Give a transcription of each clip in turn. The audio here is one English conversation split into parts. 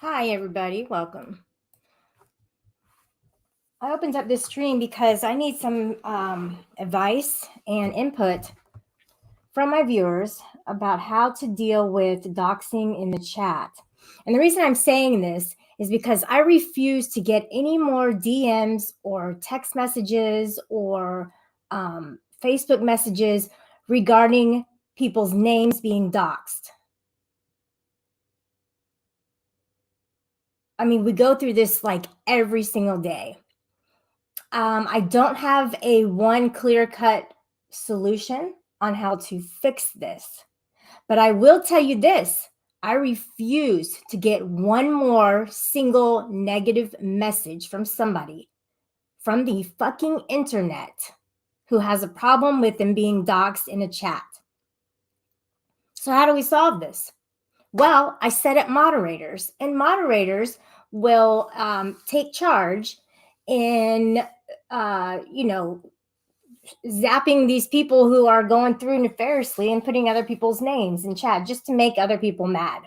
Hi, everybody. Welcome. I opened up this stream because I need some advice and input from my viewers about how to deal with doxing in the chat. And the reason I'm saying this is because I refuse to get any more DMs or text messages or Facebook messages regarding people's names being doxed. I mean, we go through this like every single day. I don't have a one clear cut solution on how to fix this, but I will tell you this. I refuse to get one more single negative message from somebody from the fucking internet who has a problem with them being doxxed in a chat. So, how do we solve this? Well, I set up moderators, and moderators will take charge in, zapping these people who are going through nefariously and putting other people's names in chat just to make other people mad.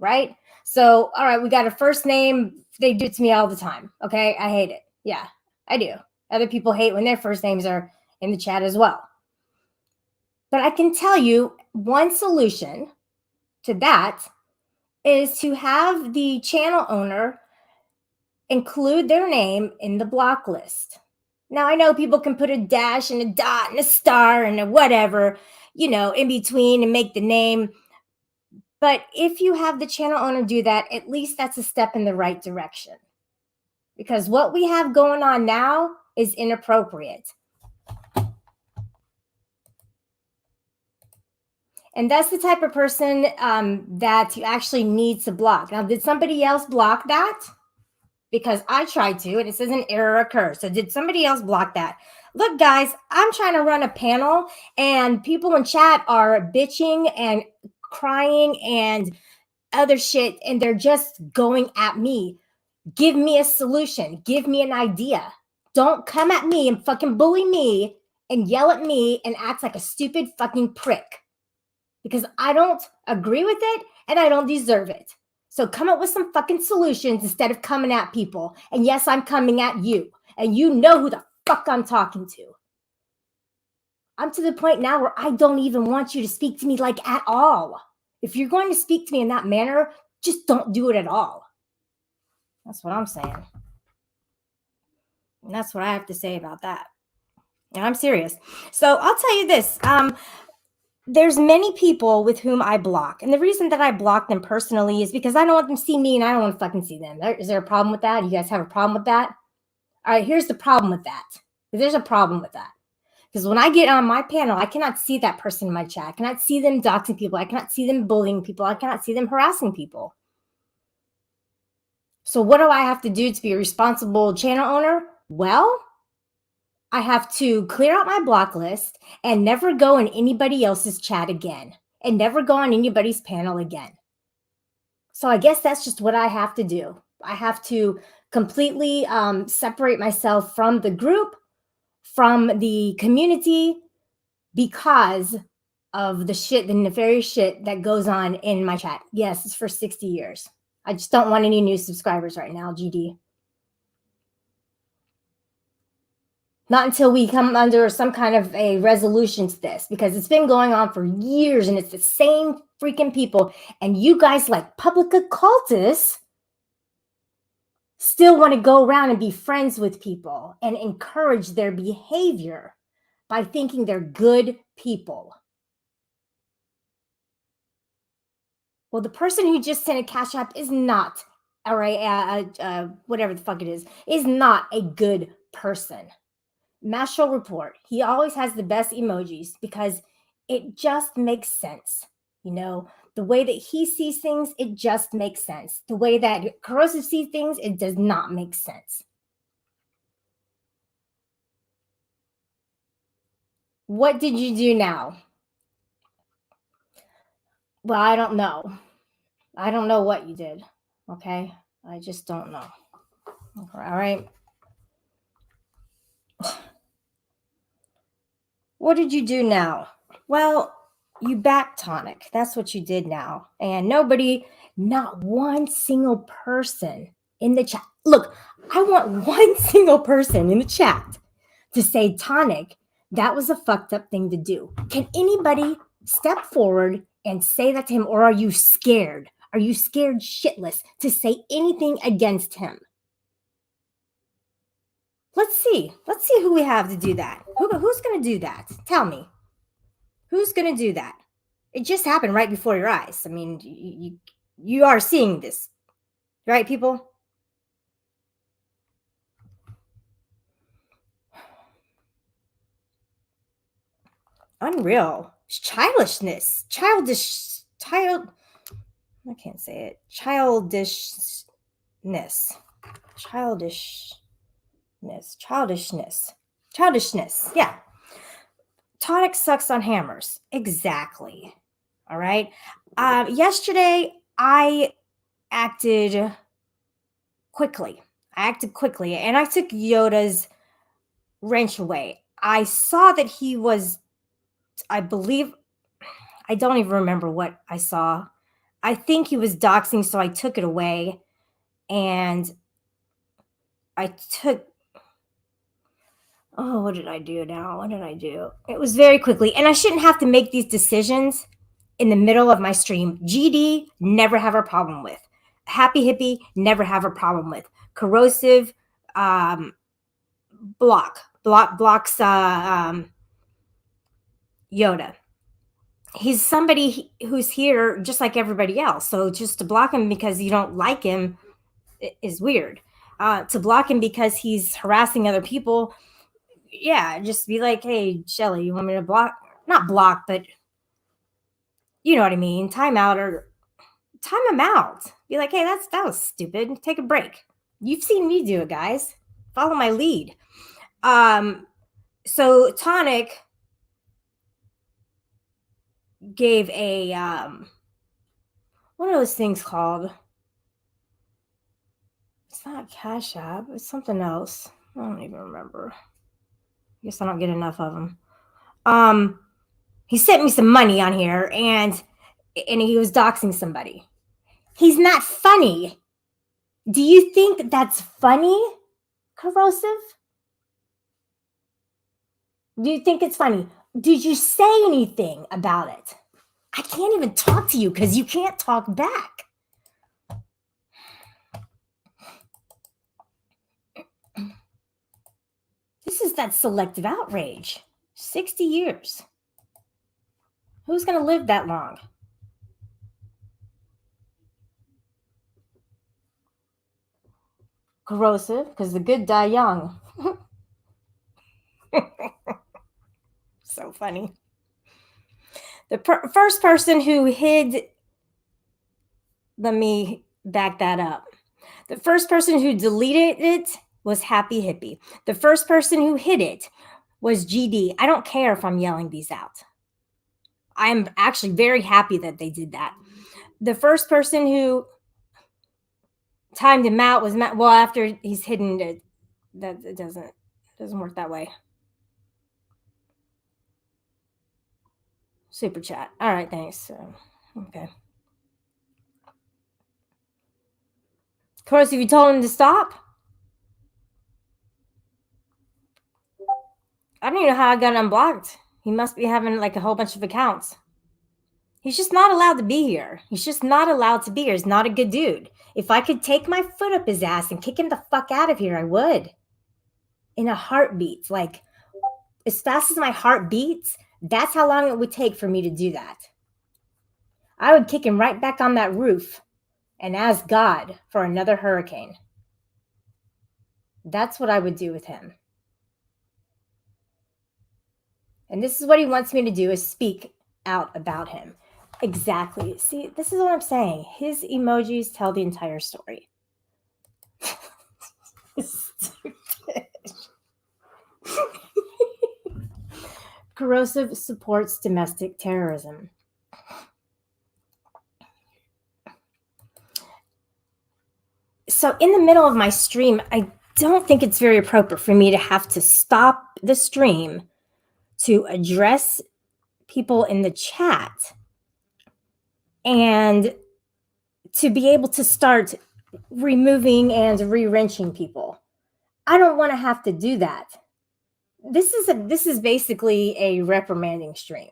Right? So, all right, we got a first name. They do it to me all the time. Okay. I hate it. Yeah, I do. Other people hate when their first names are in the chat as well. But I can tell you one solution to that is to have the channel owner include their name in the block list. Now, I know people can put a dash and a dot and a star and a whatever, in between and make the name. But if you have the channel owner do that, at least that's a step in the right direction. Because what we have going on now is inappropriate. And that's the type of person that you actually need to block. Now, did somebody else block that? Because I tried to, and it says an error occurs. So did somebody else block that? Look, guys, I'm trying to run a panel, and people in chat are bitching and crying and other shit, and they're just going at me. Give me a solution. Give me an idea. Don't come at me and fucking bully me and yell at me and act like a stupid fucking prick. Because I don't agree with it and I don't deserve it. So come up with some fucking solutions instead of coming at people. And yes, I'm coming at you. And you know who the fuck I'm talking to. I'm to the point now where I don't even want you to speak to me like at all. If you're going to speak to me in that manner, just don't do it at all. That's what I'm saying. And that's what I have to say about that. And I'm serious. So I'll tell you this. There's many people with whom I block. And the reason that I block them personally is because I don't want them to see me and I don't want to fucking see them. Is there a problem with that? You guys have a problem with that? All right, here's the problem with that. There's a problem with that. Because when I get on my panel, I cannot see that person in my chat. I cannot see them doxing people. I cannot see them bullying people. I cannot see them harassing people. So what do I have to do to be a responsible channel owner? Well, I have to clear out my block list and never go in anybody else's chat again and never go on anybody's panel again. So I guess that's just what I have to do. I have to completely separate myself from the group, from the community, because of the nefarious shit that goes on in my chat. Yes, it's for 60 years. I just don't want any new subscribers right now, GD. Not until we come under some kind of a resolution to this, because it's been going on for years and it's the same freaking people. And you guys, like public occultists, still want to go around and be friends with people and encourage their behavior by thinking they're good people. Well, the person who just sent a Cash App is not, or whatever the fuck it is not a good person. Mashal Report, he always has the best emojis because it just makes sense. The way that he sees things, it just makes sense. The way that Corrosive sees things, it does not make sense. What did you do now? Well, I don't know. I don't know what you did. Okay? I just don't know. All right? What did you do now? Well, You back Tonic. That's what you did now. And nobody, not one single person in the chat. Look, I want one single person in the chat to say, Tonic, that was a fucked up thing to do. Can anybody step forward and say that to him? Or are you scared? Are you scared shitless to say anything against him? Let's see. Let's see who we have to do that. Who's going to do that? Tell me. Who's going to do that? It just happened right before your eyes. I mean, you are seeing this, right, people? Unreal. Childishness. I can't say it. Childishness. Yeah. Tonic sucks on hammers. Exactly. All right. Yesterday, I acted quickly. And I took Yoda's wrench away. I saw that he was, I believe, I don't even remember what I saw. I think he was doxing, so I took it away. And what did I do now? What did I do? It was very quickly. And I shouldn't have to make these decisions in the middle of my stream. GD, never have a problem with. Happy Hippie, never have a problem with. Corrosive, blocks Yoda. He's somebody who's here just like everybody else. So just to block him because you don't like him is weird. To block him because he's harassing other people, yeah, just be like, hey, Shelly, you want me to block? Not block, but you know what I mean. Time him out. Be like, hey, that was stupid. Take a break. You've seen me do it, guys. Follow my lead. So Tonic gave a what are those things called? It's not Cash App. It's something else. I don't even remember. I guess I don't get enough of them. He sent me some money on here, and he was doxing somebody. He's not funny. Do you think that's funny, Corrosive? Do you think it's funny? Did you say anything about it? I can't even talk to you because you can't talk back. This is that selective outrage. 60 years. Who's going to live that long? Corrosive, because the good die young. So funny. The first person who hid, let me back that up. The first person who deleted it was Happy Hippie. The first person who hid it was GD. I don't care if I'm yelling these out. I'm actually very happy that they did that. The first person who timed him out was Matt. Well, after he's hidden it, that it doesn't work that way. Super chat. All right, thanks. Okay. Of course, if you told him to stop, I don't even know how I got unblocked. He must be having like a whole bunch of accounts. He's just not allowed to be here. He's just not allowed to be here. He's not a good dude. If I could take my foot up his ass and kick him the fuck out of here, I would. In a heartbeat. Like, as fast as my heart beats, that's how long it would take for me to do that. I would kick him right back on that roof and ask God for another hurricane. That's what I would do with him. And this is what he wants me to do, is speak out about him. Exactly. See, this is what I'm saying. His emojis tell the entire story. Corrosive supports domestic terrorism. So in the middle of my stream, I don't think it's very appropriate for me to have to stop the stream to address people in the chat and to be able to start removing and re-wrenching people. I don't want to have to do that. This is basically a reprimanding stream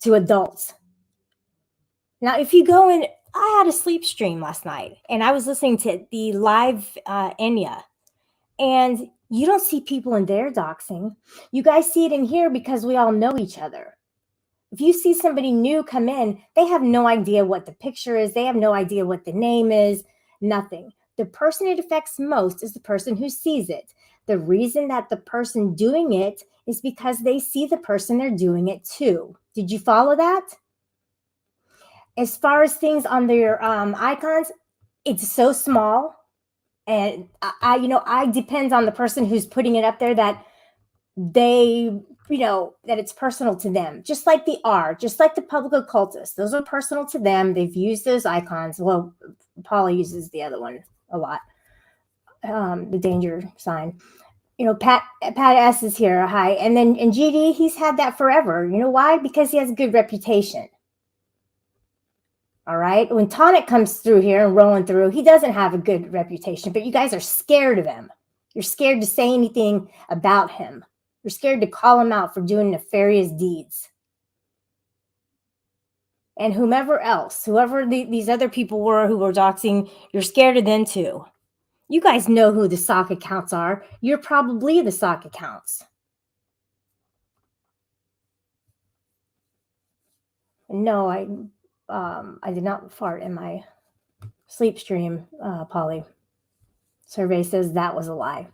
to adults. Now, if you go in, I had a sleep stream last night and I was listening to the live Enya, and you don't see people in there doxing. You guys see it in here because we all know each other. If you see somebody new come in, they have no idea what the picture is. They have no idea what the name is, nothing. The person it affects most is the person who sees it. The reason that the person doing it is because they see the person they're doing it to. Did you follow that? As far as things on their icons, it's so small. And I depends on the person who's putting it up there that they, that it's personal to them. Just like the R, just like the public occultists. Those are personal to them. They've used those icons. Well, Paula uses the other one a lot. The danger sign. Pat S is here. Hi. And GD, he's had that forever. You know why? Because he has a good reputation. All right. When Tonic comes through here and rolling through, he doesn't have a good reputation, but you guys are scared of him. You're scared to say anything about him. You're scared to call him out for doing nefarious deeds. And whoever these other people were who were doxing, you're scared of them too. You guys know who the sock accounts are. You're probably the sock accounts. No, I did not fart in my sleep stream, Polly. Survey says that was a lie.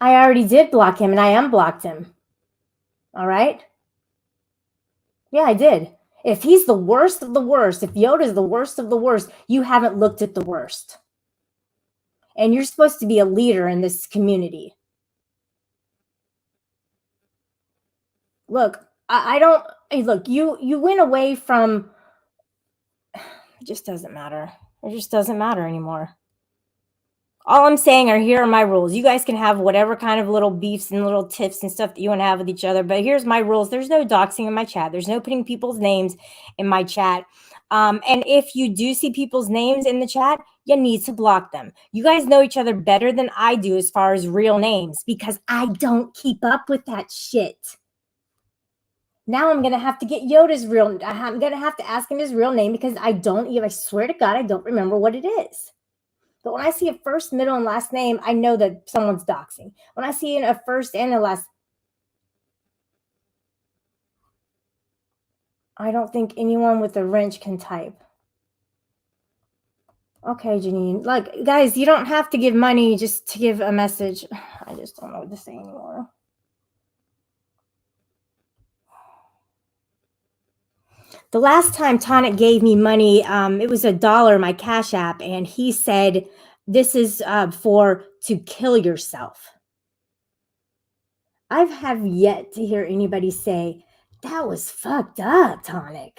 I already did block him and I unblocked him. All right? Yeah, I did. If he's the worst of the worst, if Yoda's the worst of the worst, you haven't looked at the worst. And you're supposed to be a leader in this community. Look, you went away from, it just doesn't matter. It just doesn't matter anymore. All I'm saying are, here are my rules. You guys can have whatever kind of little beefs and little tiffs and stuff that you want to have with each other, but here's my rules. There's no doxing in my chat. There's no putting people's names in my chat. And if you do see people's names in the chat, you need to block them. You guys know each other better than I do as far as real names, because I don't keep up with that shit. Now I'm going to have to get Yoda's I'm going to have to ask him his real name, because I swear to God, I don't remember what it is. But when I see a first, middle, and last name, I know that someone's doxing. When I see a first and a last, I don't think anyone with a wrench can type. Okay, Janine. Like, guys, you don't have to give money just to give a message. I just don't know what to say anymore. The last time Tonic gave me money, it was $1, my Cash App, and he said, this is for to kill yourself. I have yet to hear anybody say, that was fucked up, Tonic.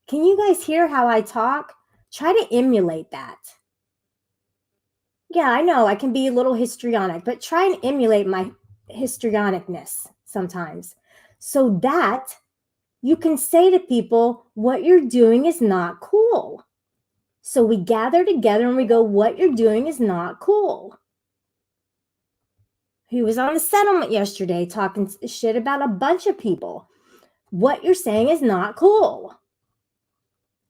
Can you guys hear how I talk? Try to emulate that. Yeah, I know I can be a little histrionic, but try and emulate my histrionicness sometimes, so that you can say to people, what you're doing is not cool. So we gather together and we go, what you're doing is not cool. He was on the settlement yesterday talking shit about a bunch of people. What you're saying is not cool.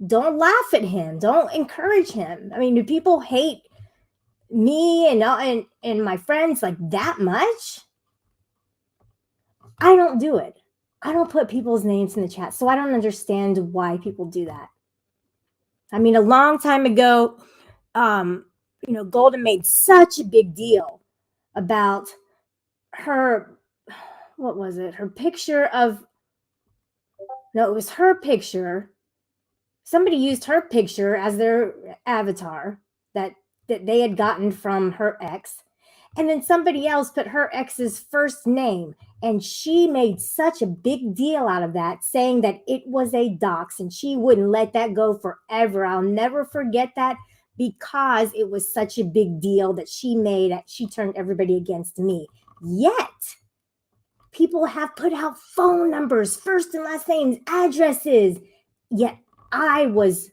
Don't laugh at him. Don't encourage him. I mean, do people hate me and my friends like that much? I don't do it. I don't put people's names in the chat, so I don't understand why people do that. I mean, a long time ago, Golden made such a big deal about her, what was it? Her picture of, no, it was her picture. Somebody used her picture as their avatar that they had gotten from her ex. And then somebody else put her ex's first name. And she made such a big deal out of that, saying that it was a dox and she wouldn't let that go forever. I'll never forget that. because it was such a big deal that she made that she turned everybody against me. Yet people have put out phone numbers, first and last names, addresses. Yet I was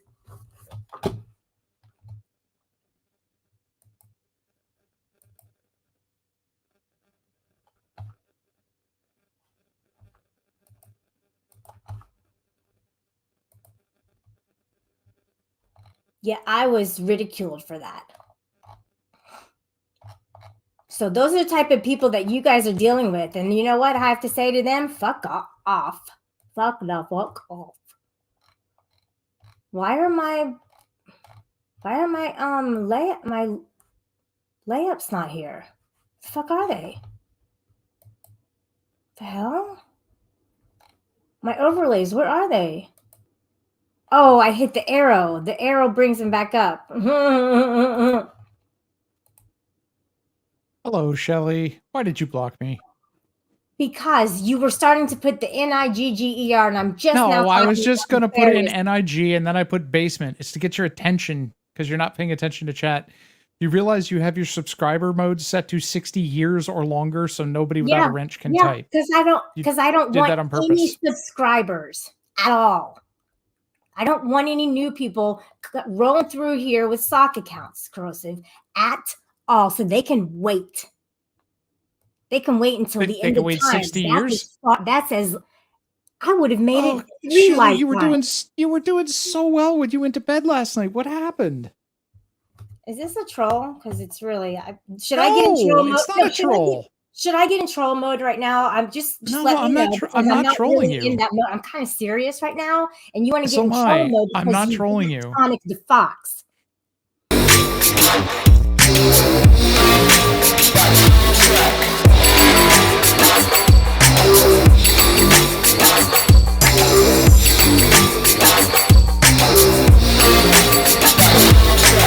ridiculed for that. So those are the type of people that you guys are dealing with. And you know what I have to say to them? Fuck off. Fuck the fuck off. Why are my layups not here? The fuck are they? The hell? My overlays, where are they? Oh, I hit the arrow. The arrow brings them back up. Hello, Shelly. Why did you block me? Because you were starting to put the Nigger, and I'm just now. No, I was just going to put it in NIG, and then I put basement. It's to get your attention because you're not paying attention to chat. You realize you have your subscriber mode set to 60 years or longer, so nobody without a wrench can type. Because I don't want that on purpose. Any subscribers at all. I don't want any new people rolling through here with sock accounts, Corrosive, at all. So they can wait. They can wait until the end of time. They can wait 60 years? That says I would have made it 3 Shelly, lifetimes. you were doing so well when you went to bed last night. What happened? Is this a troll? Because it's really. Should I get in troll mode? It's not a troll. Should I get in troll mode right now? I'm just let me know. I'm not trolling you. In that mode. I'm kind of serious right now, and you want to get in troll mode. I'm not trolling you. Tonic the Fox.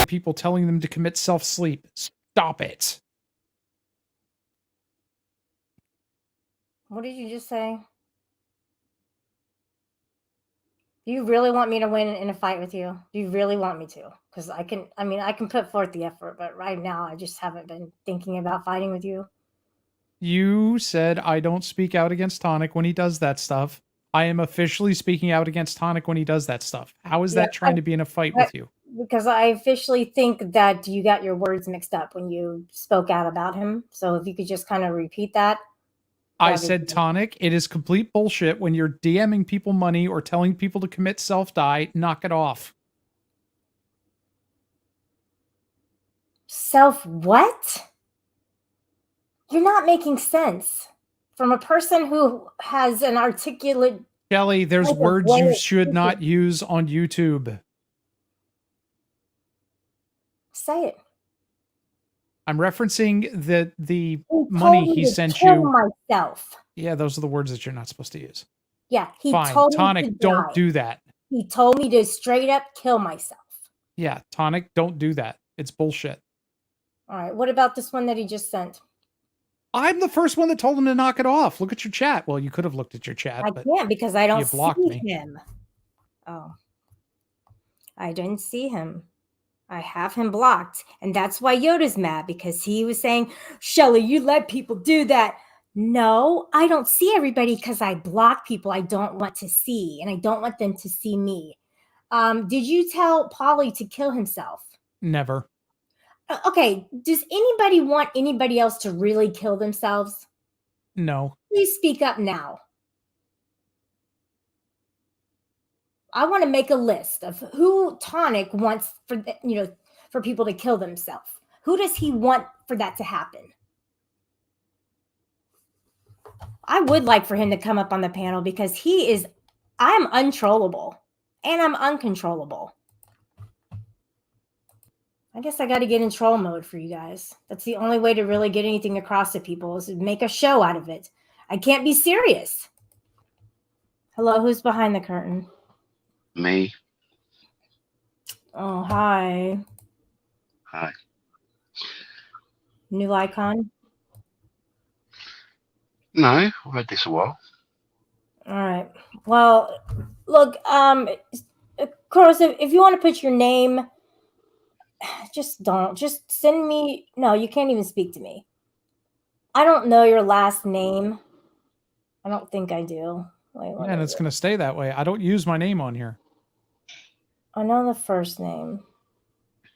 People telling them to commit self-sleep. Stop it. What did you just say? Do you really want me to win in a fight with you? Do you really want me to? Because I can put forth the effort, but right now I just haven't been thinking about fighting with you. You said I don't speak out against Tonic when he does that stuff. I am officially speaking out against Tonic when he does that stuff. How is that trying to be in a fight with you? Because I officially think that you got your words mixed up when you spoke out about him. So if you could just kind of repeat that. I said, Tonic, it is complete bullshit when you're DMing people money or telling people to commit self-die. Knock it off. Self what? You're not making sense. From a person who has an articulate... Kelly, there's words you should not use on YouTube. Say it. I'm referencing the money he sent you. Myself. Yeah, those are the words that you're not supposed to use. Yeah, he Fine. told Tonic, me to don't die. do that. He told me to straight up kill myself. Yeah, Tonic, don't do that. It's bullshit. All right, what about this one that he just sent? I'm the first one that told him to knock it off. Look at your chat. Well, you could have looked at your chat. I can't because I don't see me. him. Oh, I didn't see him. I have him blocked. And that's why Yoda's mad, because he was saying, Shelly, you let people do that. No, I don't see everybody because I block people I don't want to see, and I don't want them to see me. Did you tell Polly to kill himself? Never. Okay, does anybody want anybody else to really kill themselves? No. Please speak up now. I want to make a list of who Tonic wants for people to kill themselves. Who does he want for that to happen? I would like for him to come up on the panel because I'm untrollable and I'm uncontrollable. I guess I got to get in troll mode for you guys. That's the only way to really get anything across to people is to make a show out of it. I can't be serious. Hello, who's behind the curtain? Me. Oh, hi. Hi. New icon? No, I've had this a while. All right. Well, look, Corrosive, if you want to put your name just don't. Just send me. No, you can't even speak to me. I don't know your last name. I don't think I do. Wait, what And is it's it? going to stay that way. I don't use my name on here. I know the first name.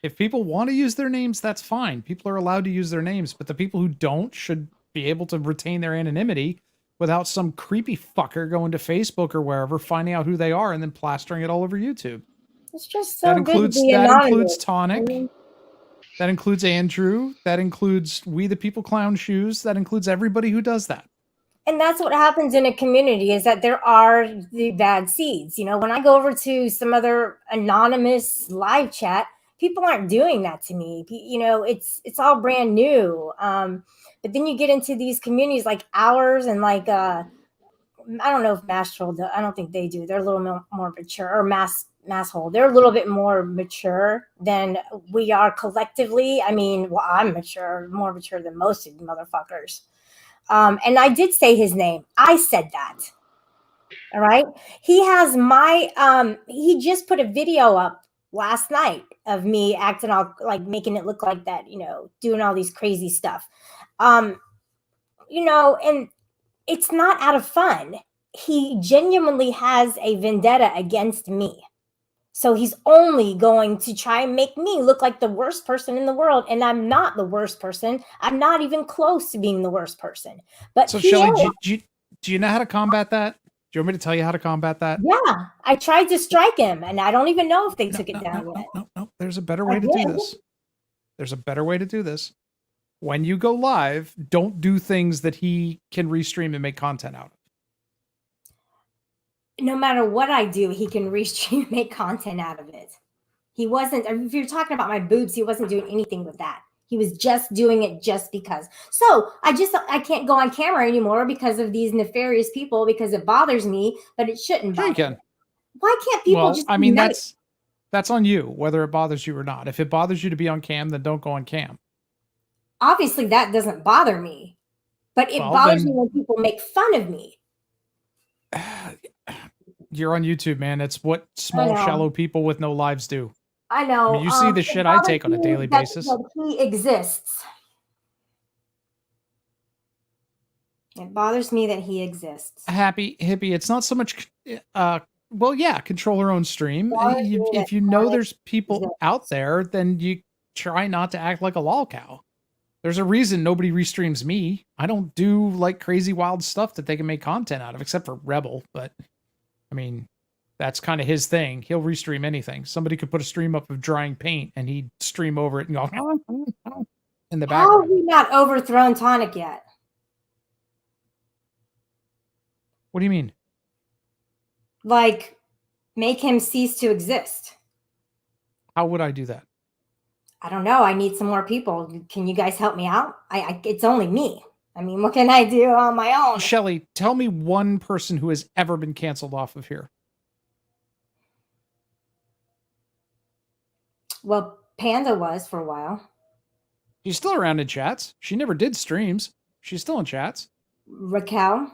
If people want to use their names, that's fine. People are allowed to use their names, but the people who don't should be able to retain their anonymity without some creepy fucker going to Facebook or wherever, finding out who they are, and then plastering it all over YouTube. It's just so good to be That anonymous. includes Tonic. That includes Andrew. That includes We the People Clown Shoes. That includes everybody who does that. And that's what happens in a community, is that there are the bad seeds. You know, when I go over to some other anonymous live chat, people aren't doing that to me. You know, it's all brand new. But then you get into these communities like ours, and like I don't know if Mastral I don't think they do. They're a little more mature, or Masshole. They're a little bit more mature than we are collectively. I mean, well, I'm mature, more mature than most of you motherfuckers. And I did say his name. I said that. All right. He has he just put a video up last night of me acting all like, making it look like that, you know, doing all these crazy stuff. You know, and it's not out of fun. He genuinely has a vendetta against me. So he's only going to try and make me look like the worst person in the world. And I'm not the worst person. I'm not even close to being the worst person. But so, Shelly, do you know how to combat that? Do you want me to tell you how to combat that? Yeah, I tried to strike him, and I don't even know if they took it down yet. No. There's a better way to do this. There's a better way to do this. When you go live, don't do things that he can restream and make content out of. No matter what I do, he can restream, make content out of it. He wasn't, if you're talking about my boobs, he wasn't doing anything with that. He was just doing it just because. So I can't go on camera anymore because of these nefarious people, because it bothers me, but it shouldn't bother Sure you can. me. Why can't people just I mean, nice? that's on you, whether it bothers you or not. If it bothers you to be on cam, then don't go on cam. Obviously, that doesn't bother me, but it bothers me when people make fun of me. You're on YouTube, man. It's what small, shallow people with no lives do. I know. I mean, you see the shit I take on a daily basis. He exists. It bothers me that he exists. Happy hippie. It's not so much. Well, yeah, control your own stream. If you know there's people out there, then you try not to act like a lol cow. There's a reason nobody restreams me. I don't do like crazy wild stuff that they can make content out of, except for Rebel. But I mean, that's kind of his thing. He'll restream anything. Somebody could put a stream up of drying paint and he'd stream over it and go in the background. How have we not overthrown Tonic yet? What do you mean? Like, make him cease to exist. How would I do that? I don't know. I need some more people. Can you guys help me out? It's only me. I mean, what can I do on my own? Shelly, tell me one person who has ever been canceled off of here. Well, Panda was for a while. She's still around in chats. She never did streams. She's still in chats. Raquel?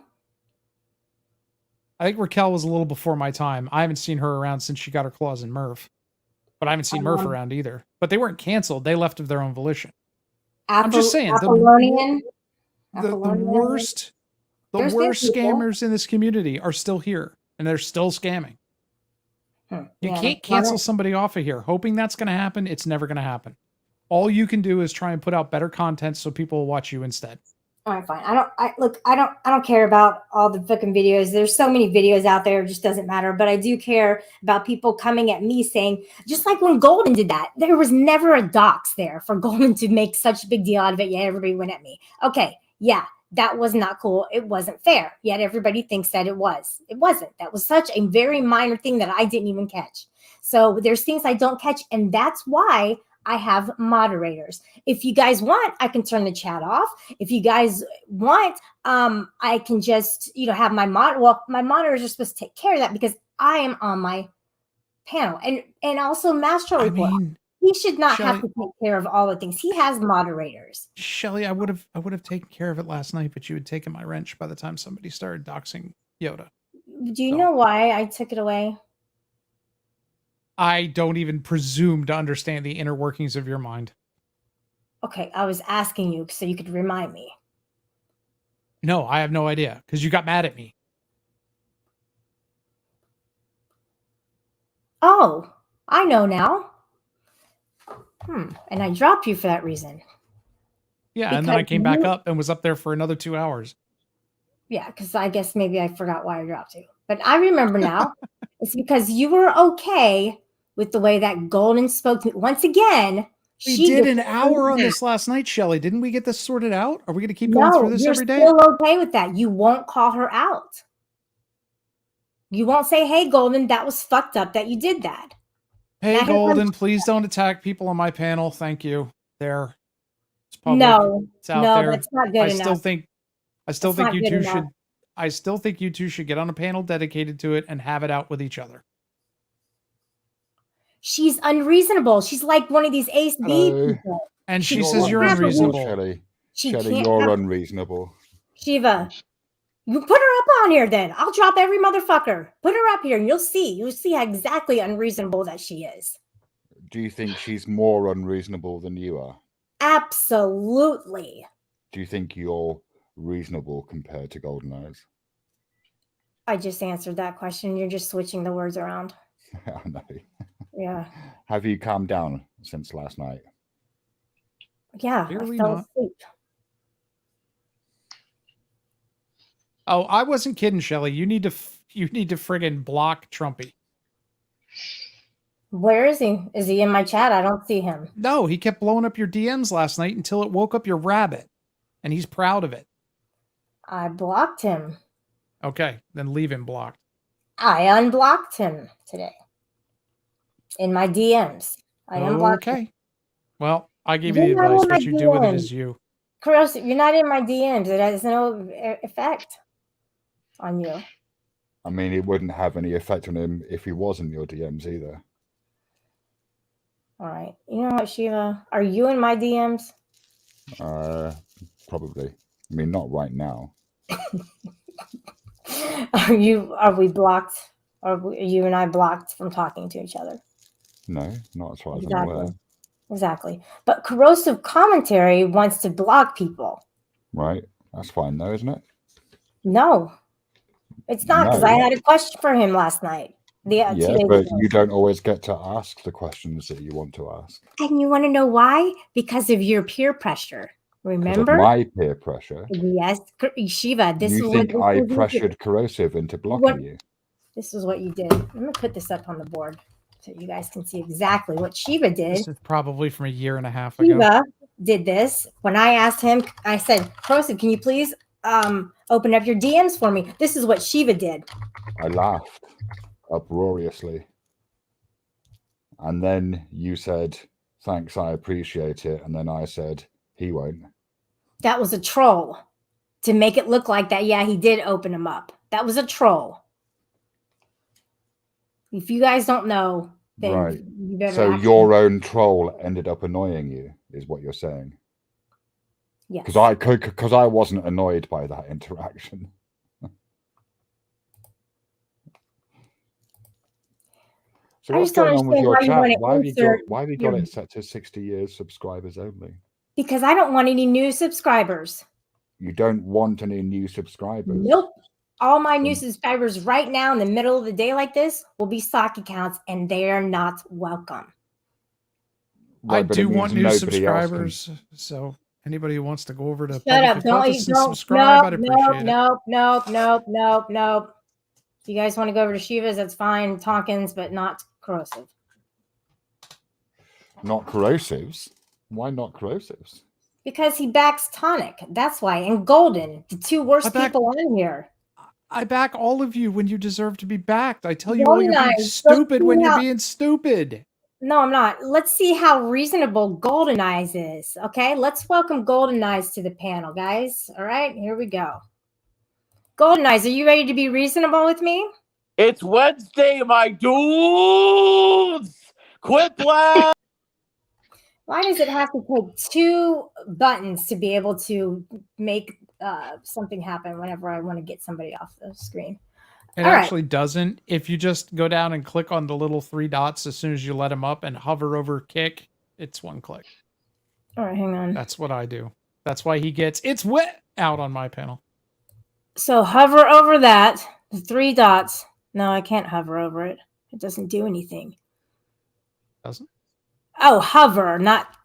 I think Raquel was a little before my time. I haven't seen her around since she got her claws in Murph. But I haven't seen Murph around either. But they weren't canceled. They left of their own volition. I'm just saying. The worst scammers in this community are still here. And they're still scamming. You can't cancel somebody off of here. Hoping that's going to happen. It's never going to happen. All you can do is try and put out better content so people will watch you instead. All right, fine. I don't care about all the fucking videos. There's so many videos out there, it just doesn't matter. But I do care about people coming at me saying, just like when Golden did that, there was never a dox there for Golden to make such a big deal out of it. Yet everybody went at me. Okay, yeah, that was not cool. It wasn't fair. Yet everybody thinks that it was. It wasn't. That was such a very minor thing that I didn't even catch. So there's things I don't catch, and that's why I have moderators. If you guys want, I can turn the chat off. If you guys want, I can just, have my my moderators are supposed to take care of that because I am on my panel. And also Mastral Report. He should not have to take care of all the things. He has moderators. Shelly, I would have taken care of it last night, but you had taken my wrench by the time somebody started doxing Yoda. Do you know why I took it away? I don't even presume to understand the inner workings of your mind. Okay, I was asking you so you could remind me. No, I have no idea because you got mad at me. Oh, I know now. And I dropped you for that reason. Yeah, and then I came back you- up and was up there for another 2 hours. Yeah, because I guess maybe I forgot why I dropped you. But I remember now. It's because you were okay with the way that Golden spoke to me. Once again, We she did gets an hour on that. this last night, Shelly. Didn't we get this sorted out? Are we going to keep going No, through this you're every day? still okay with that. You won't call her out. You won't say, hey, Golden, that was fucked up that you did that. Hey, Now, here Golden, comes- please don't attack people on my panel. Thank you. There. It's public. No, It's out no, there. that's not good I enough. still think That's you not good two enough. should get on a panel dedicated to it and have it out with each other. She's unreasonable. She's like one of these ace B Hello. people. And she You're says you're unreasonable. unreasonable. Shelley. She Shelley, can't you're have- unreasonable. Shiva, you put her up on here then. I'll drop every motherfucker. Put her up here and you'll see. You'll see how exactly unreasonable that she is. Do you think she's more unreasonable than you are? Absolutely. Do you think you're reasonable compared to Golden Eyes? I just answered that question. You're just switching the words around. I know. Yeah. Have you calmed down since last night? Yeah. Clearly I fell not. asleep. Oh, I wasn't kidding, Shelly. You need to friggin' block Trumpy. Where is he? Is he in my chat? I don't see him. No, he kept blowing up your DMs last night until it woke up your rabbit, and he's proud of it. I blocked him. Okay, then leave him blocked. I unblocked him today. In my DMs. I unblocked him. Okay. Well, I gave you the You're not advice. in my What you do with it DMs. is you. Corrosive, you're not in my DMs. It has no effect on you. I mean, it wouldn't have any effect on him if he was in your DMs either. All right. You know what, Shiva? Are you in my DMs? Probably. I mean, not right now. Are we blocked? Are you and I blocked from talking to each other? No, not as far as I'm Exactly. aware. Exactly. But corrosive commentary wants to block people. Right? That's fine though, isn't it? No, it's not, because I No. had a question for him last night. Yeah, 2 days but ago. you don't always get to ask the questions that you want to ask. And you want to know why? Because of your peer pressure. 'Cause of Remember? my peer pressure. Yes, Shiva. This is You what think this I is what you did. pressured Corrosive into blocking What- you? This is what you did. I'm gonna put this up on the board so you guys can see exactly what Shiva did. This is probably from a year and a half ago. Shiva did this when I asked him. I said, "Corrosive, can you please open up your DMs for me?" This is what Shiva did. I laughed uproariously. And then you said, thanks, I appreciate it. And then I said, he won't. That was a troll to make it look like that. Yeah, he did open them up. That was a troll. If you guys don't know, then Right. you better. So ask your me. own troll ended up annoying you, is what you're saying. Yes. Because I wasn't annoyed by that interaction. So I what's just don't going on with understand your why you chat? wanna Why have you insert got your- it set to 60 years subscribers only? Because I don't want any new subscribers. You don't want any new subscribers. Nope. All my new Mm. subscribers right now in the middle of the day like this will be stock accounts, and they are not welcome. Right, I but it do means want new nobody else can- subscribers. So anybody who wants to go over to Shut Public up! Don't Hypothesis and don't subscribe, I'd nope appreciate it. nope. If you guys want to go over to Shiva's, that's fine. Tonkins, but not corrosive. Not corrosives. Why not corrosives? Because he backs Tonic. That's why. And Golden, the two worst I back- people on here. I back all of you when you deserve to be backed. I tell you No, all you're you're being not. stupid when you're Yeah. being stupid. No, I'm not. Let's see how reasonable Golden Eyes is. Okay, let's welcome Golden Eyes to the panel, guys. All right, here we go. Golden Eyes, are you ready to be reasonable with me? It's Wednesday, my dudes! Quit playing! Why does it have to take two buttons to be able to make something happen whenever I want to get somebody off the screen? It All right. actually doesn't. If you just go down and click on the little 3 dots as soon as you let him up and hover over kick, it's 1 click. All right, hang on. That's what I do. That's why he gets it's wet out on my panel. So hover over that, the 3 dots. No, I can't hover over it. It doesn't do anything. Doesn't? Oh, hover, not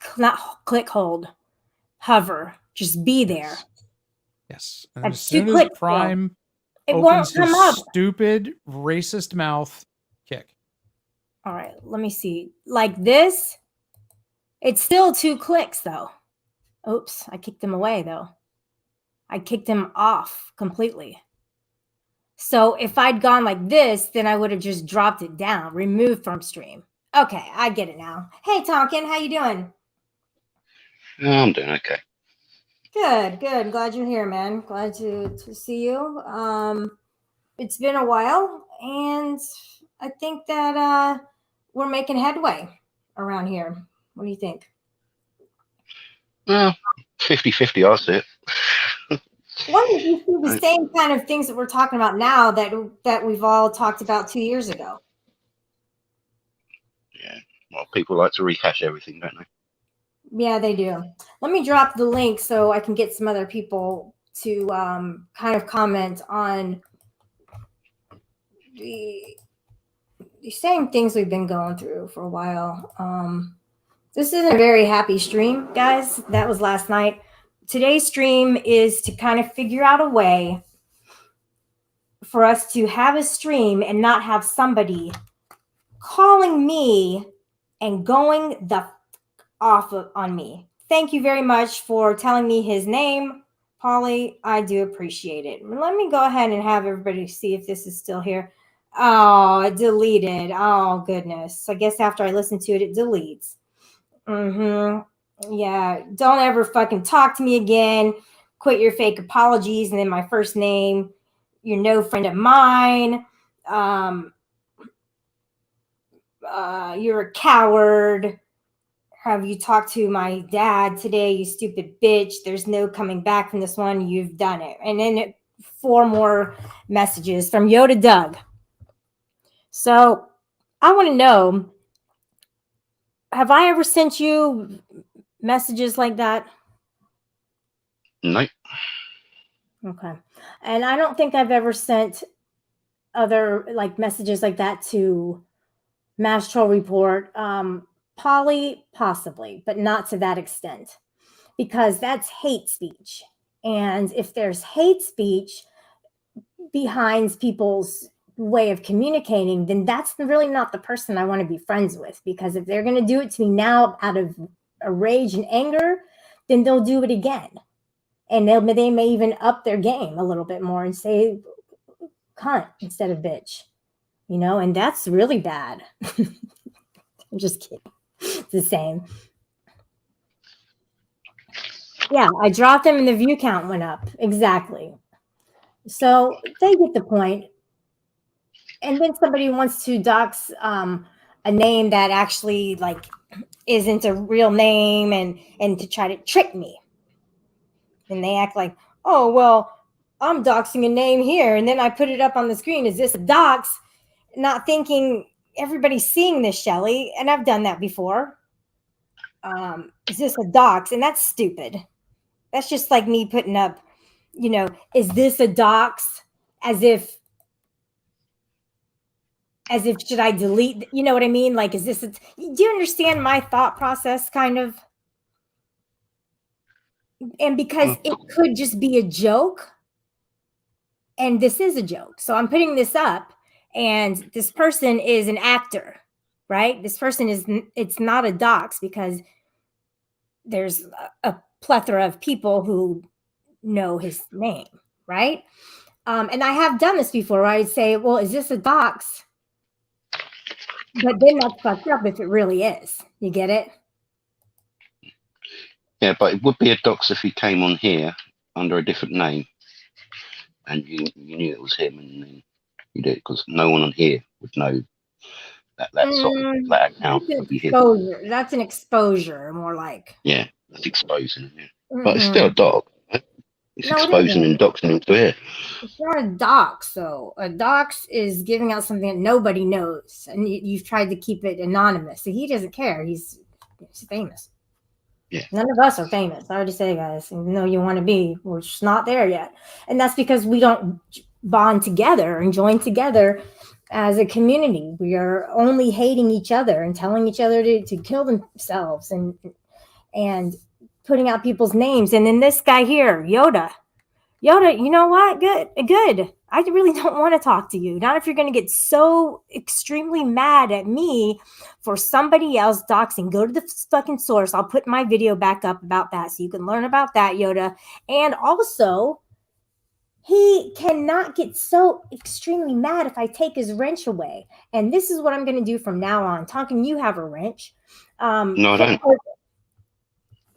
click hold. Hover. Just be there. Yes. And That's as 2 soon as clicks, though. Prime It won't opens come his up. stupid racist mouth, kick. All right, let me see. Like this, it's still 2 clicks though. Oops, I kicked him away though. I kicked him off completely. So if I'd gone like this, then I would have just dropped it down, removed from stream. Okay, I get it now. Hey, Tonkin, how you doing? Oh, I'm doing okay. Good, good. Glad you're here, man. Glad to see you. It's been a while, and I think that we're making headway around here. What do you think? Well, 50-50, I'll say it. Why don't you see the same kind of things that we're talking about now that we've all talked about 2 years ago? Yeah. Well, people like to rehash everything, don't they? Yeah, they do. Let me drop the link so I can get some other people to kind of comment on the same things we've been going through for a while. This isn't a very happy stream, guys. That was last night. Today's stream is to kind of figure out a way for us to have a stream and not have somebody calling me and going the off on me. Thank you very much for telling me his name, Polly. I do appreciate it. Let me go ahead and have everybody see if this is still here. Oh, it deleted. Oh, goodness. I guess after I listen to it, it deletes. Yeah, don't ever fucking talk to me again. Quit your fake apologies and then my first name. You're no friend of mine. You're a coward. Have you talked to my dad today, you stupid bitch? There's no coming back from this one. You've done it. And then 4 more messages from Yoda Doug. So I want to know, have I ever sent you messages like that? Nope. Okay. And I don't think I've ever sent other like messages like that to Mass Troll Report. Polly, possibly, but not to that extent, because that's hate speech. And if there's hate speech behind people's way of communicating, then that's really not the person I want to be friends with. Because if they're going to do it to me now out of a rage and anger, then they'll do it again. And they may even up their game a little bit more and say cunt instead of bitch, you know, and that's really bad. I'm just kidding. It's the same. Yeah, I dropped them and the view count went up. Exactly. So they get the point. And then somebody wants to dox a name that actually like isn't a real name and to try to trick me. And they act like, oh, well, I'm doxing a name here. And then I put it up on the screen. Is this a dox? Not thinking everybody's seeing this, Shelly. And I've done that before. Is this a dox? And that's stupid. That's just like me putting up, you know, is this a dox? As if should I delete, you know what I mean? Like, is this, do you understand my thought process kind of? And because it could just be a joke, and this is a joke. So I'm putting this up, and this person is an actor, right? This person is, it's not a dox because there's a plethora of people who know his name, right? And I have done this before where I'd say, well, is this a dox? But then that's fucked up if it really is. You get it? Yeah, but it would be a dox if he came on here under a different name and you knew it was him and then you did, because no one on here would know that that account would be him. That's an exposure, more like. Yeah, that's exposing. Yeah. But it's still a dog. Right? It's No, it exposing isn't. and doxing him to here. It's not a dox, though. A dox is giving out something that nobody knows, and you've tried to keep it anonymous. So he doesn't care. He's famous. Yeah. None of us are famous. I already say, guys, even though you want to be, we're just not there yet. And that's because we don't bond together and join together as a community. We are only hating each other and telling each other to kill themselves and putting out people's names. And then this guy here, Yoda, you know what? Good. I really don't want to talk to you. Not if you're going to get so extremely mad at me for somebody else doxing. Go to the fucking source. I'll put my video back up about that so you can learn about that, Yoda. And also, he cannot get so extremely mad if I take his wrench away. And this is what I'm going to do from now on. Tonkin, you have a wrench. No, I don't.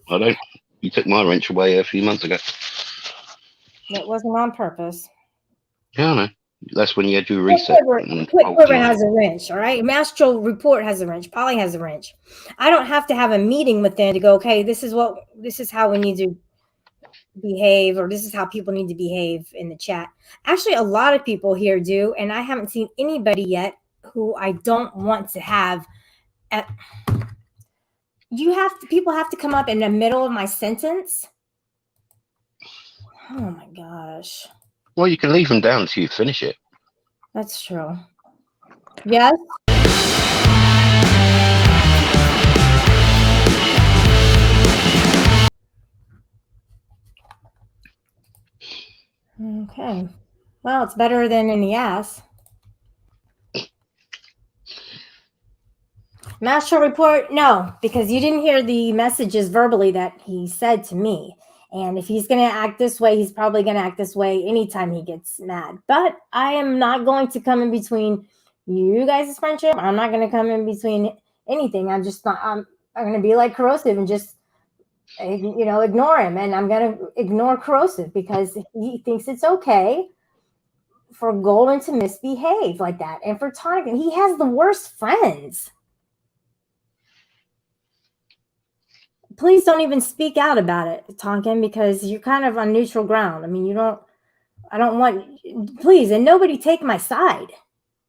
I don't. You took my wrench away a few months ago. It wasn't on purpose. Yeah, I know. That's when you had your reset. Quicksilver has a wrench, all right? Mastral Report has a wrench. Polly has a wrench. I don't have to have a meeting with them to go, okay, this is how we need to behave, or this is how people need to behave in the chat. Actually, a lot of people here do, and I haven't seen anybody yet who I don't want to have. People have to come up in the middle of my sentence. Oh my gosh. Well, you can leave them down until you finish it. That's true. Yes. Okay. Well, it's better than in the ass. Mastral Report, no, because you didn't hear the messages verbally that he said to me. And if he's going to act this way, he's probably going to act this way anytime he gets mad. But I am not going to come in between you guys' friendship. I'm not going to come in between anything. I'm going to be like Corrosive and just, ignore him. And I'm going to ignore Corrosive because he thinks it's okay for Golden to misbehave like that. And for Tonic, he has the worst friends. Please don't even speak out about it, Tonkin, because you're kind of on neutral ground. I mean, please, and nobody take my side.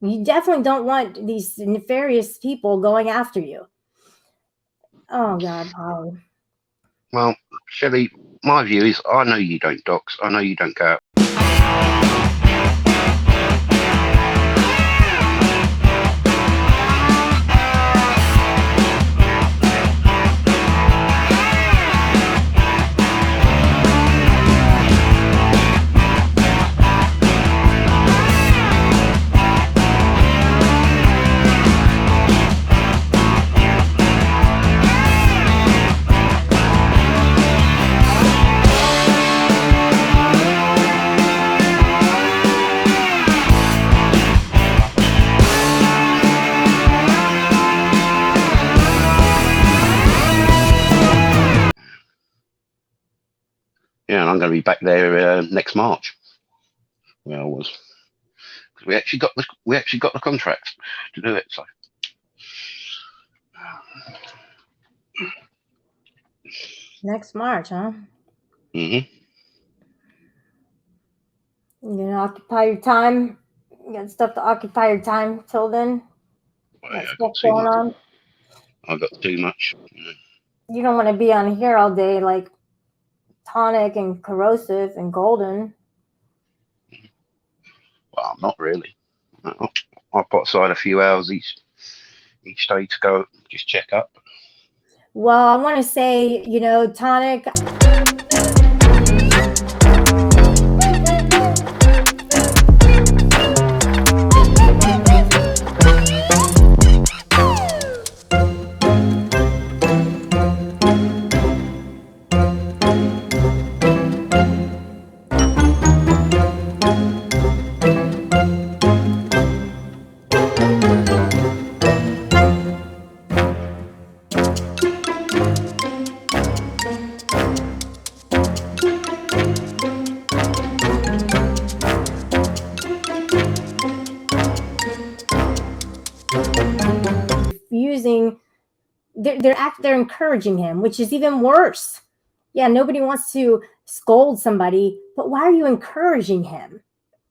You definitely don't want these nefarious people going after you. Oh, God, Polly. Well, Shelley, my view is I know you don't dox. I know you don't go out. Yeah, and I'm going to be back there next March. Where I was, because we actually got the contract to do it. So Next March, huh? Mm-hmm. You gonna occupy your time? You got stuff to occupy your time till then? Well, What's going on? I've got too much. You don't want to be on here all day like Tonic and Corrosive and Golden. Well, not really. I put aside a few hours each day to go just check up. Well, I want to say, Tonic. They're encouraging him, which is even worse. Yeah, nobody wants to scold somebody, but why are you encouraging him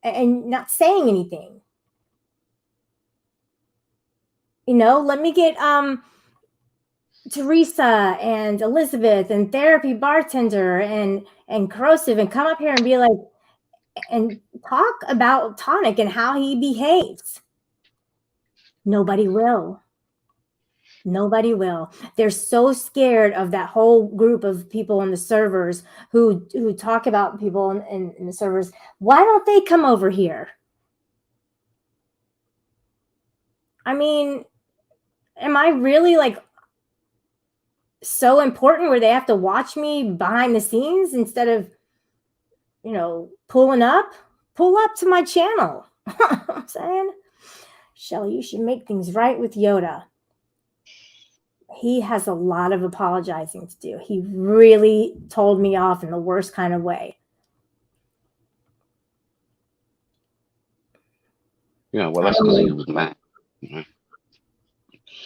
and not saying anything? You know, let me get Teresa and Elizabeth and Therapy Bartender and Corrosive and come up here and be like, and talk about Tonic and how he behaves. Nobody will. Nobody will. They're so scared of that whole group of people on the servers who talk about people in the servers. Why don't they come over here? I mean, am I really like so important where they have to watch me behind the scenes instead of, you know, pull up to my channel? I'm saying, Shelly, you should make things right with Yoda. He has a lot of apologizing to do. He really told me off in the worst kind of way. Yeah, well, that's because he was mad. You know?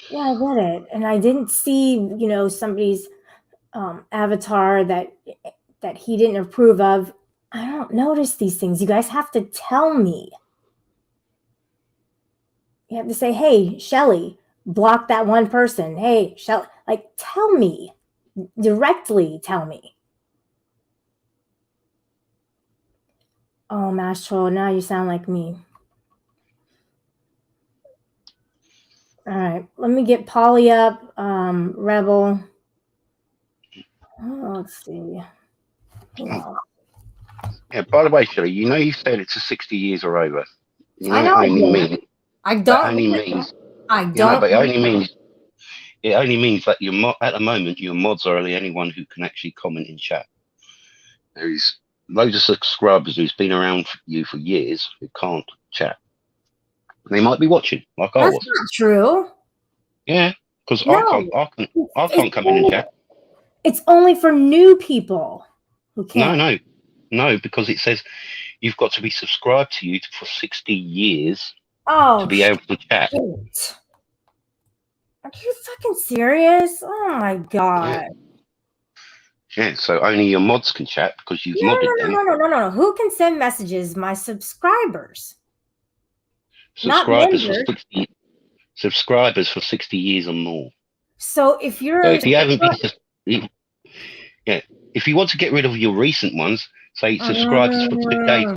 Yeah, I get it. And I didn't see, you know, somebody's avatar that he didn't approve of. I don't notice these things. You guys have to tell me. You have to say, hey, Shelly, block that one person. Hey, Shelly, like, tell me. Directly tell me. Oh, Mash Troll, now you sound like me. All right, let me get Polly up. Rebel. Oh, let's see. Yeah, by the way, Shelley, you know you said it's a 60 years or over. You know, I know it only means I that don't. only means I you know, don't. but it only means that at the moment your mods are the only one who can actually comment in chat. There's loads of subscribers who's been around you for years who can't chat. They might be watching, like I That's was. not true. Yeah, because No. I can't come in and chat. It's only for new people who can. No, because it says you've got to be subscribed to you for 60 years Oh, to be able to chat. shit. Are you fucking serious? Oh my god. Yeah, so only your mods can chat because you've No. modded them. No. Who can send messages? My subscribers. Subscribers Not for 60 subscribers for 60 years or more. So if you're So if you haven't been, if you want to get rid of your recent ones, say subscribers for 2 days.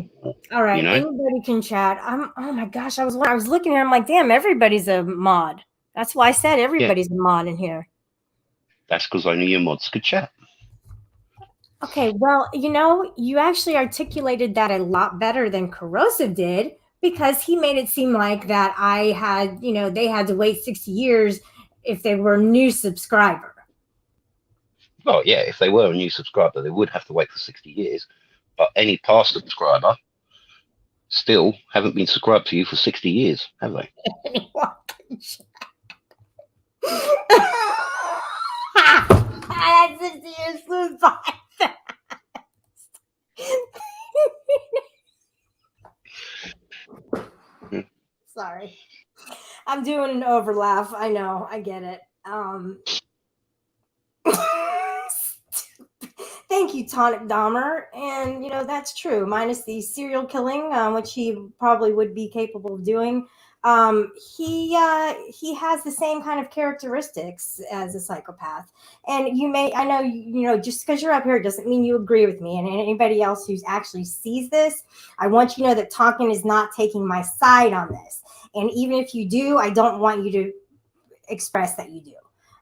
All right, you know? anybody can chat. Oh my gosh, I was looking here. I'm like, damn, everybody's a mod. That's why I said everybody's a mod in here. That's because only your mods could chat. Okay, well, you know, you actually articulated that a lot better than Corrosive did, because he made it seem like that I had, you know, they had to wait 60 years if they were a new subscriber. Well, yeah, if they were a new subscriber, they would have to wait for 60 years. But any past subscriber still haven't been subscribed to you for 60 years, have they? That's 60 years flew by fast. Sorry. I'm doing an overlaugh. I know. I get it. Thank you, Tonic Dahmer. And, you know, that's true. Minus the serial killing, which he probably would be capable of doing. He has the same kind of characteristics as a psychopath. And I know, you know, just because you're up here doesn't mean you agree with me. And anybody else who actually sees this, I want you to know that Tonkin is not taking my side on this. And even if you do, I don't want you to express that you do.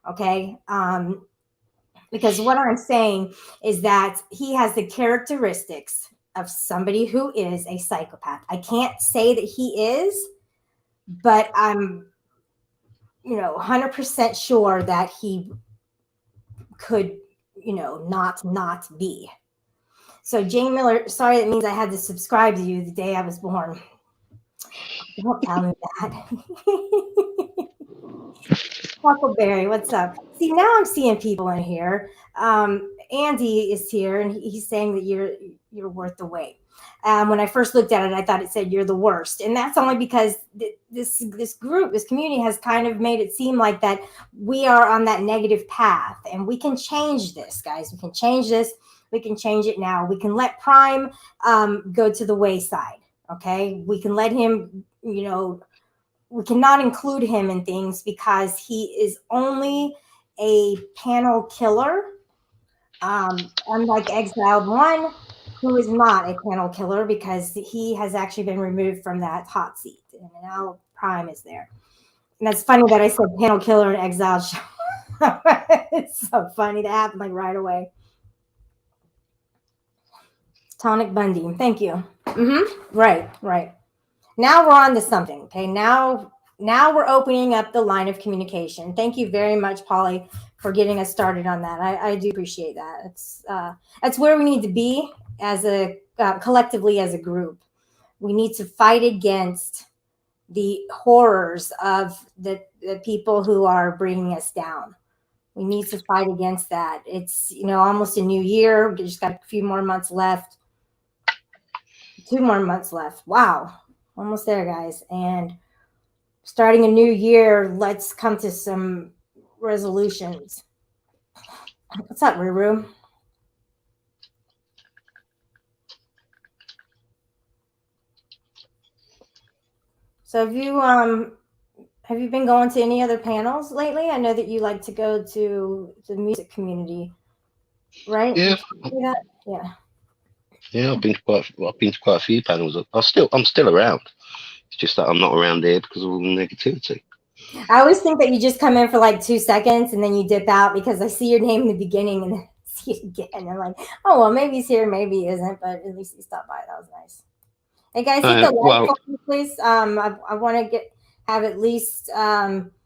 Okay? Because what I'm saying is that he has the characteristics of somebody who is a psychopath. I can't say that he is, but I'm, you know, 100% sure that he could, you know, not be. So Jane Miller, sorry, that means I had to subscribe to you the day I was born. Don't tell me that. Huckleberry, what's up? See, now I'm seeing people in here. Andy is here, and he's saying that you're worth the wait. When I first looked at it, I thought it said you're the worst, and that's only because this community has kind of made it seem like that we are on that negative path, and we can change this, guys. We can change this. We can change it now. We can let Prime go to the wayside. Okay. We can let him, we cannot include him in things because he is only a panel killer. Unlike Exiled One, who is not a panel killer because he has actually been removed from that hot seat. And now Prime is there. And that's funny that I said panel killer and Exiled show. It's so funny. That happened like right away. Tonic Bundy. Thank you. Right. Now we're on to something. Okay. Now we're opening up the line of communication. Thank you very much, Polly, for getting us started on that. I do appreciate that. That's where we need to be as a collectively as a group. We need to fight against the horrors of the people who are bringing us down. We need to fight against that. It's, almost a new year. We just got a few more months left. 2 more months left. Wow. Almost there, guys. And starting a new year, let's come to some resolutions. What's up, Ruru? So have you been going to any other panels lately? I know that you like to go to the music community, right? Yeah. Yeah, I've been to quite a few panels. I'm still around. It's just that I'm not around here because of all the negativity. I always think that you just come in for like 2 seconds and then you dip out because I see your name in the beginning and then see it again. And I'm like, oh well, maybe he's here, maybe he isn't, but at least he stopped by. That was nice. Hey guys, hit the like button, please. I want to have at least 20%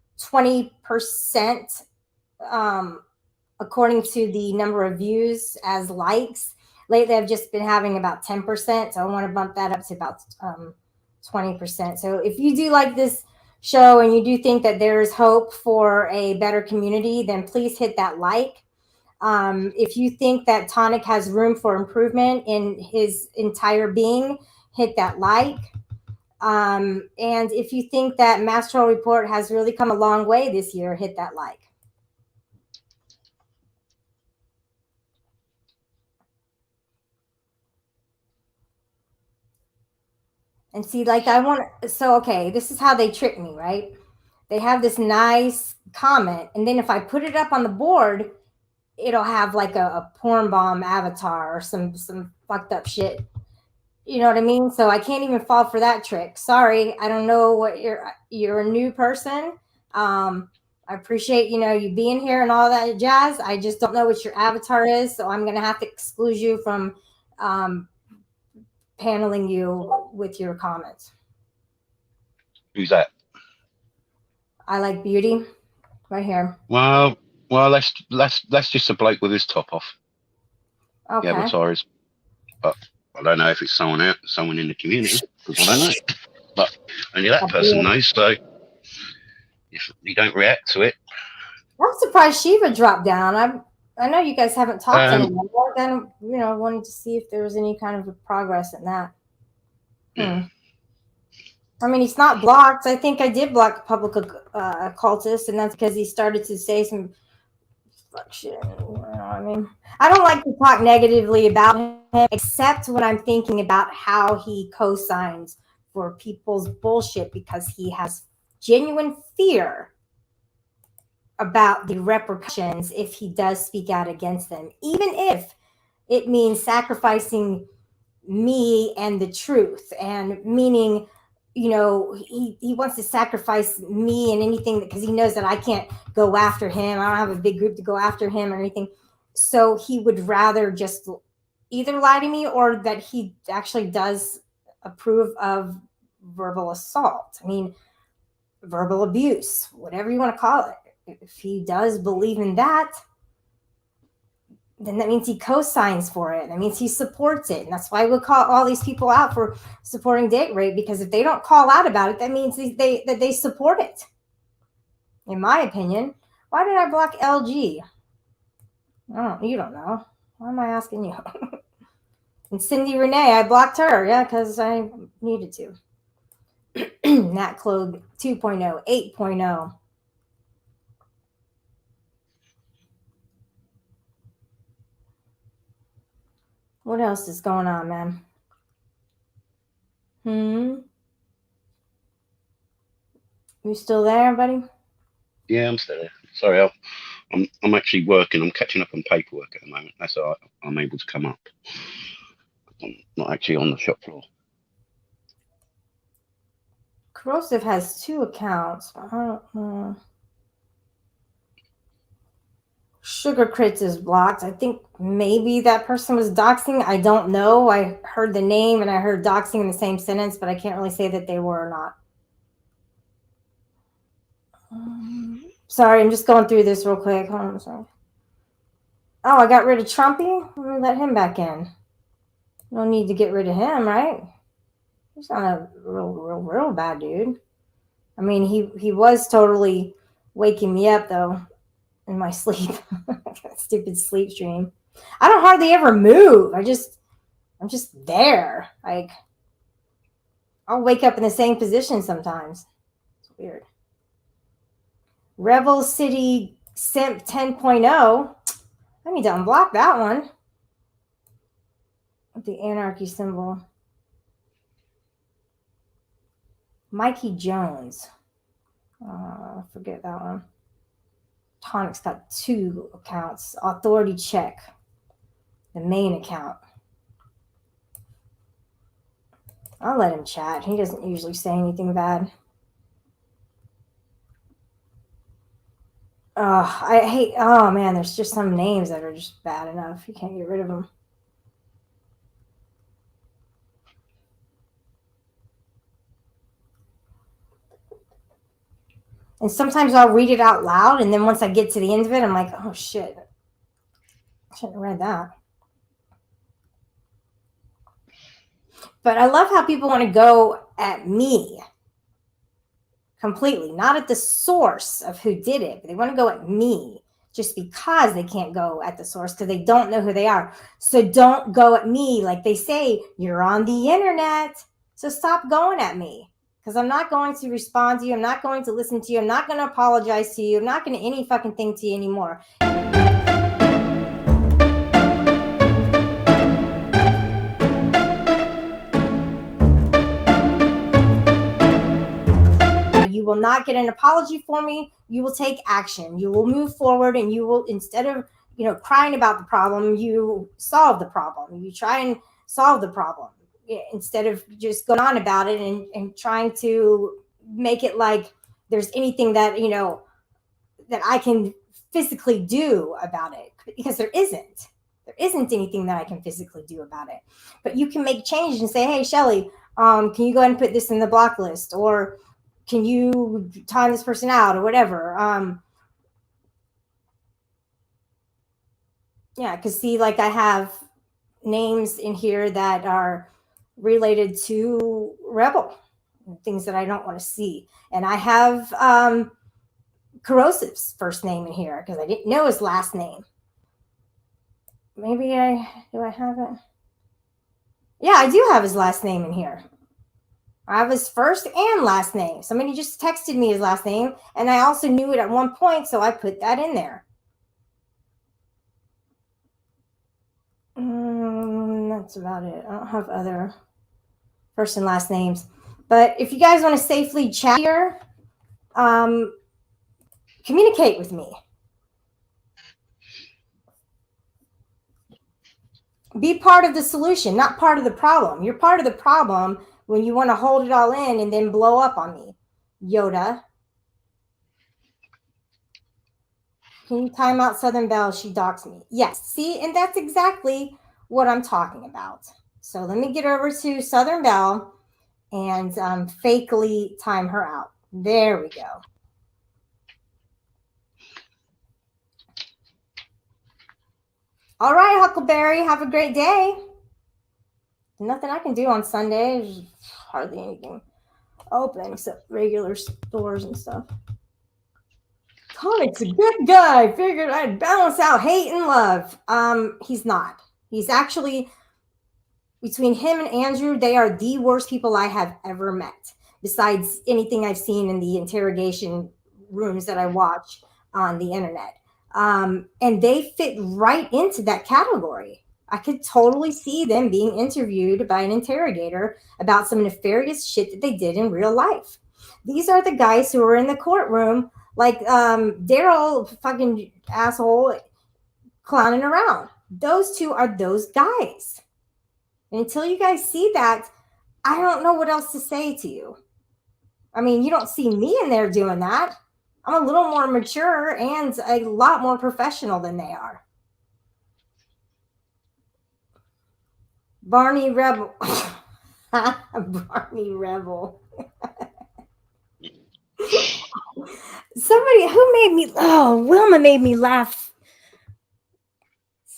according to the number of views as likes. Lately, I've just been having about 10%, so I want to bump that up to about 20%. So if you do like this show and you do think that there is hope for a better community, then please hit that like. If you think that Tonic has room for improvement in his entire being, hit that like. And if you think that Mass Troll Report has really come a long way this year, hit that like. And see, like okay, this is how they trick me, right? They have this nice comment, and then if I put it up on the board, it'll have like a porn bomb avatar or some fucked up shit. You know what I mean? So I can't even fall for that trick. Sorry, I don't know what you're a new person. I appreciate, you being here and all that jazz. I just don't know what your avatar is, so I'm going to have to exclude you from paneling you with your comments. Who's that? I like beauty right here. Well, that's just a bloke with his top off. Okay. The avatar is, but I don't know if it's someone in the community because I don't know. But only that person knows. So if you don't react to it, I'm surprised Shiva dropped down. I know you guys haven't talked anymore. Then wanted to see if there was any kind of a progress in that. I mean, he's not blocked. I think I did block public occultist, and that's because he started to say some fuck shit. I mean, I don't like to talk negatively about him, except when I'm thinking about how he co-signs for people's bullshit because he has genuine fear about the repercussions if he does speak out against them, even if it means sacrificing me and the truth, and meaning, he wants to sacrifice me and anything because he knows that I can't go after him. I don't have a big group to go after him or anything. So he would rather just either lie to me or that he actually does approve of verbal assault. I mean, verbal abuse, whatever you want to call it. If he does believe in that, then that means he co-signs for it. That means he supports it. And that's why we'll call all these people out for supporting date rape, because if they don't call out about it, that means they support it. In my opinion. Why did I block LG? Oh, you don't know. Why am I asking you? And Cindy Renee, I blocked her. Yeah, because I needed to. Nat Clog 2.0, 8.0. What else is going on, man? You still there, buddy? Yeah, I'm still there. Sorry, I'm actually working. I'm catching up on paperwork at the moment. That's why I'm able to come up. I'm not actually on the shop floor. Corrosive has 2 accounts. I don't know. Sugar Crits is blocked. I think maybe that person was doxing. I don't know. I heard the name and I heard doxing in the same sentence, but I can't really say that they were or not. Sorry, I'm just going through this real quick. Hold on, sorry. Oh, I got rid of Trumpy. Let me let him back in. No need to get rid of him, right? He's not a real bad dude. I mean, he was totally waking me up though in my sleep. Stupid sleep stream. I don't hardly ever move. I'm just there. Like, I'll wake up in the same position sometimes. It's weird. Rebel City Simp 10.0. I need to unblock that one. With the anarchy symbol. Mikey Jones. Forget that one. Tonic's got 2 accounts. Authority check. The main account. I'll let him chat. He doesn't usually say anything bad. I hate, oh man, there's just some names that are just bad enough. You can't get rid of them. And sometimes I'll read it out loud, and then once I get to the end of it, I'm like, oh shit. I shouldn't have read that. But I love how people want to go at me completely, not at the source of who did it, but they want to go at me just because they can't go at the source because they don't know who they are. So don't go at me like they say, you're on the internet. So stop going at me because I'm not going to respond to you. I'm not going to listen to you. I'm not going to apologize to you. I'm not going to any fucking thing to you anymore. You will not get an apology for me. You will take action. You will move forward, and you will, instead of, crying about the problem, you solve the problem. You try and solve the problem instead of just going on about it and trying to make it like there's anything that, that I can physically do about it, because there isn't. There isn't anything that I can physically do about it. But you can make change and say, hey, Shelly, can you go ahead and put this in the block list? Or can you time this person out or whatever? Yeah, because see, like I have names in here that are related to Rebel, things that I don't want to see. And I have Corrosive's first name in here because I didn't know his last name. Maybe do I have it? Yeah, I do have his last name in here. I have his first and last name. Somebody just texted me his last name, and I also knew it at one point, so I put that in there. That's about it. I don't have other first and last names. But if you guys want to safely chat here, communicate with me. Be part of the solution, not part of the problem. You're part of the problem when you want to hold it all in and then blow up on me, Yoda. Can you time out Southern Belle? She doxed me. Yes, see, and that's exactly what I'm talking about. So let me get over to Southern Belle and fakely time her out. There we go. All right, Huckleberry, have a great day. Nothing I can do on Sunday. There's hardly anything open except regular stores and stuff. Tonic's a good guy. Figured I'd balance out hate and love. He's not. He's actually, between him and Andrew, they are the worst people I have ever met, besides anything I've seen in the interrogation rooms that I watch on the internet. And they fit right into that category. I could totally see them being interviewed by an interrogator about some nefarious shit that they did in real life. These are the guys who were in the courtroom, like Daryl, fucking asshole, clowning around. Those two are those guys. And until you guys see that, I don't know what else to say to you. I mean, you don't see me in there doing that. I'm a little more mature and a lot more professional than they are. Barney Rebel. Barney Rebel. Somebody who made me, Wilma made me laugh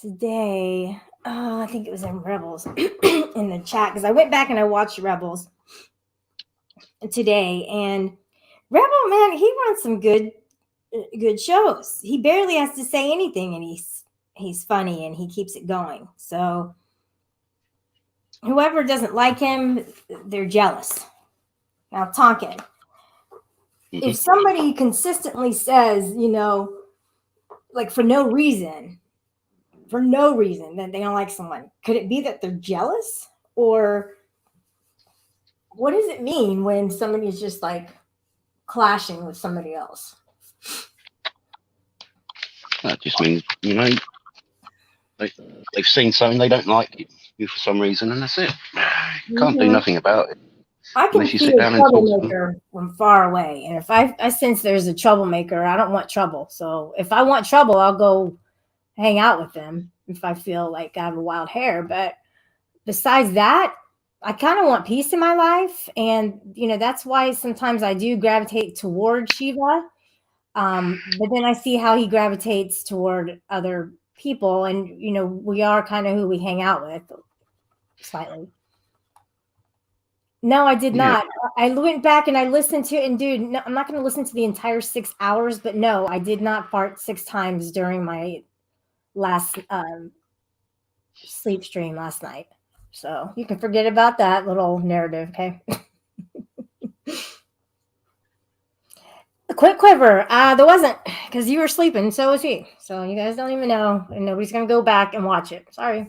today. Oh, I think it was in Rebels in the chat, because I went back and I watched Rebels today, and Rebel, man, he runs some good shows. He barely has to say anything, and he's funny and he keeps it going. So whoever doesn't like him, they're jealous. Now, Tonkin, if somebody consistently says, like for no reason, that they don't like someone, could it be that they're jealous? Or what does it mean when somebody is just like clashing with somebody else? That just means, they've seen something they don't like you for some reason, and that's it. You can't do nothing about it. I can see a troublemaker from far away, and if I sense there's a troublemaker, I don't want trouble. So if I want trouble, I'll go hang out with them if I feel like I have a wild hair. But besides that, I kind of want peace in my life, and that's why sometimes I do gravitate toward Shiva. But then I see how he gravitates toward other people, and we are kind of who we hang out with slightly. No, I did not. I went back and I listened to it, and dude, no, I'm not going to listen to the entire 6 hours, but no, I did not fart 6 times during my last sleep stream last night. So you can forget about that little narrative, okay? A quick quiver. There wasn't, because you were sleeping, so was he. So you guys don't even know, and nobody's going to go back and watch it. Sorry.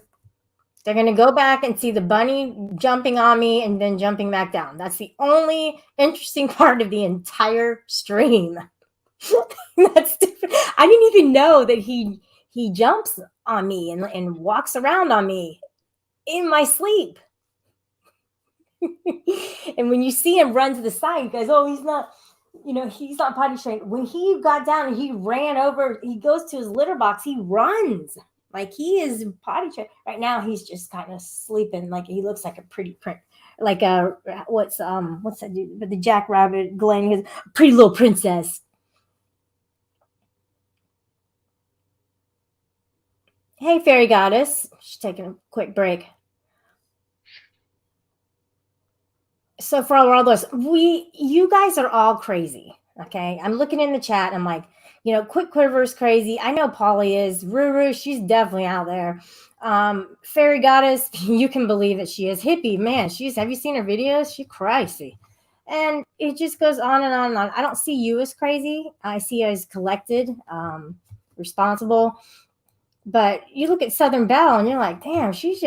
They're going to go back and see the bunny jumping on me and then jumping back down. That's the only interesting part of the entire stream. That's different. I didn't even know that he jumps on me and walks around on me in my sleep. And when you see him run to the side, you guys, he's not, he's not potty trained. When he got down and he ran over, he goes to his litter box, he runs. Like he is potty trained. Right now, he's just kind of sleeping. Like he looks like a pretty print, like what's that dude? But the Jackrabbit Glenn, his pretty little princess. Hey, fairy goddess. She's taking a quick break. So for all those, you guys are all crazy. Okay, I'm looking in the chat. And I'm like, Quick Quiver is crazy. I know Polly is. Ruru, she's definitely out there. Fairy Goddess, you can believe that she is. Hippie, man, have you seen her videos? She's crazy. And it just goes on and on and on. I don't see you as crazy. I see you as collected, responsible. But you look at Southern Belle and you're like, damn, she's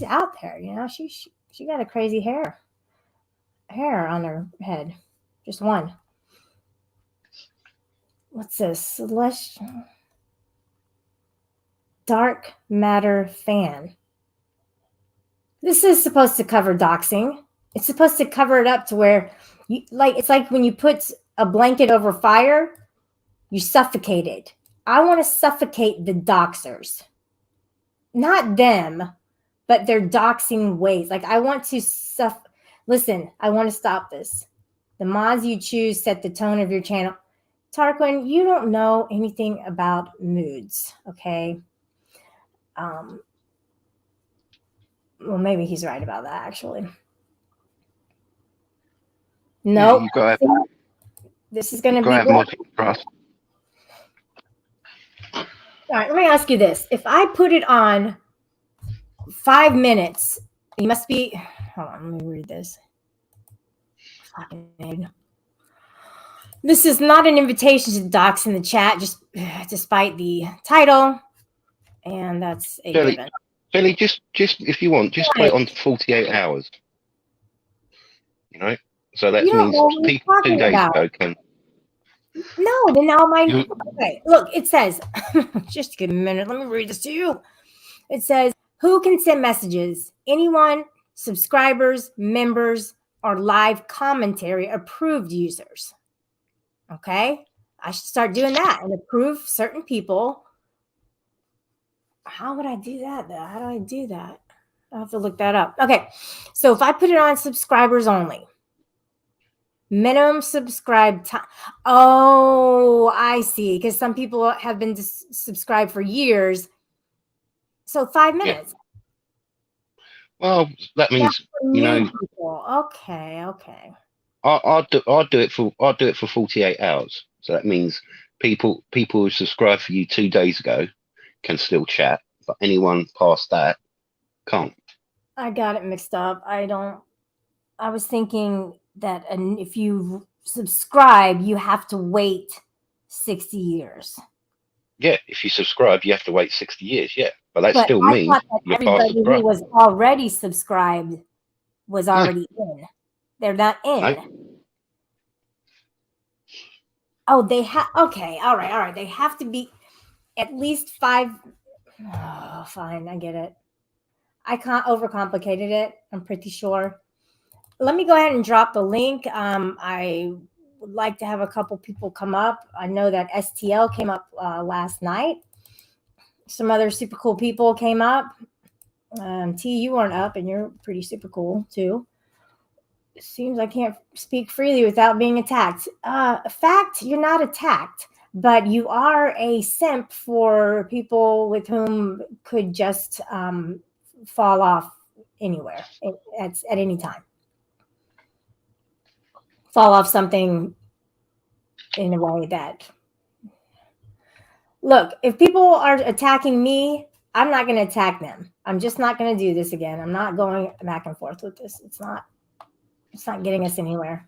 out there. She got a crazy hair on her head. Just one. What's this? Celestial Dark Matter Fan. This is supposed to cover doxing. It's supposed to cover it up to where it's like when you put a blanket over fire, you suffocate it. I want to suffocate the doxers. Not them, but their doxing ways. Like I want to Listen, I want to stop this. The mods you choose set the tone of your channel. Tarquin, you don't know anything about moods, okay? Well, maybe he's right about that, actually. No. Nope. This is going to be good. All right, let me ask you this. If I put it on 5 minutes, you must be... Hold on, let me read this. This is not an invitation to dox in the chat, just despite the title. And that's a given. Billy, just if you want, just put it on 48 hours. You know, so that You don't means know what people you're 2 talking days about. ago can. No, then now my You, okay. Look, it says, just give me a minute. Let me read this to you. It says, who can send messages? Anyone, subscribers, members, or live commentary approved users. Okay, I should start doing that and approve certain people. How would I do that though? How do I do that? I'll have to look that up. Okay, so if I put it on subscribers only, minimum subscribe time. Oh, I see. Because some people have been subscribed for years. So 5 minutes. well, that means For you new know people. Okay. I'll do it for 48 hours. So that means people who subscribed for you 2 days ago can still chat, but anyone past that can't. I got it mixed up. I was thinking that if you subscribe, you have to wait 60 years. Yeah, if you subscribe, you have to wait 60 years. Yeah, but that But still I means thought that you're past everybody who subscribe. was already subscribed was already in. They're not in. No. Oh, they have. Okay, all right. They have to be at least 5. Oh, fine, I get it. I can't overcomplicated it. I'm pretty sure. Let me go ahead and drop the link. I would like to have a couple people come up. I know that STL came up last night. Some other super cool people came up. T, you weren't up, and you're pretty super cool too. It seems I can't speak freely without being attacked. Fact, you're not attacked, but you are a simp for people with whom could just fall off anywhere at any time. Fall off something in a way that, look, if people are attacking me, I'm not going to attack them. I'm just not going to do this again. I'm not going back and forth with this. It's not getting us anywhere.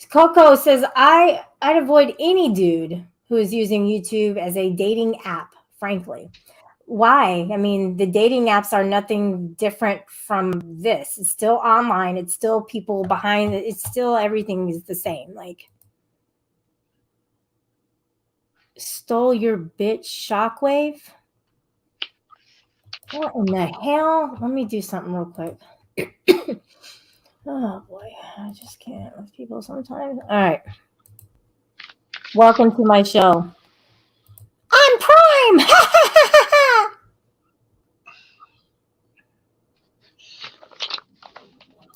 Coco says, I'd avoid any dude who is using YouTube as a dating app, frankly. Why? I mean, the dating apps are nothing different from this. It's still online. It's still people behind it. It's still everything is the same. Like, stole your bitch Shockwave? What in the hell? Let me do something real quick. Oh boy, I just can't with people sometimes. All right. Welcome to my show. I'm Prime.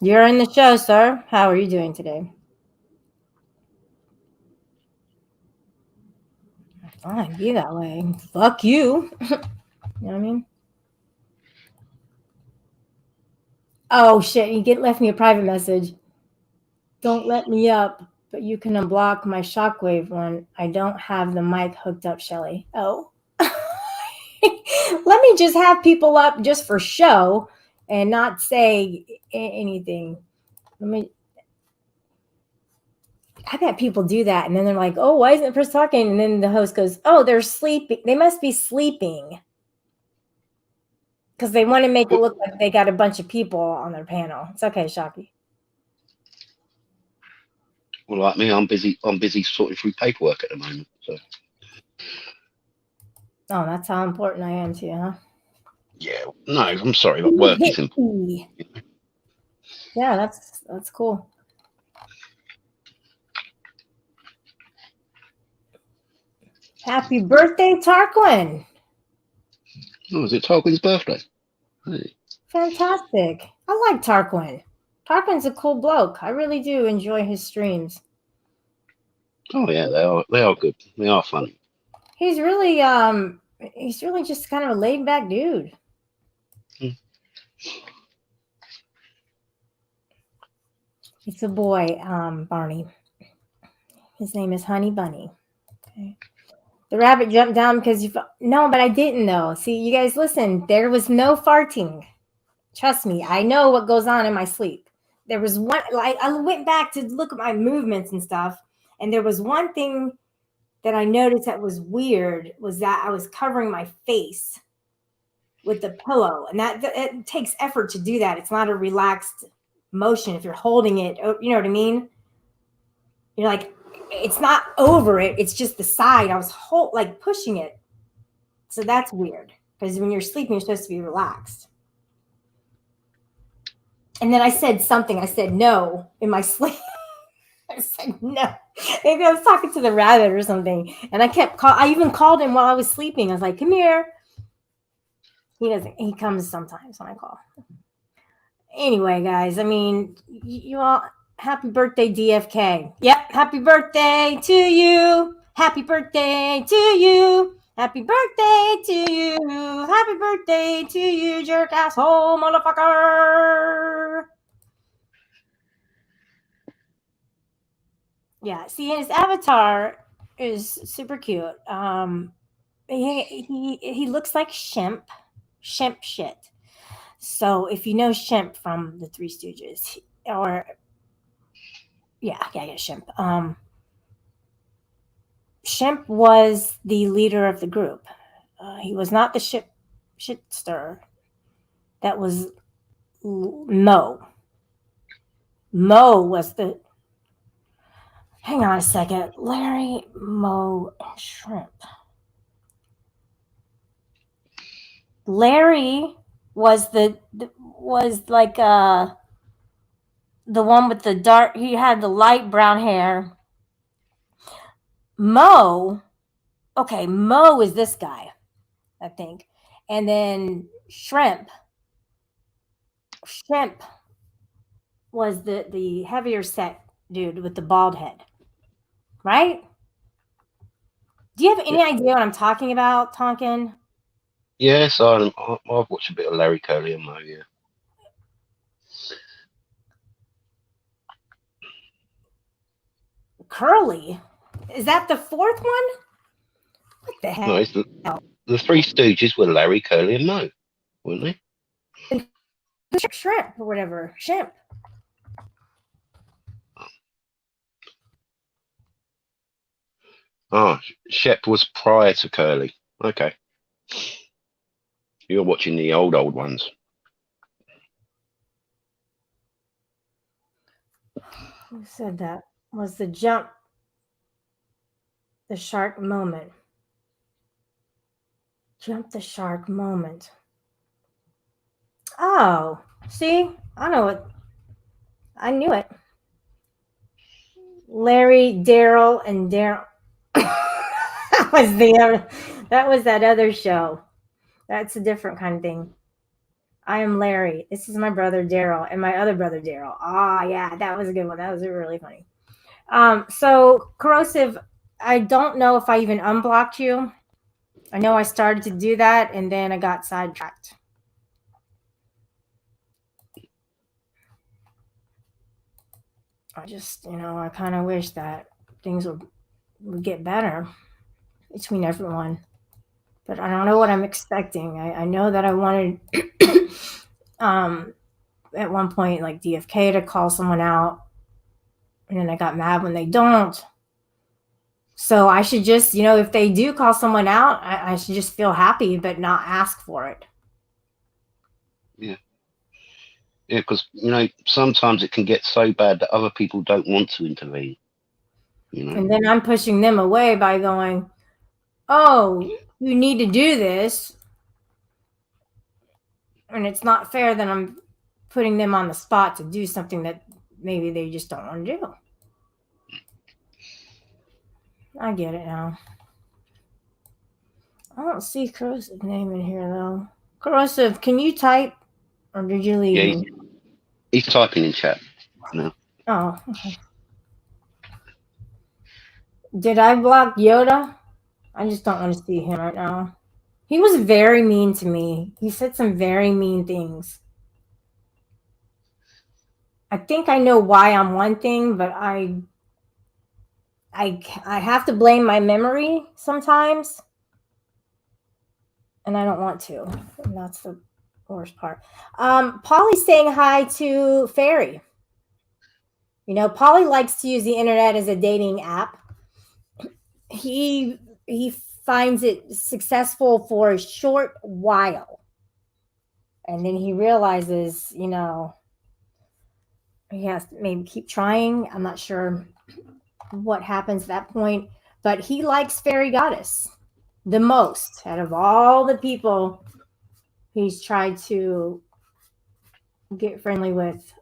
You're in the show, sir. How are you doing today? Fine, be that way. Fuck you. You know what I mean? Oh shit! You left me a private message. Don't let me up, but you can unblock my Shockwave one. I don't have the mic hooked up, Shelly. Oh. Let me just have people up just for show and not say anything. I bet people do that, and then they're like, "Oh, why isn't the person talking?" And then the host goes, "Oh, they're sleeping. They must be sleeping." Because they want to make it look like they got a bunch of people on their panel. It's okay, Shocky. Well, like me, I'm busy sorting through paperwork at the moment. So. Oh, that's how important I am to you, huh? Yeah. No, I'm sorry, but work is important. Yeah, that's cool. Happy birthday, Tarquin. Oh, is it Tarquin's birthday? Hey. Fantastic. I like Tarquin. Tarquin's a cool bloke. I really do enjoy his streams. Oh yeah, they are good. They are funny. He's really just kind of a laid back dude. It's a boy, Barney. His name is Honey Bunny. Okay. The rabbit jumped down because no, but I didn't though. See, you guys listen, there was no farting. Trust me, I know what goes on in my sleep. There was one, like I went back to look at my movements and stuff, and there was one thing that I noticed that was weird was that I was covering my face with the pillow, and that it takes effort to do that. It's not a relaxed motion if you're holding it. You know what I mean? You're like, it's not over it. It's just the side. I was like pushing it. So that's weird because when you're sleeping, you're supposed to be relaxed. And then I said something. I said no in my sleep. I said no. Maybe I was talking to the rabbit or something. And I even called him while I was sleeping. I was like, come here. He comes sometimes when I call. Anyway, guys, I mean, you all, happy birthday, DFK. Yep, happy birthday to you. Happy birthday to you. Happy birthday to you. Happy birthday to you, jerk asshole motherfucker. Yeah, see, his avatar is super cute. He looks like Shemp shit. So if you know Shemp from the Three Stooges, Shemp. Shemp was the leader of the group. He was not the shit stirrer. That was Mo. Mo was the. Hang on a second. Larry, Mo, and Shrimp. Larry was the one with the dark. He had the light brown hair. Mo is this guy, I think, and then Shrimp was the heavier set dude with the bald head, right? Do you have any idea what I'm talking about, Tonkin? Yes, I've watched a bit of Larry Curly and Mo. Yeah. Curly, is that the fourth one? What the heck? No, it's the Three Stooges were Larry, Curly, and Mo, weren't they? Shrimp or whatever. Shrimp. Oh, Shep was prior to Curly. Okay. You're watching the old ones. Who said that? Was the jump the shark moment? Jump the shark moment. Oh, see? I know it. I knew it. Larry, Daryl, and Daryl. That was that other show. That's a different kind of thing. I am Larry. This is my brother Daryl and my other brother Daryl. Ah, yeah, that was a good one. That was really funny. So Corrosive, I don't know if I even unblocked you. I know I started to do that and then I got sidetracked. I just, I kind of wish that things would get better between everyone. But I don't know what I'm expecting. I know that I wanted at one point like DFK to call someone out. And then I got mad when they don't. So I should just, if they do call someone out, I should just feel happy, but not ask for it. Yeah. Yeah, because, sometimes it can get so bad that other people don't want to intervene. And then I'm pushing them away by going, oh, you need to do this. And it's not fair that I'm putting them on the spot to do something that maybe they just don't want to do. I get it now. I don't see Corrosive name in here, though. Corrosive, can you type? Or did you leave? Yeah, he's typing in chat now. Oh, okay. Did I block Yoda? I just don't want to see him right now. He was very mean to me. He said some very mean things. I think I know why I'm one thing, but I have to blame my memory sometimes. And I don't want to. And that's the worst part. Polly's saying hi to Fairy. Polly likes to use the internet as a dating app. He finds it successful for a short while. And then he realizes, you know, he has to maybe keep trying. I'm not sure what happens at that point, but he likes Fairy Goddess the most out of all the people he's tried to get friendly with.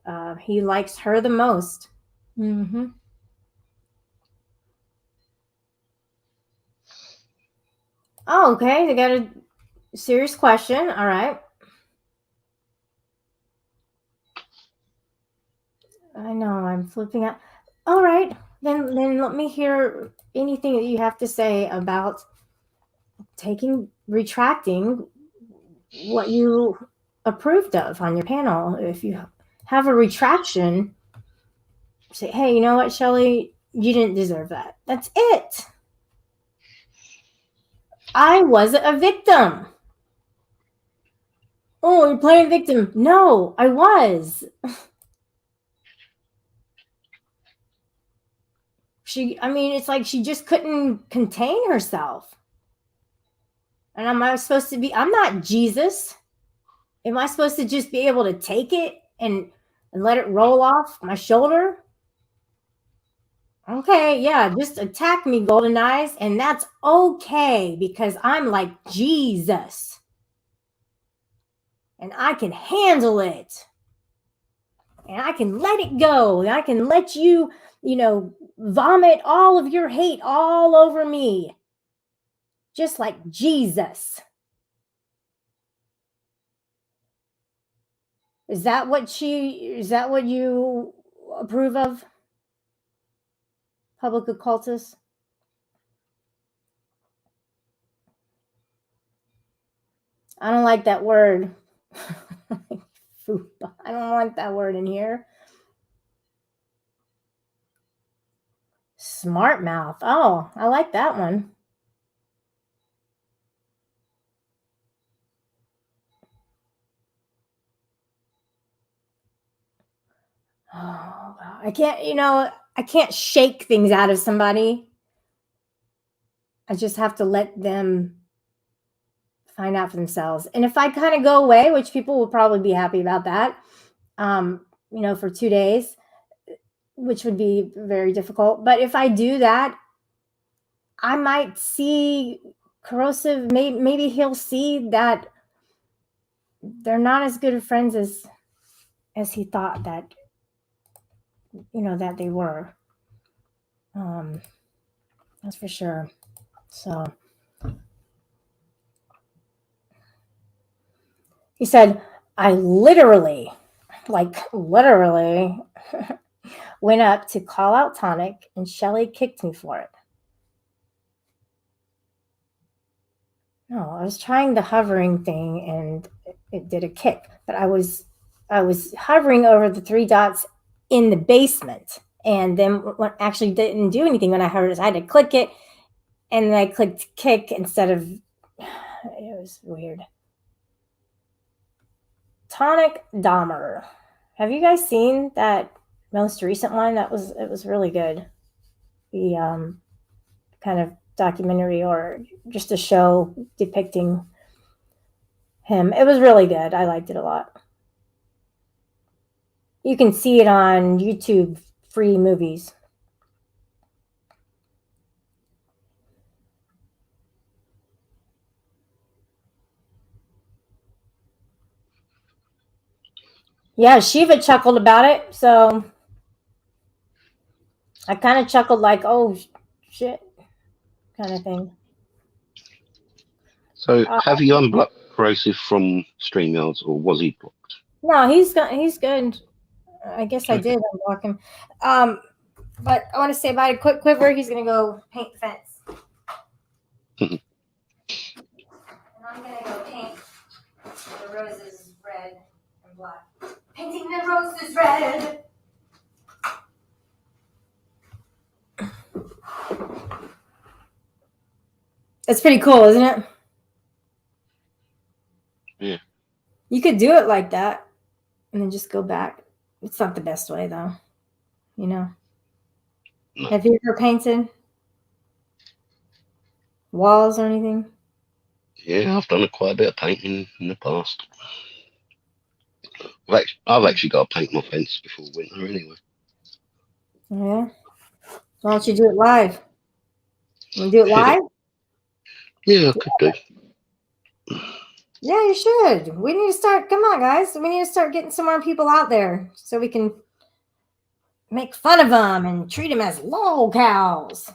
He likes her the most. Mm-hmm. Oh, okay. They got a serious question. All right. I know. I'm flipping out. All right. Then let me hear anything that you have to say about retracting what you approved of on your panel. If you have a retraction, say, hey, you know what, Shelley, you didn't deserve that. That's it. I wasn't a victim. Oh, you're playing victim. No, I was. It's like she just couldn't contain herself. And am I supposed to be, I'm not Jesus. Am I supposed to just be able to take it and let it roll off my shoulder? Okay, yeah, just attack me, Golden Eyes, and that's okay because I'm like Jesus. And I can handle it. And I can let it go. And I can let you, vomit all of your hate all over me. Just like Jesus. Is that what you approve of? Public occultist? I don't like that word. I don't want that word in here. Smart mouth. Oh, I like that one. Oh, I can't shake things out of somebody. I just have to let them find out for themselves. And if I kind of go away, which people will probably be happy about that, for 2 days, which would be very difficult. But if I do that, I might see Corrosive. Maybe he'll see that they're not as good of friends as he thought that they were. That's for sure. So he said, I literally went up to call out Tonic and Shelley kicked me for it. No, I was trying the hovering thing and it did a kick, but I was hovering over the 3 dots in the basement. And then what actually didn't do anything when I hovered, I had to click it and then I clicked kick instead of, it was weird. Tonic Dahmer. Have you guys seen that most recent one? It was really good. The kind of documentary or just a show depicting him. It was really good. I liked it a lot. You can see it on YouTube, free movies. Yeah, Shiva chuckled about it, so I kind of chuckled like, oh, shit, kind of thing. So have you unblocked Corrosive from StreamYards, or was he blocked? No, he's good. I guess I did unblock him. But I want to say about a quick quiver, he's going to go paint the fence. And I'm going to go paint the roses red and black. Painting the roses red. That's pretty cool, isn't it? Yeah. You could do it like that and then just go back. It's not the best way, though. No. Have you ever painted walls or anything? Yeah, I've done quite a bit of painting in the past. I've actually got to paint my fence before winter anyway. Yeah. Why don't you do it live? You want to do it live? Yeah, I could do. Yeah, you should. We need to start. Come on, guys. We need to start getting some more people out there so we can make fun of them and treat them as lol cows.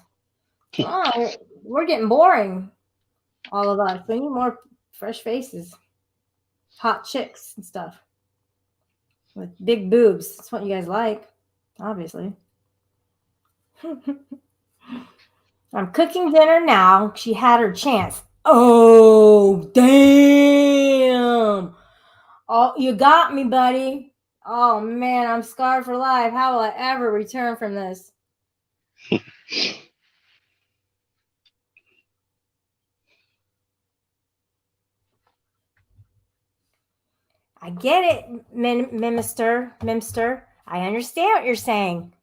Come on, we're getting boring. All of us. We need more fresh faces, hot chicks and stuff with big boobs. That's what you guys like, obviously. I'm cooking dinner now. She had her chance. Oh, damn. Oh, you got me, buddy. Oh, man, I'm scarred for life. How will I ever return from this? I get it, Mimster. I understand what you're saying.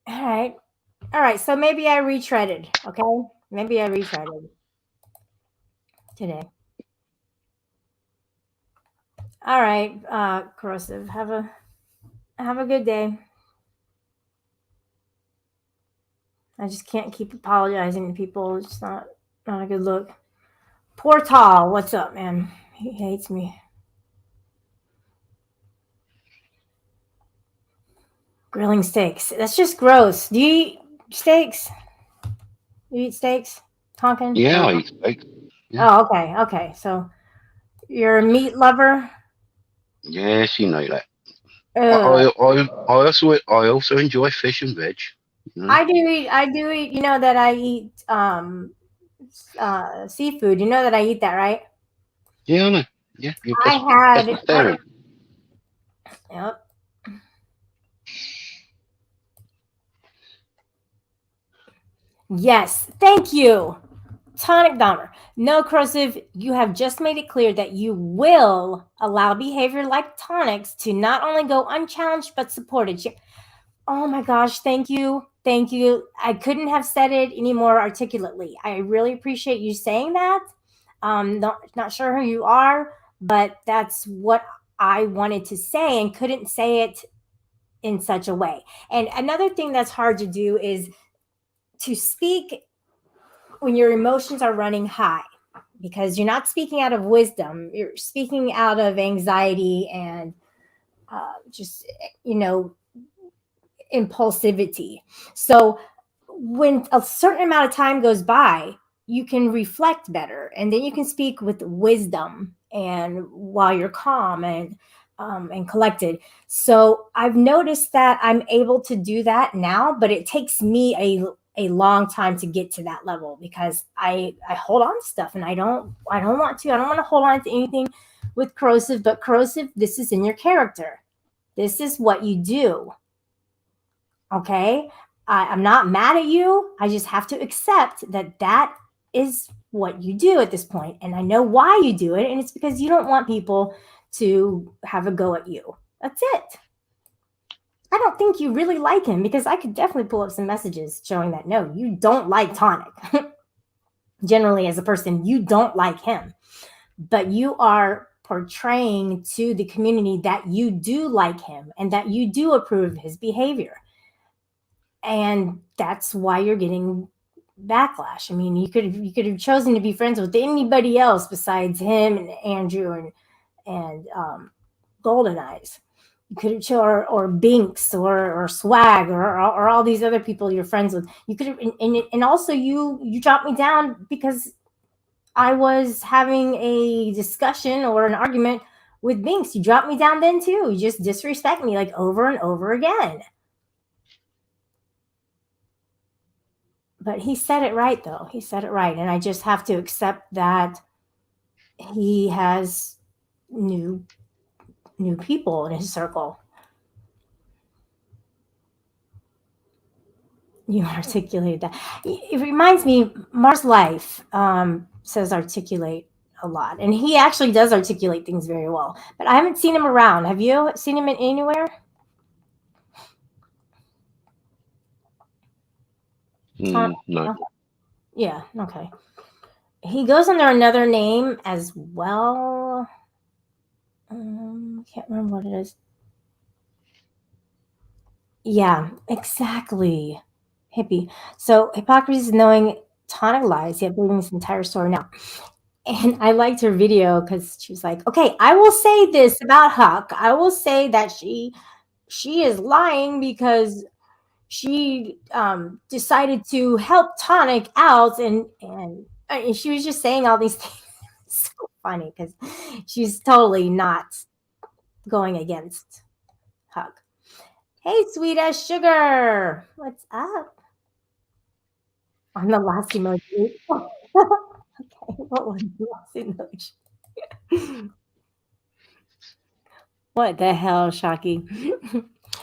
All right. So maybe I retreaded. Okay, maybe I retreaded today. All right, Corrosive. Have a good day. I just can't keep apologizing to people. It's not a good look. Portal, what's up, man? He hates me. Grilling steaks. That's just gross. Do you eat steaks? You eat steaks, Tonkin? Yeah, I eat steak. Yeah. Oh, okay. So you're a meat lover? Yes, you know that. Ugh. I also enjoy fish and veg. You know? I do eat. You know that I eat seafood. You know that I eat that, right? Yeah, I know. Yeah, you're I had. pescatarian. Yep. Yes, thank you, Tonic Dahmer. No, Corrosive, you have just made it clear that you will allow behavior like tonics to not only go unchallenged but supported. Oh my gosh, thank you. I couldn't have said it any more articulately. I really appreciate you saying that. Not sure who you are, but that's what I wanted to say and couldn't say it in such a way. And another thing that's hard to do is to speak when your emotions are running high, because you're not speaking out of wisdom. You're speaking out of anxiety and just, impulsivity. So when a certain amount of time goes by, you can reflect better, and then you can speak with wisdom and while you're calm and collected. So I've noticed that I'm able to do that now, but it takes me a long time to get to that level because I hold on to stuff and I don't want to hold on to anything with Corrosive. But Corrosive, this is in your character. This is what you do. Okay, I'm not mad at you. I just have to accept that is what you do at this point. And I know why you do it. And it's because you don't want people to have a go at you. That's it. I don't think you really like him, because I could definitely pull up some messages showing that, no, you don't like Tonic. Generally, as a person, you don't like him. But you are portraying to the community that you do like him and that you do approve of his behavior. And that's why you're getting backlash. I mean, you could have chosen to be friends with anybody else besides him and Andrew and Golden Eyes. You could have chosen or Binks or Swag or all these other people you're friends with. You could have, and also you dropped me down because I was having a discussion or an argument with Binks. You dropped me down then too. You just disrespect me like over and over again. But he said it right, though. He said it right. And I just have to accept that he has new people in his circle. You articulated that. It reminds me, Mars Life says articulate a lot. And he actually does articulate things very well. But I haven't seen him around. Have you seen him anywhere? No. Yeah, okay. He goes under another name as well. can't remember what it is. Yeah, exactly. Hippie. So hypocrisy is knowing tonic lies, yet believing this entire story now. And I liked her video because she was like, okay, I will say this about Huck. I will say that she is lying because she decided to help Tonic out, and she was just saying all these things. So funny because she's totally not going against Huck. Hey, sweet as sugar, what's up? On the last emoji. Okay, what was the last emoji? What the hell, Shocky?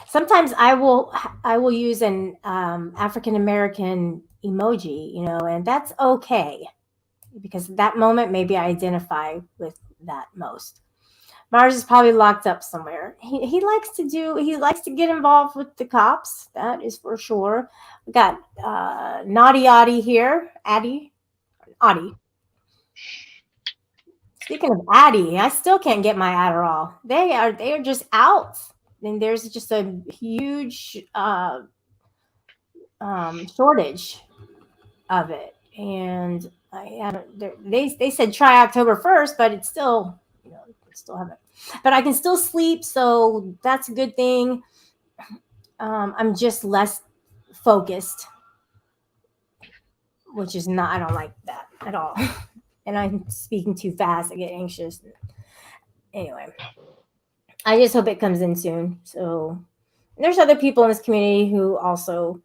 Sometimes I will use an African American emoji, you know, and that's okay because at that moment maybe I identify with that most. Mars is probably locked up somewhere. He likes to get involved with the cops. That is for sure. We got Naughty Audie here. Audie. Speaking of Addie, I still can't get my Adderall. They are just out. And there's just a huge shortage of it. And I haven't. They said try October 1st, but it's still, you know, still haven't. But I can still sleep, so that's a good thing. I'm just less focused, which is not. I don't like that at all. And I'm speaking too fast. I get anxious. Anyway, I just hope it comes in soon. So there's other people in this community who also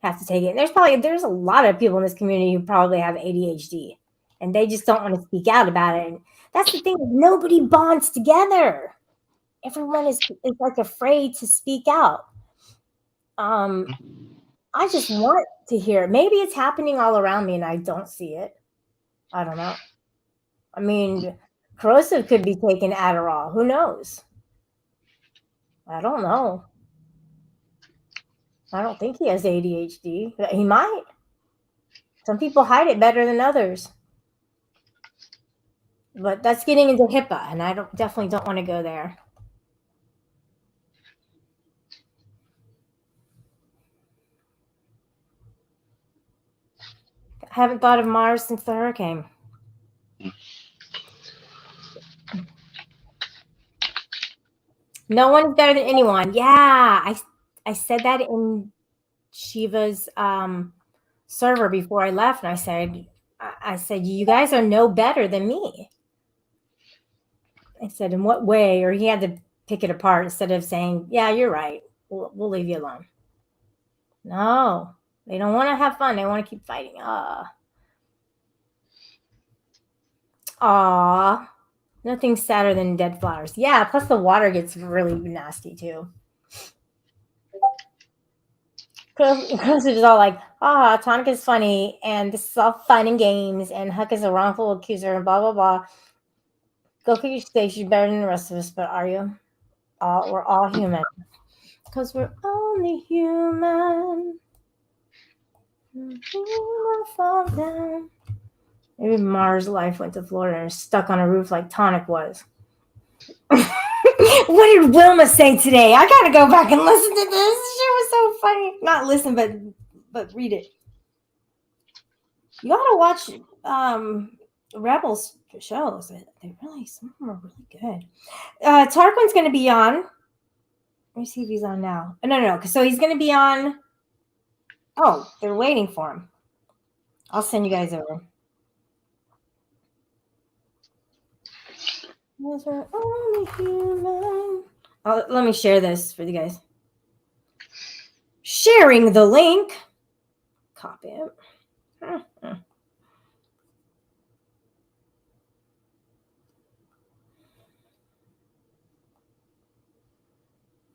have to take it. And there's a lot of people in this community who probably have ADHD and they just don't want to speak out about it. And that's the thing. Nobody bonds together. Everyone is like afraid to speak out. I just want to hear. Maybe it's happening all around me and I don't see it. I don't know. I mean, Corrosive could be taking Adderall. Who knows? I don't know. I don't think he has ADHD. He might. Some people hide it better than others. But that's getting into HIPAA, and I definitely don't want to go there. I haven't thought of Mars since the hurricane. No one's better than anyone. Yeah, I said that in Shiva's server before I left, and I said, you guys are no better than me. I said, in what way? Or he had to pick it apart instead of saying, yeah, you're right. We'll leave you alone. No, they don't want to have fun. They want to keep fighting. Aw. Nothing sadder than dead flowers. Yeah, plus the water gets really nasty too. Because it's all like, Tonic is funny, and this is all fun and games, and Huck is a wrongful accuser, and blah, blah, blah. Go for your stage. You're better than the rest of us, but are you? We're all human. Because we're only human. Fall down. Maybe Mars Life went to Florida and is stuck on a roof like Tonic was. What did Wilma say today? I gotta go back and listen to this. She was so funny. Not listen, but read it. You gotta watch Rebels shows. Some of them are really good. Tarquin's gonna be on. Let me see if he's on now. No. So he's gonna be on. Oh, they're waiting for him. I'll send you guys over. We're only human. Let me share this for you guys. Sharing the link. Copy it.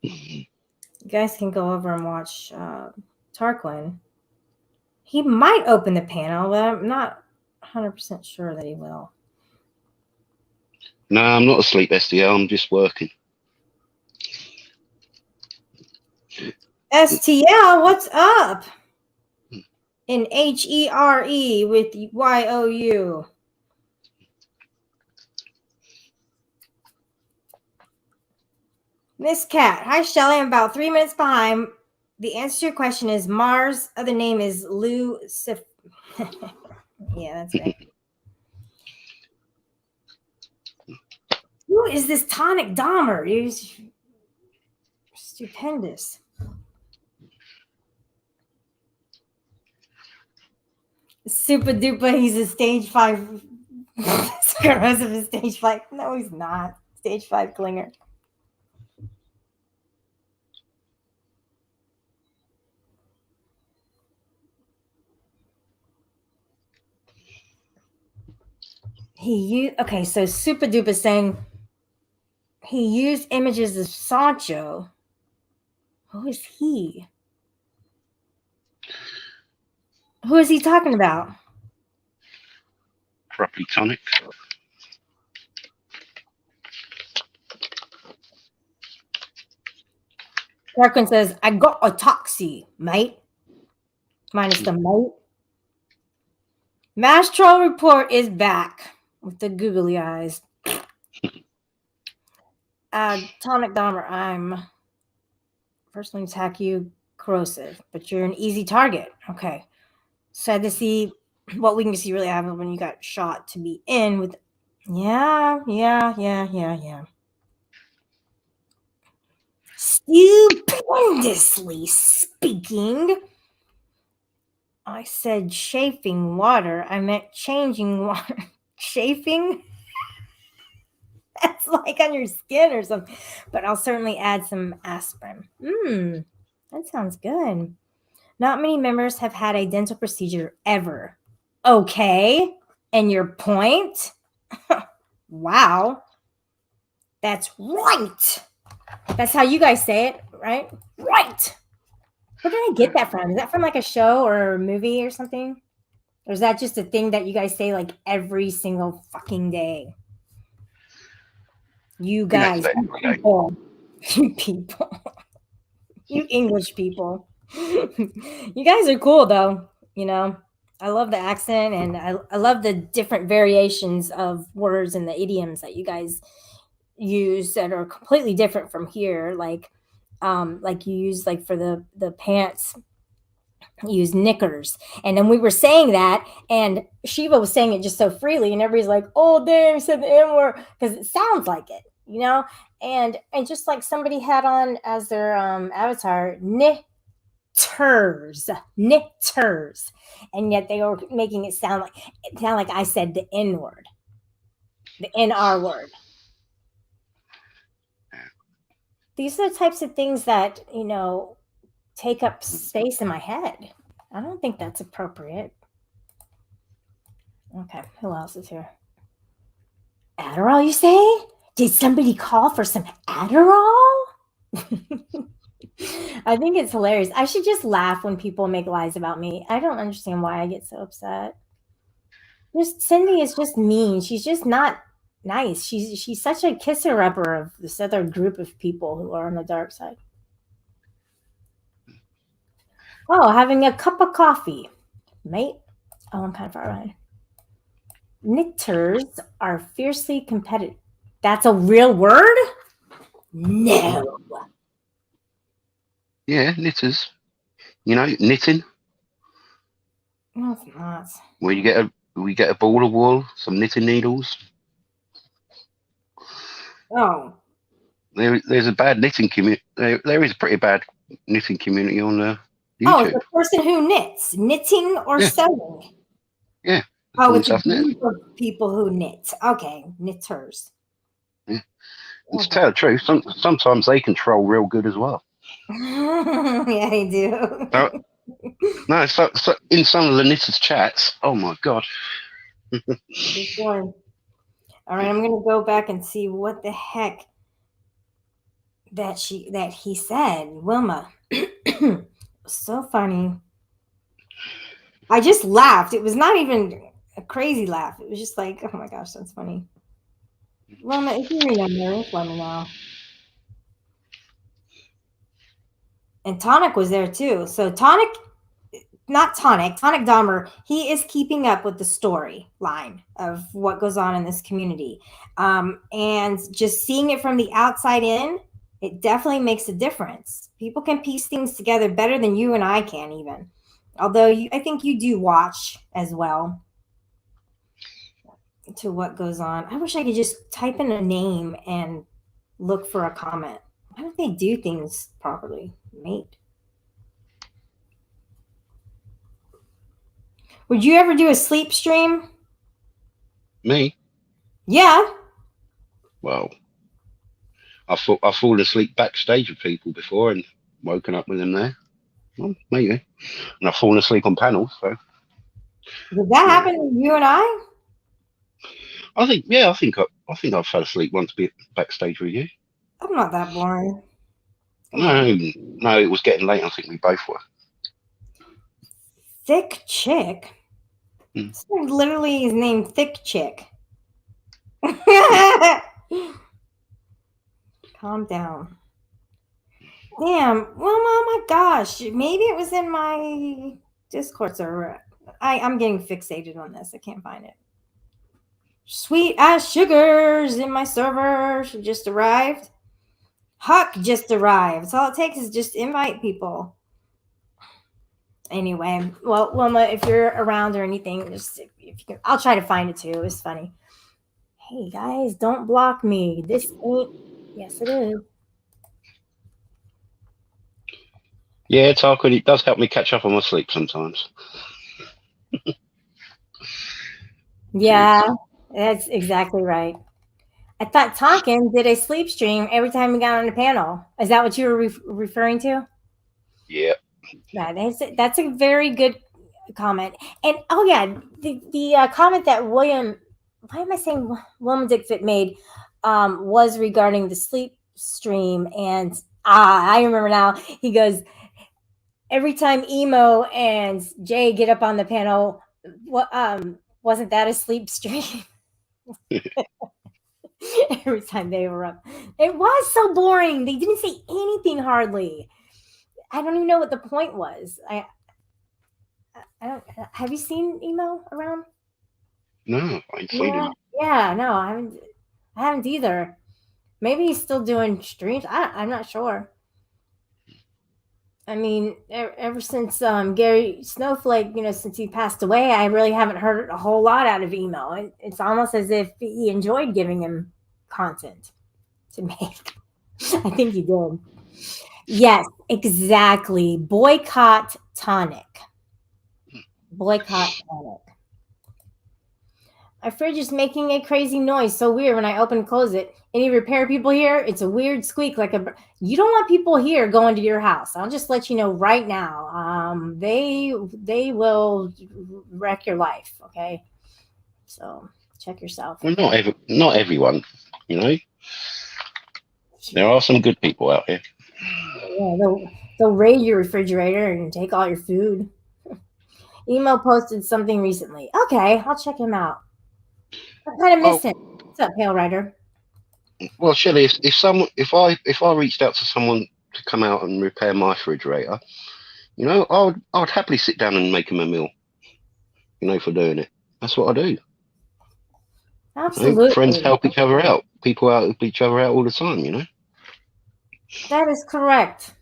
You guys can go over and watch Tarquin. He might open the panel, but I'm not 100% sure that he will. No, I'm not asleep, SDL. I'm just working. STL, what's up? In HERE with YOU. Miss Cat. Hi, Shelly. I'm about 3 minutes behind. The answer to your question is Mars. Other name is Lucifer. Yeah, that's right. Who is this Tonic Dahmer? He's stupendous. Super duper. He's a stage 5. Sclerosis of a stage 5. No, he's not. Stage 5 clinger. Okay, so Super Duper saying he used images of Sancho. Who is he? Who is he talking about? Properly tonic. Darkwing says, I got a taxi, mate. Minus the mate. Mass Troll Report is back with the googly eyes. Tonic Dahmer, I'm personally attack you, corrosive, but you're an easy target. Okay. Sad to see what weakness you really have when you got shot to be in with. Yeah. Stupendously speaking. I said chafing water. I meant changing water. Chafing? That's like on your skin or something. But I'll certainly add some aspirin. That sounds good. Not many members have had a dental procedure ever. Okay. And your point? Wow. That's right. That's how you guys say it, right? Right. Where did I get that from? Is that from like a show or a movie or something? Or is that just a thing that you guys say like every single fucking day? You guys, you people, you English people. You guys are cool though. You know, I love the accent and I love the different variations of words and the idioms that you guys use that are completely different from here. Like you use like for the pants, you use knickers. And then we were saying that and Shiva was saying it just so freely and everybody's like, oh damn, you said the N-word, because it sounds like it, you know? And just like somebody had on as their avatar, knitters, and yet they were making it sound like I said the N-word, the NR word. These are the types of things that, you know, take up space in my head. I don't think that's appropriate. Okay, who else is here? Adderall, you say? Did somebody call for some Adderall? I think it's hilarious. I should just laugh when people make lies about me. I don't understand why I get so upset. Just Cindy is just mean. She's just not nice. She's such a kisser upper of this other group of people who are on the dark side. Oh, having a cup of coffee, mate. Oh, I'm kind of far behind. Knitters are fiercely competitive. That's a real word? No. Yeah, knitters. You know, knitting. No, it's not. Where you get a ball of wool, some knitting needles. Oh. There's a bad knitting community. There is a pretty bad knitting community on YouTube. Oh, it's a person who knits, knitting or sewing. Yeah. Oh, it's a group of people who knit. Okay, knitters. Yeah. And to tell the truth, sometimes they control real good as well. Yeah, they do. No, so in some of the knitters chats, oh my god. All right, I'm gonna go back and see what the heck that he said. Wilma, so funny. I just laughed. It was not even a crazy laugh. It was just like, oh my gosh, that's funny. Wilma, if you remember, let me know. And Tonic was there too. So Tonic Dahmer, he is keeping up with the storyline of what goes on in this community. And just seeing it from the outside in, It definitely makes a difference. People can piece things together better than you and I can, even. Although I think you do watch as well to what goes on. I wish I could just type in a name and look for a comment. Why don't they do things properly? Mate. Would you ever do a sleep stream? Me? Yeah. Well, I've fallen asleep backstage with people before and woken up with them there. Well, maybe. And I've fallen asleep on panels. So Did that happen to you and I? I think I've fell asleep once backstage with you. I'm not that boring. No, it was getting late. I think we both were. Thick Chick? This guy literally is named Thick Chick. Calm down. Damn. Well, oh my gosh. Maybe it was in my Discord server. I'm getting fixated on this. I can't find it. Sweet ass sugars in my server. She just arrived. Huck just arrived. So all it takes is just invite people. Anyway, well, Wilma, if you're around or anything, just if you can, I'll try to find it too. It's funny. Hey guys, don't block me. This ain't. Yes, it is. Yeah, Tarquin, it does help me catch up on my sleep sometimes. Yeah, that's exactly right. I thought Tonkin did a sleep stream every time we got on the panel. Is that what you were referring to? Yeah. That's a very good comment. And oh yeah, the comment that William Dickfit made was regarding the sleep stream, and I remember now. He goes, every time Emo and Jay get up on the panel, wasn't that a sleep stream? Every time they were up, it was so boring. They didn't say anything hardly. I don't even know what the point was. I don't. Have you seen Emo around? No, I ain't seen him. Yeah, no, I haven't either. Maybe he's still doing streams. I'm not sure. I mean, ever since Gary Snowflake, since he passed away, I really haven't heard a whole lot out of Emo. It's almost as if he enjoyed giving him content to make. I think he did. Yes, exactly. Boycott Tonic. Boycott Tonic. My fridge is making a crazy noise. So weird when I open and close it. Any repair people here? It's a weird squeak. You don't want people here going to your house. I'll just let you know right now. They will wreck your life. Okay, so check yourself. Well, not everyone. There are some good people out here. Yeah, they'll raid your refrigerator and take all your food. Emo posted something recently. Okay, I'll check him out. I kind of miss him. What's up, Pale Rider? Well, Shelley, if I reached out to someone to come out and repair my refrigerator, I'd happily sit down and make them a meal. For doing it. That's what I do. Absolutely. Friends help each other out. People help each other out all the time. That is correct.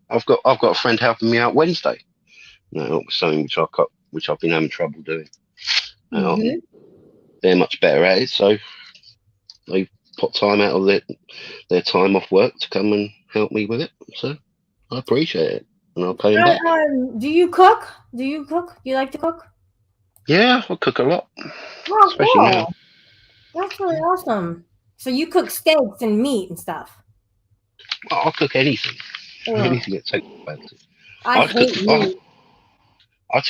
I've got a friend helping me out Wednesday. Something which I've been having trouble doing. They're much better at it, so they put time out of their time off work to come and help me with it. So I appreciate it, and I'll pay them back. Do you cook? Do you like to cook? Yeah, I cook a lot. Oh, especially cool. now. That's really awesome. So you cook steaks and meat and stuff. I'll cook anything. Anything that takes fancy. I hate meat. I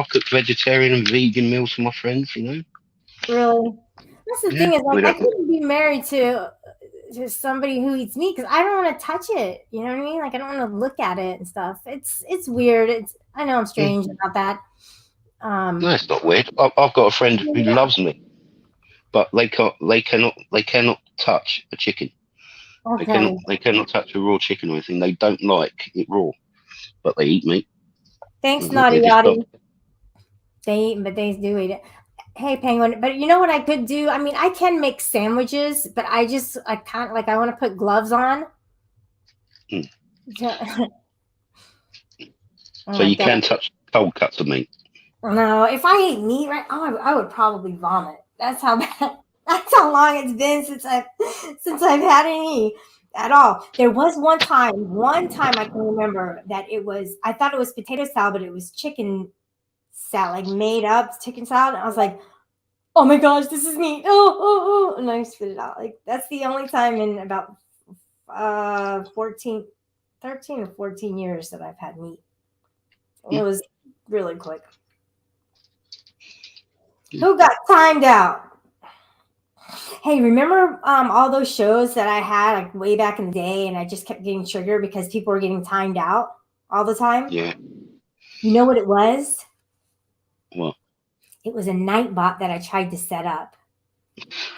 cook vegetarian and vegan meals for my friends. Really? That's the thing is, I couldn't be married to somebody who eats meat because I don't want to touch it. You know what I mean? I don't want to look at it and stuff. It's weird. I know I'm strange about that. No, it's not weird. I've got a friend who loves meat, but they cannot touch a chicken. Okay. They cannot touch a raw chicken or anything. They don't like it raw, but they eat meat. Thanks, Naughty Yachty. They eat, but they do eat it. Hey, Penguin. But you know what I could do? I mean, I can make sandwiches, but I can't, like, I want to put gloves on. Hmm. Oh So my you God. can touch cold cuts of meat. No, if I ate meat, right, I would probably vomit. That's how bad. That's how long it's been since I've had any at all. There was one time I can remember that I thought it was potato salad, but it was chicken salad, like made up chicken salad. And I was like, oh my gosh, this is meat. Oh, and I spit it out. Like, that's the only time in about 13 or 14 years that I've had meat. It was really quick. Who got timed out? Hey, remember all those shows that I had like way back in the day, and I just kept getting triggered because people were getting timed out all the time? Yeah. You know what it was? What? It was a Nightbot that I tried to set up.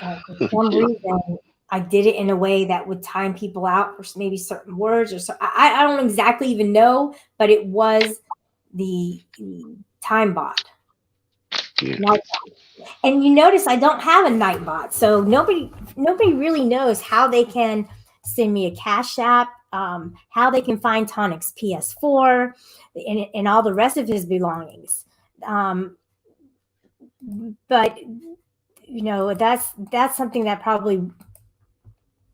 For some Yeah. reason, I did it in a way that would time people out for maybe certain words or so. I don't exactly even know, but it was the time bot. Yeah. And you notice I don't have a Nightbot, so nobody really knows how they can send me a Cash App, how they can find Tonic's PS4, and all the rest of his belongings. But that's something that probably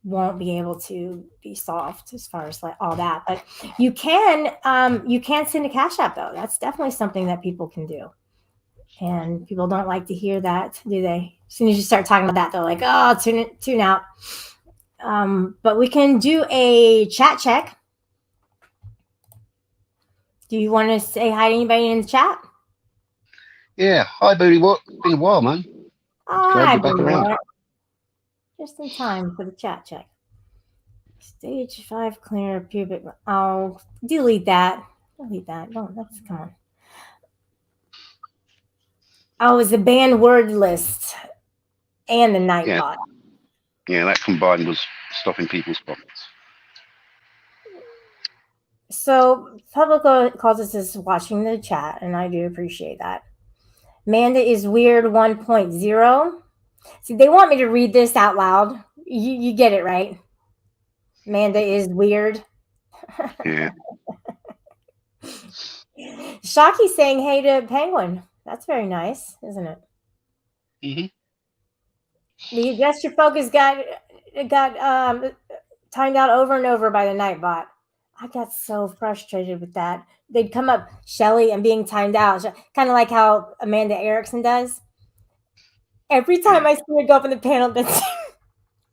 won't be able to be solved as far as like all that. But you can send a Cash App though. That's definitely something that people can do. And people don't like to hear that, do they? As soon as you start talking about that, they're like, oh, tune out. But we can do a chat check. Do you want to say hi to anybody in the chat? Yeah. Hi, Booty. What? Been a while, man. Oh, Glad hi, you're back around. Just in time for the chat check. Stage 5 clear pubic. Oh, delete that. Delete that. No, that's come on. Oh, it's the banned word list and the Nightbot. Yeah, that combined was stopping people's pockets. So Public calls us as watching the chat, and I do appreciate that. Manda is weird 1.0. See, they want me to read this out loud. You get it, right? Manda is weird. Yeah. Shocky saying hey to Penguin. That's very nice, isn't it? Mm-hmm. The gesture focus got timed out over and over by the Nightbot. I got so frustrated with that. They'd come up, Shelly, and being timed out, kind of like how Amanda Erickson does. Every time I see her go up in the panel,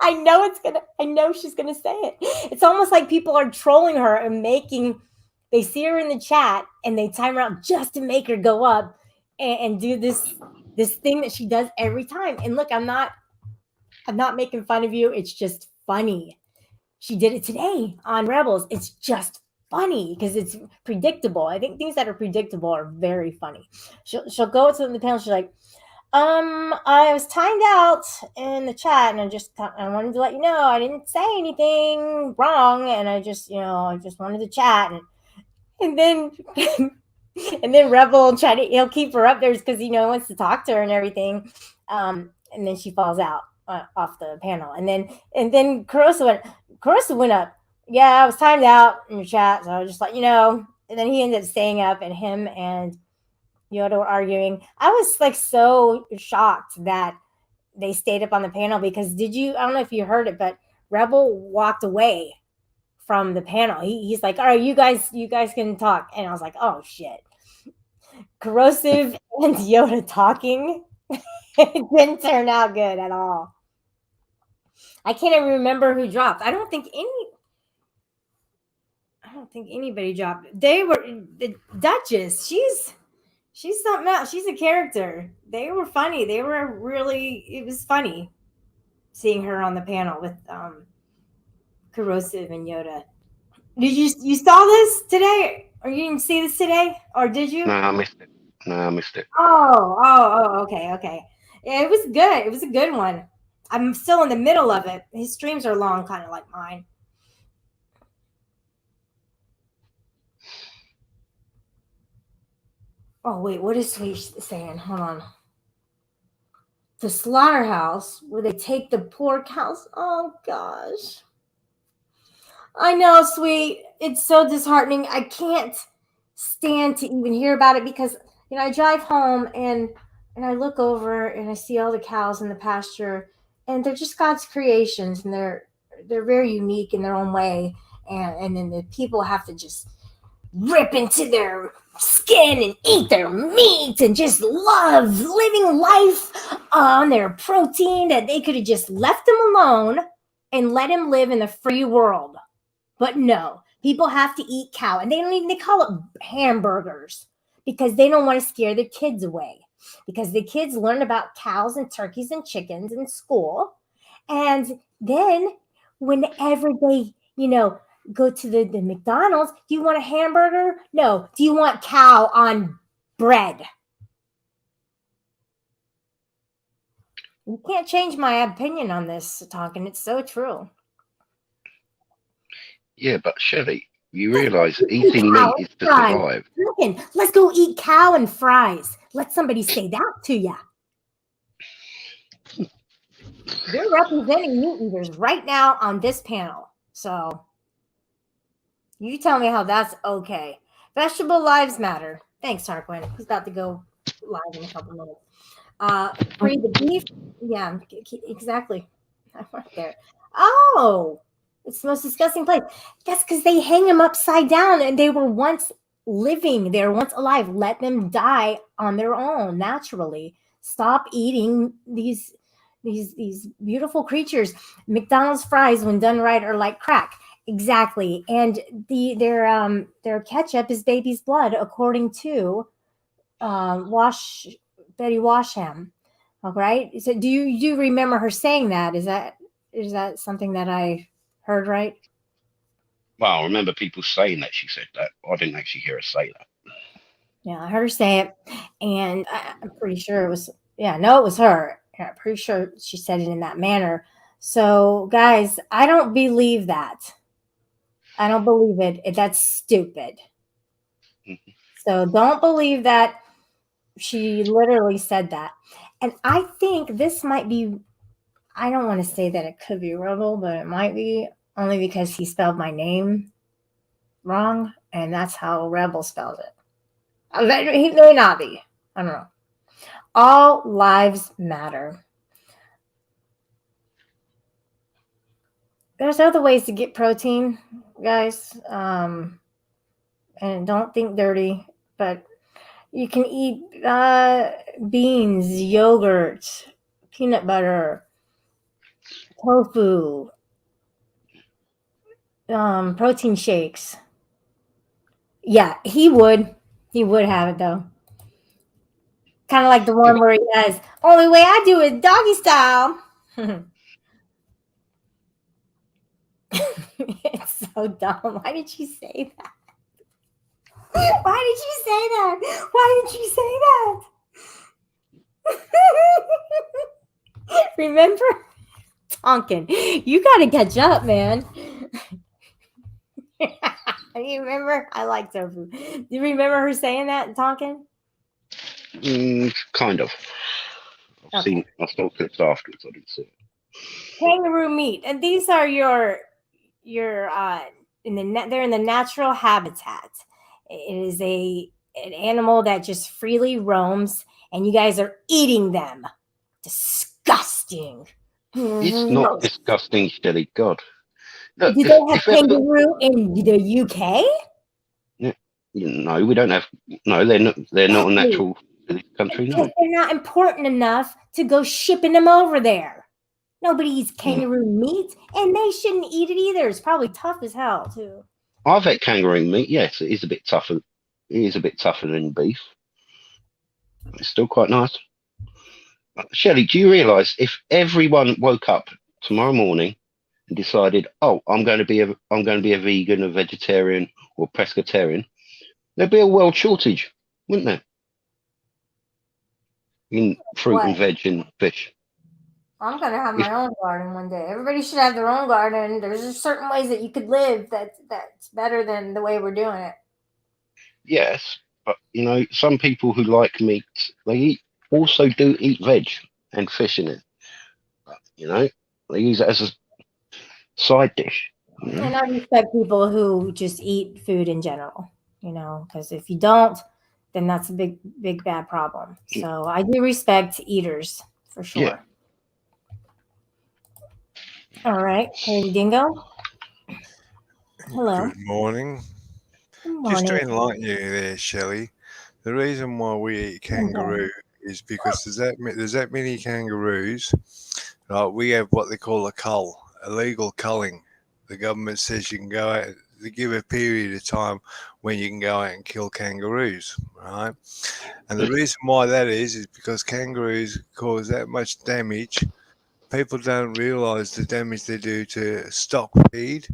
I know she's gonna say it. It's almost like people are trolling her and they see her in the chat and they time her out just to make her go up and do this thing that she does every time. And look, I'm not making fun of you. It's just funny. She did it today on Rebels. It's just funny because it's predictable. I think things that are predictable are very funny. She'll go to the panel. She's like, I was timed out in the chat, and I wanted to let you know I didn't say anything wrong, and I just wanted to chat, and then and then Rebel he'll keep her up there because he wants to talk to her and everything, and then she falls out off the panel, and then Caruso went up. Yeah, I was timed out in your chat, so I was just like, and then he ended up staying up, and him and Yoda were arguing. I was like so shocked that they stayed up on the panel because I don't know if you heard it, but Rebel walked away from the panel. He's like, all right, you guys can talk. And I was like, oh shit. Corrosive and Yoda talking. It didn't turn out good at all. I can't even remember who dropped. I don't think anybody dropped. They were the Duchess. She's something else. She's a character. They were funny. It was funny seeing her on the panel with Corrosive and Yoda. Did you saw this today? Or you didn't see this today? Or did you? No, I missed it. Oh, okay. Yeah, it was good. It was a good one. I'm still in the middle of it. His streams are long, kind of like mine. Oh, wait, what is Sweet saying? Hold on. the slaughterhouse where they take the poor cows. Oh gosh. I know, sweet. It's so disheartening. I can't stand to even hear about it because I drive home and I look over and I see all the cows in the pasture, and they're just God's creations, and they're very unique in their own way, and then the people have to just rip into their skin and eat their meat and just love living life on their protein that they could have just left them alone and let him live in the free world. But no, people have to eat cow, and they call it hamburgers because they don't want to scare their kids away. Because the kids learn about cows and turkeys and chickens in school. And then whenever they, go to the McDonald's, do you want a hamburger? No. Do you want cow on bread? You can't change my opinion on this, Tonkin. It's so true. Yeah, but Shelley, you realise eating meat is to survive. Tonkin, let's go eat cow and fries. Let somebody say that to you. You're representing meat eaters right now on this panel. So you tell me how that's okay. Vegetable lives matter. Thanks, Tarquin. He's about to go live in a couple minutes. Free the beef. Yeah, exactly. I'm right there. Oh, it's the most disgusting place. That's because they hang them upside down, and they were once living. They were once alive. Let them die on their own naturally. Stop eating these beautiful creatures. McDonald's fries, when done right, are like crack. Exactly. And their ketchup is baby's blood, according to Betty Washam. All right. So do you remember her saying that? Is that something that I heard right? Well, I remember people saying that she said that. I didn't actually hear her say that. Yeah, I heard her say it, and I'm pretty sure it was. Yeah, no, it was her. I'm pretty sure she said it in that manner. So, guys, I don't believe that. I don't believe it. That's stupid. So don't believe that she literally said that. And I think this might be, I don't want to say that it could be Rebel, but it might be only because he spelled my name wrong. And that's how Rebel spelled it. He may not be. I don't know. All lives matter. There's other ways to get protein, guys. And don't think dirty, but you can eat beans, yogurt, peanut butter, tofu, protein shakes. Yeah, he would have it though. Kind of like the one where he says, "Only way I do it doggy style." It's so dumb. Why did she say that? Why did you say that? Why did you say that? Remember? Tonkin, you got to catch up, man. You remember? I like tofu. Do you remember her saying that, Tonkin? Kind of. I saw clips afterwards. I didn't see it. Kangaroo meat, and these are your they're in the natural habitat. It is an animal that just freely roams, and you guys are eating them. Disgusting. It's not disgusting, Shelley. God. Look, Do they have kangaroo in the UK? No, we don't have. No, they're not a natural country. No, they're not important enough to go shipping them over there. Nobody eats kangaroo meat, and they shouldn't eat it either. It's probably tough as hell too. I've had kangaroo meat. Yes, it is a bit tougher. It is a bit tougher than beef. It's still quite nice. Shelley, do you realise if everyone woke up tomorrow morning and decided, "Oh, I'm going to be a vegan, a vegetarian, or pescatarian," there'd be a world shortage, wouldn't there? In fruit and veg and fish. I'm going to have my own garden one day. Everybody should have their own garden. There's just certain ways that you could live that's better than the way we're doing it. Yes, but some people who like meat, they also do eat veg, and fish in it. But, they use it as a side dish. And I respect people who just eat food in general, because if you don't, then that's a big, big, bad problem. So I do respect eaters for sure. Yeah. All right. Hey, Dingo. Hello. Good morning. Good Just to morning. enlighten you there, Shelley, the reason why we eat kangaroo is because there's that many kangaroos. Right, we have what they call a cull, illegal culling. The government says you can go out. They give a period of time when you can go out and kill kangaroos, right? And the reason why that is because kangaroos cause that much damage. People don't realise the damage they do to stock feed,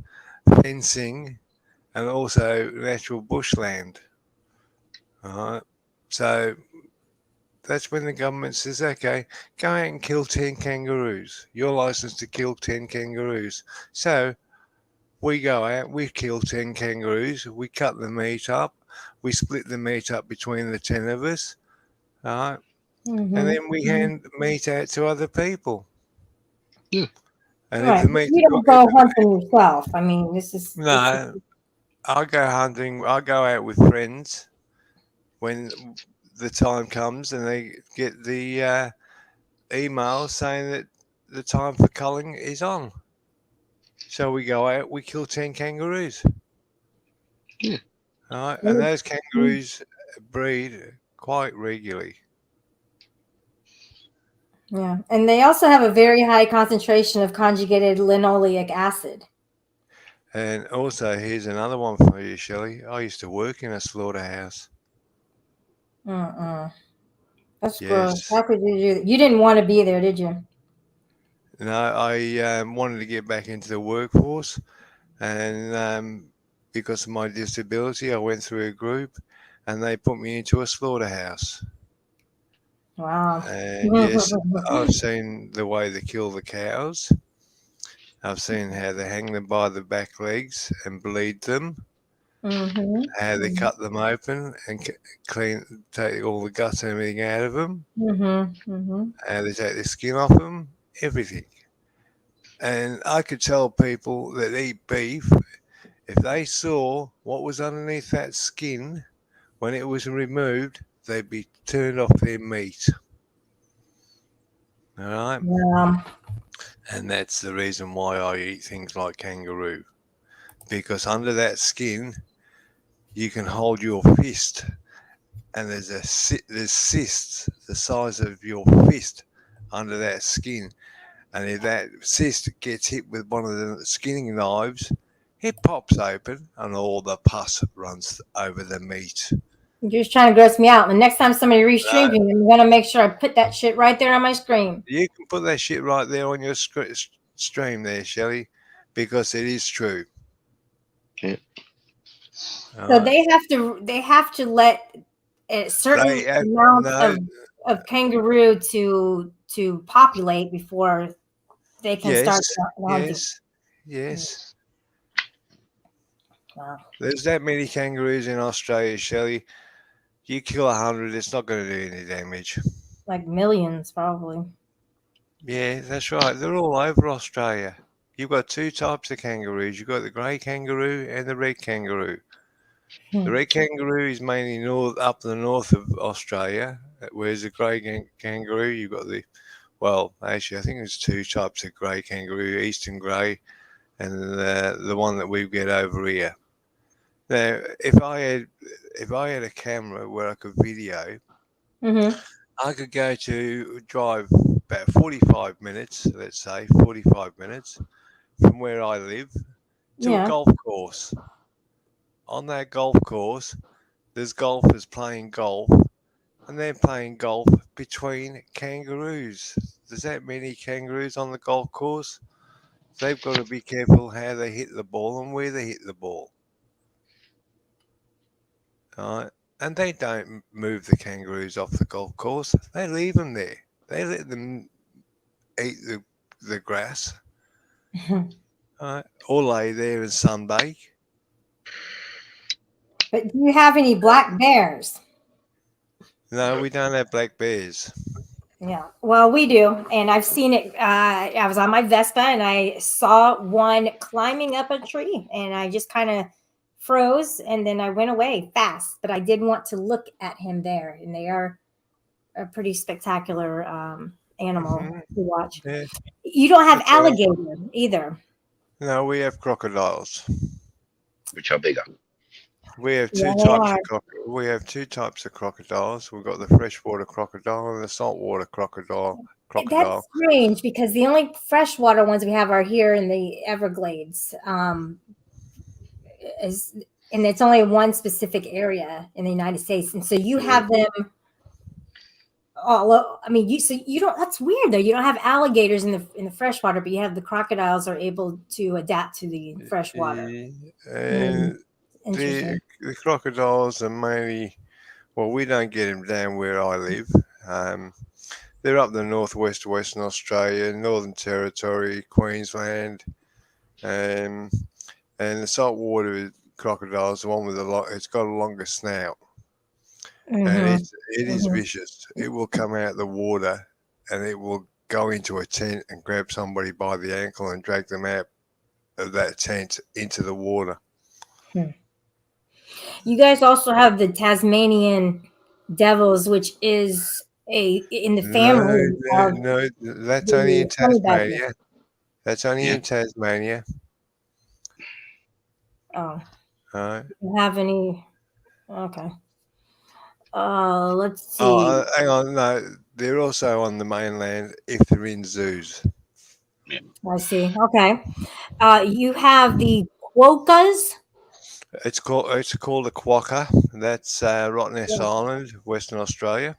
fencing, and also natural bushland. All right. So that's when the government says, okay, go out and kill 10 kangaroos. You're licensed to kill 10 kangaroos. So we go out, we kill 10 kangaroos, we cut the meat up, we split the meat up between the 10 of us, all right? Mhm. And then we hand meat out to other people. Yeah. And Right. if the meat, You don't go hunting yourself. I mean, this is no, I go hunting. I go out with friends when the time comes, and they get the email saying that the time for culling is on. So we go out. We kill 10 kangaroos. Yeah. All right, and those kangaroos breed quite regularly. Yeah, and they also have a very high concentration of conjugated linoleic acid. And also, here's another one for you, Shelley. I used to work in a slaughterhouse. That's Yes. gross. How could you do that? You didn't want to be there, did you? No, I wanted to get back into the workforce, and because of my disability, I went through a group, and they put me into a slaughterhouse. Wow. And yes, I've seen the way they kill the cows. I've seen how they hang them by the back legs and bleed them. How they cut them open and take all the guts and everything out of them. How they take the skin off them, everything. And I could tell people that eat beef, if they saw what was underneath that skin when it was removed, they'd be turned off their meat. All right? Yeah. And that's the reason why I eat things like kangaroo. Because under that skin, you can hold your fist, and there's cysts the size of your fist under that skin. And if that cyst gets hit with one of the skinning knives, it pops open and all the pus runs over the meat. You're just trying to gross me out. The next time somebody restreams me, I'm gonna make sure I put that shit right there on my screen. You can put that shit right there on your stream there, Shelley, because it is true. Yeah. So they have to let a certain amount of kangaroo to populate before they can start hunting. Yes. Wow. There's that many kangaroos in Australia, Shelley. You kill 100, it's not going to do any damage. Like millions, probably. Yeah, that's right. They're all over Australia. You've got two types of kangaroos. You've got the grey kangaroo and the red kangaroo. The red kangaroo is mainly up the north of Australia, whereas the grey kangaroo, you've got actually, I think there's two types of grey kangaroo, eastern grey, and the one that we get over here. Now, if I had a camera where I could video, I could drive about 45 minutes, let's say 45 minutes from where I live to a golf course. On that golf course, there's golfers playing golf, and they're playing golf between kangaroos. There's that many kangaroos on the golf course. They've got to be careful how they hit the ball and where they hit the ball. All right. And they don't move the kangaroos off the golf course. They leave them there. They let them eat the grass. All right. Or lay there and sunbake. But do you have any black bears? No, we don't have black bears. Yeah, well, we do, and I've seen it. I was on my Vespa, and I saw one climbing up a tree, and I just kind of froze, and then I went away fast. But I did want to look at him there, and they are a pretty spectacular animal to watch. Yeah. You don't have That's all right. alligator either. No, we have crocodiles. which are bigger. We have Yeah, two they types are. we have two types of crocodiles. We've got the freshwater crocodile and the saltwater crocodile. That's strange because the only freshwater ones we have are here in the Everglades. And it's only one specific area in the United States. And so you have them all. I mean, you don't. That's weird though. You don't have alligators in the freshwater, but you have the crocodiles are able to adapt to the freshwater. And Interesting. the crocodiles are mainly, well, we don't get them down where I live. They're up the northwest of Western Australia, Northern Territory, Queensland, and the saltwater crocodiles, the one with it's got a longer snout, and it is vicious. It will come out of the water, and it will go into a tent and grab somebody by the ankle and drag them out of that tent into the water. You guys also have the Tasmanian devils, which is in the family. No, that's only in Tasmania. That's only in Tasmania. Oh. Right. Do you have any? Okay. Let's see. Oh, hang on. No, they're also on the mainland if they're in zoos. I see. Okay. You have the quokkas. It's called a quokka. That's Rottnest Island, Western Australia.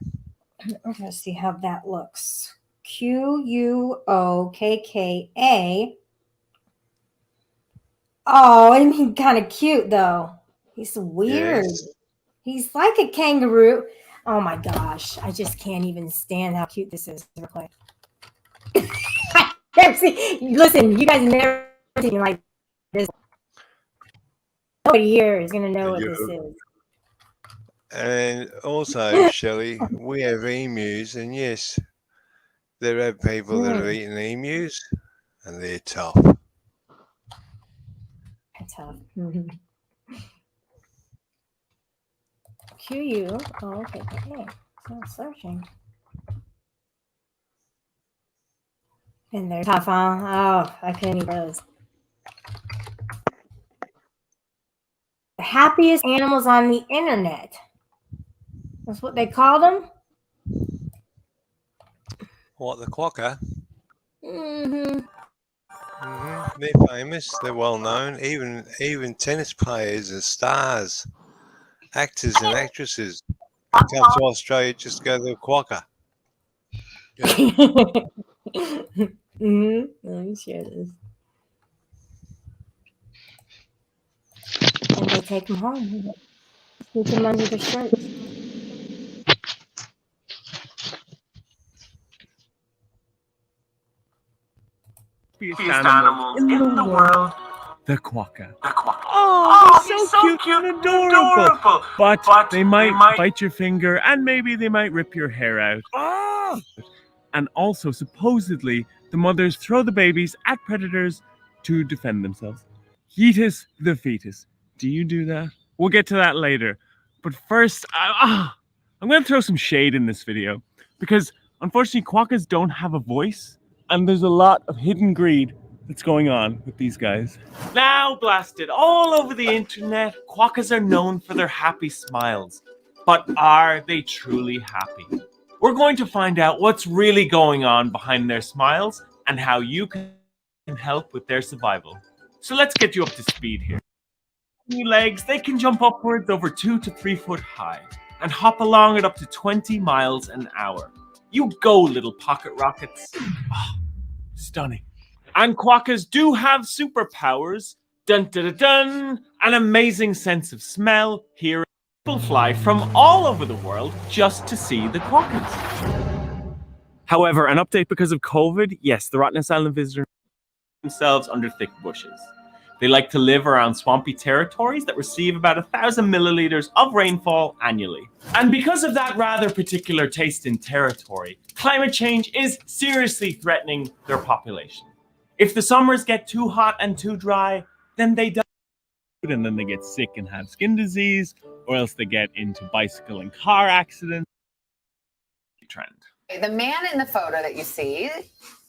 Okay, let's see how that looks. Quokka. Oh, I mean, kind of cute though. He's weird. Yes. He's like a kangaroo. Oh my gosh, I just can't even stand how cute this is. Listen, you guys never seen like this. Nobody here is gonna know what this is. And also, Shelley, we have emus, and yes, there are people that have eaten emus, and they're tough. Tough. QU. Oh, okay. I'm searching. And they're tough, huh? Oh, I couldn't even those. The happiest animals on the internet. That's what they call them. What, the quokka? Mm-hmm. They're famous. They're well known. Even tennis players and stars, actors and actresses come to Australia just to go to the quokka. Let me share this. And they take them home. Sneak them under the shirt. Animals in the world. The quokka. Oh, they're so cute and adorable. But they might bite your finger and maybe they might rip your hair out. Oh! And also, supposedly, the mothers throw the babies at predators to defend themselves. Yeetus the fetus. Do you do that? We'll get to that later. But first, I'm going to throw some shade in this video because, unfortunately, quokkas don't have a voice. And there's a lot of hidden greed that's going on with these guys. Now blasted all over the internet, quokkas are known for their happy smiles. But are they truly happy? We're going to find out what's really going on behind their smiles and how you can help with their survival. So let's get you up to speed here. Legs, they can jump upwards over 2 to 3 foot high and hop along at up to 20 miles an hour. You go, little pocket rockets. Oh, stunning. And quokkas do have superpowers. Dun dun dun dun. An amazing sense of smell. Here, people fly from all over the world just to see the quokkas. However, an update because of COVID. Yes, the Rottnest Island visitors themselves under thick bushes. They like to live around swampy territories that receive about 1,000 milliliters of rainfall annually. And because of that rather particular taste in territory, climate change is seriously threatening their population. If the summers get too hot and too dry, then they die. And then they get sick and have skin disease, or else they get into bicycle and car accidents. Trend. The man in the photo that you see,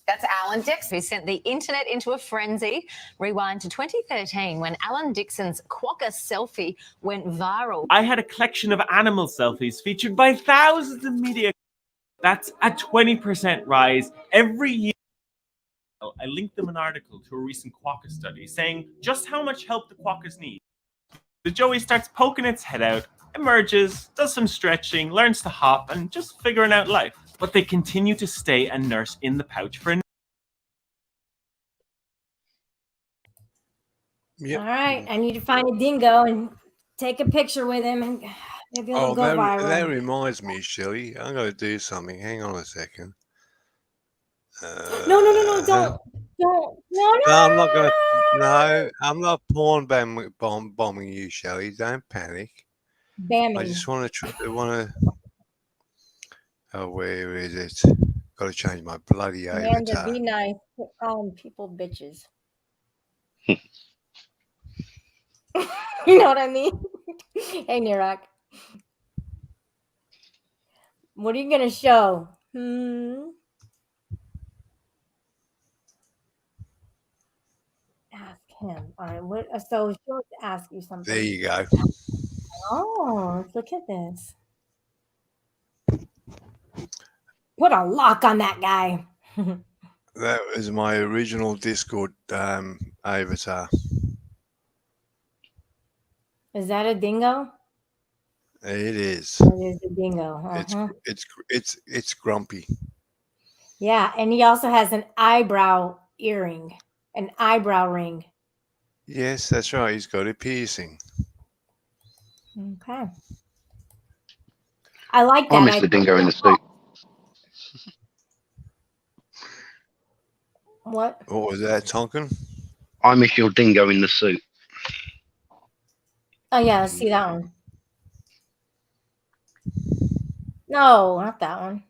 that's Alan Dixon. Who sent the internet into a frenzy. Rewind to 2013 when Alan Dixon's quokka selfie went viral. I had a collection of animal selfies featured by thousands of media. That's a 20% rise every year. I linked them an article to a recent quokka study saying just how much help the quokkas need. The joey starts poking its head out, emerges, does some stretching, learns to hop, and just figuring out life. But they continue to stay and nurse in the pouch for Yep. All right, I need to find a dingo and take a picture with him, and maybe it'll go viral. That reminds me, Shelley. I'm going to do something. Hang on a second. No, don't. No, I'm not going to. No, I'm not porn bombing you, Shelley. Don't panic. Bammy. I just want to. Oh, where is it? Got to change my bloody Amanda, avatar. be nice. Quit calling people bitches. You know what I mean? Hey, Nirak. What are you going to show? Ask him. All right. So she'll ask you something. There you go. Oh, look at this. Put a lock on that guy. That was my original Discord avatar. Is that a dingo? It is. It is a dingo. Uh-huh. It's grumpy. Yeah, and he also has an eyebrow earring, an eyebrow ring. Yes, that's right. He's got a piercing. Okay. I like that. I miss the dingo in the suit. What? What was that, Tonkin? I miss your dingo in the suit. Oh, yeah, let's see that one. No, not that one.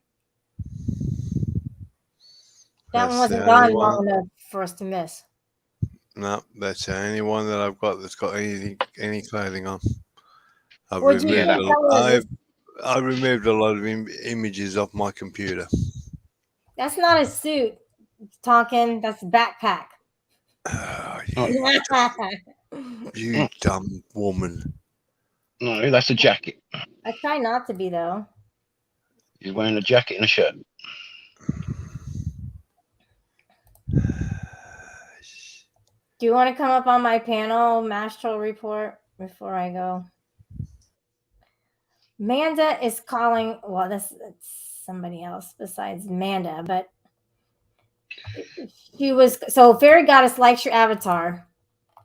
That one wasn't gone long enough for us to miss. No, that's the only one that I've got that's got any clothing on. I What'd you get? removed a lot of images off my computer. That's not a suit, Tonkin. That's a backpack. You dumb woman. No, that's a jacket. I try not to be, though. He's wearing a jacket and a shirt. Do you want to come up on my panel, Mastral Report, before I go? Manda is calling. Well, that's somebody else besides Manda, but she was. So Fairy Goddess likes your avatar,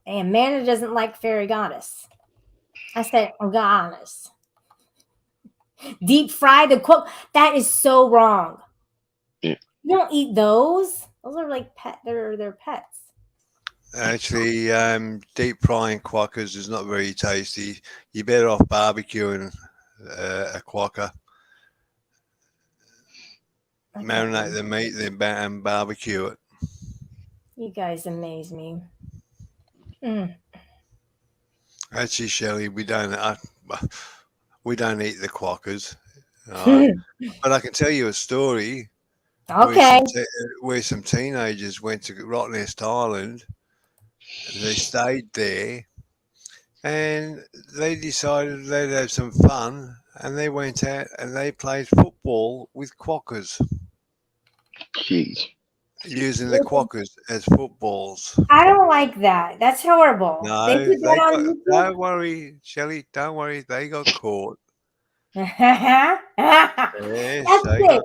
and Manda doesn't like Fairy Goddess. I said, I'm honest. Deep fry the quote. That is so wrong. Yeah. You don't eat those. Those are like they're pets. Actually, deep frying quokkas is not very tasty. You're better off barbecuing a quokka. Okay. Marinate the meat, then barbecue it. You guys amaze me. Actually, Shelley, we don't eat the quokkas. But I can tell you a story. Okay. Where some teenagers went to Rottnest Island. They stayed there and they decided they'd have some fun, and they went out and they played football with quokkas. Jeez. Using the quokkas as footballs. I don't like that. That's horrible. No, don't worry, Shelley, don't worry. They got caught. Yes, that's it.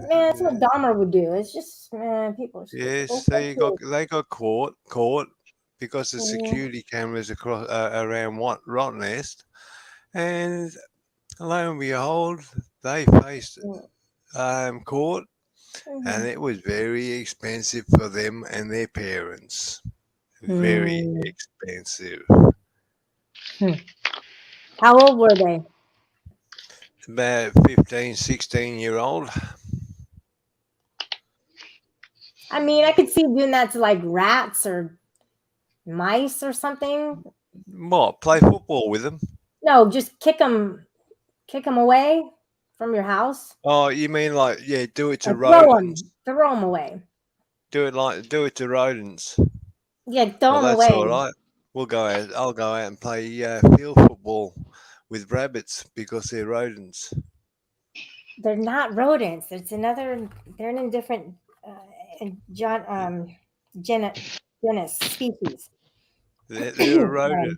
That's what Dahmer would do. It's just people. Yes, they got caught because the security cameras across around Rottnest, and lo and behold, they faced court, and it was very expensive for them and their parents. Very Hmm. expensive. How old were they? About 15, 16-year-old. I mean, I could see doing that to like rats or mice or something. What? Play football with them? No, just kick them away from your house. Oh, you mean like, yeah, do it to Or throw rodents. them away. Do it to rodents. Yeah, throw Well, them that's away. all right. I'll go out and play field football with rabbits because they're rodents. They're not rodents. It's another. They're in a different genus species. They're a rodent.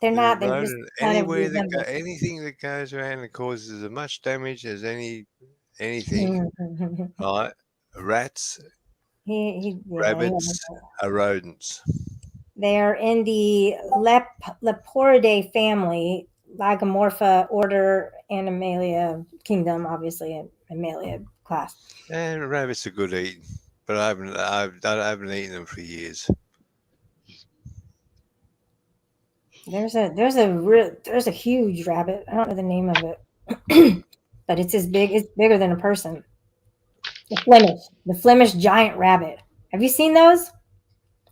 They're not. They're a They just rodent. kind of Anywhere that resemble. anything that goes around and causes as much damage as anything, right? Rats, rabbits are rodents. They are in the Leporidae family, Lagomorpha order, Animalia kingdom, obviously Animalia class. And rabbits are good eating, but I haven't eaten them for years. There's a huge rabbit. I don't know the name of it, but it's as big. It's bigger than a person. The Flemish giant rabbit. Have you seen those?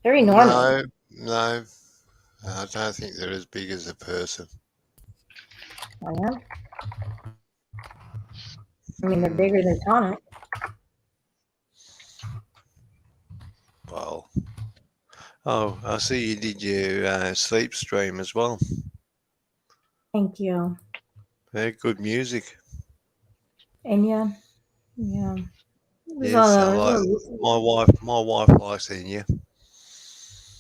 They're enormous. No, I don't think they're as big as a person. Oh, yeah? I mean, they're bigger than Tonic. Well, oh, I see you did your sleep stream as well. Thank you. Very good music. And yeah. It was Yes, I all my wife likes Enya.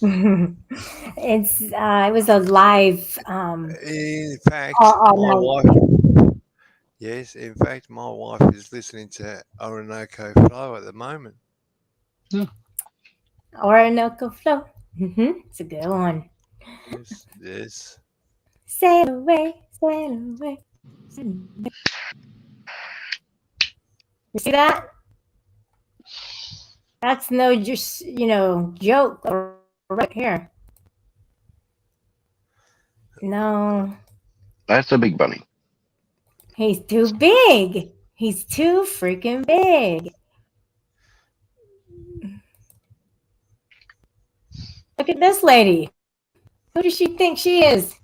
it was a live. In fact, all night. Yes, in fact, my wife is listening to Orinoco Flow at the moment. Orinoco Flow. It's a good one. Yes. Sail away, sail away, sail away. You see that? That's no just joke right here. No. That's a big bunny. He's too big. He's too freaking big. Look at this lady. Who does she think she is?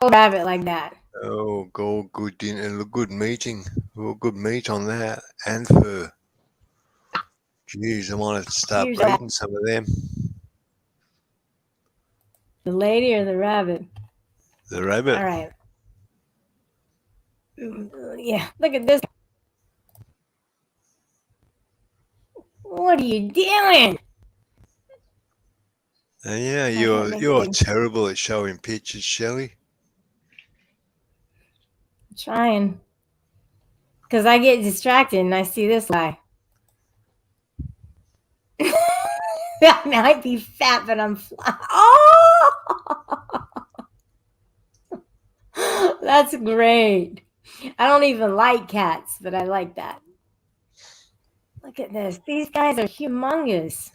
Hold a rabbit like that. Oh, good dinner, good meeting. Oh, good meat on that and fur. Jeez, I might have to start breeding some of them. The lady or the rabbit? The rabbit. All right. Yeah, look at this. What are you doing? Yeah, you're terrible at showing pictures, Shelley. I'm trying. Because I get distracted and I see this guy. I might be fat, but I'm flat. Oh! That's great. I don't even like cats, but I like that. Look at this. These guys are humongous.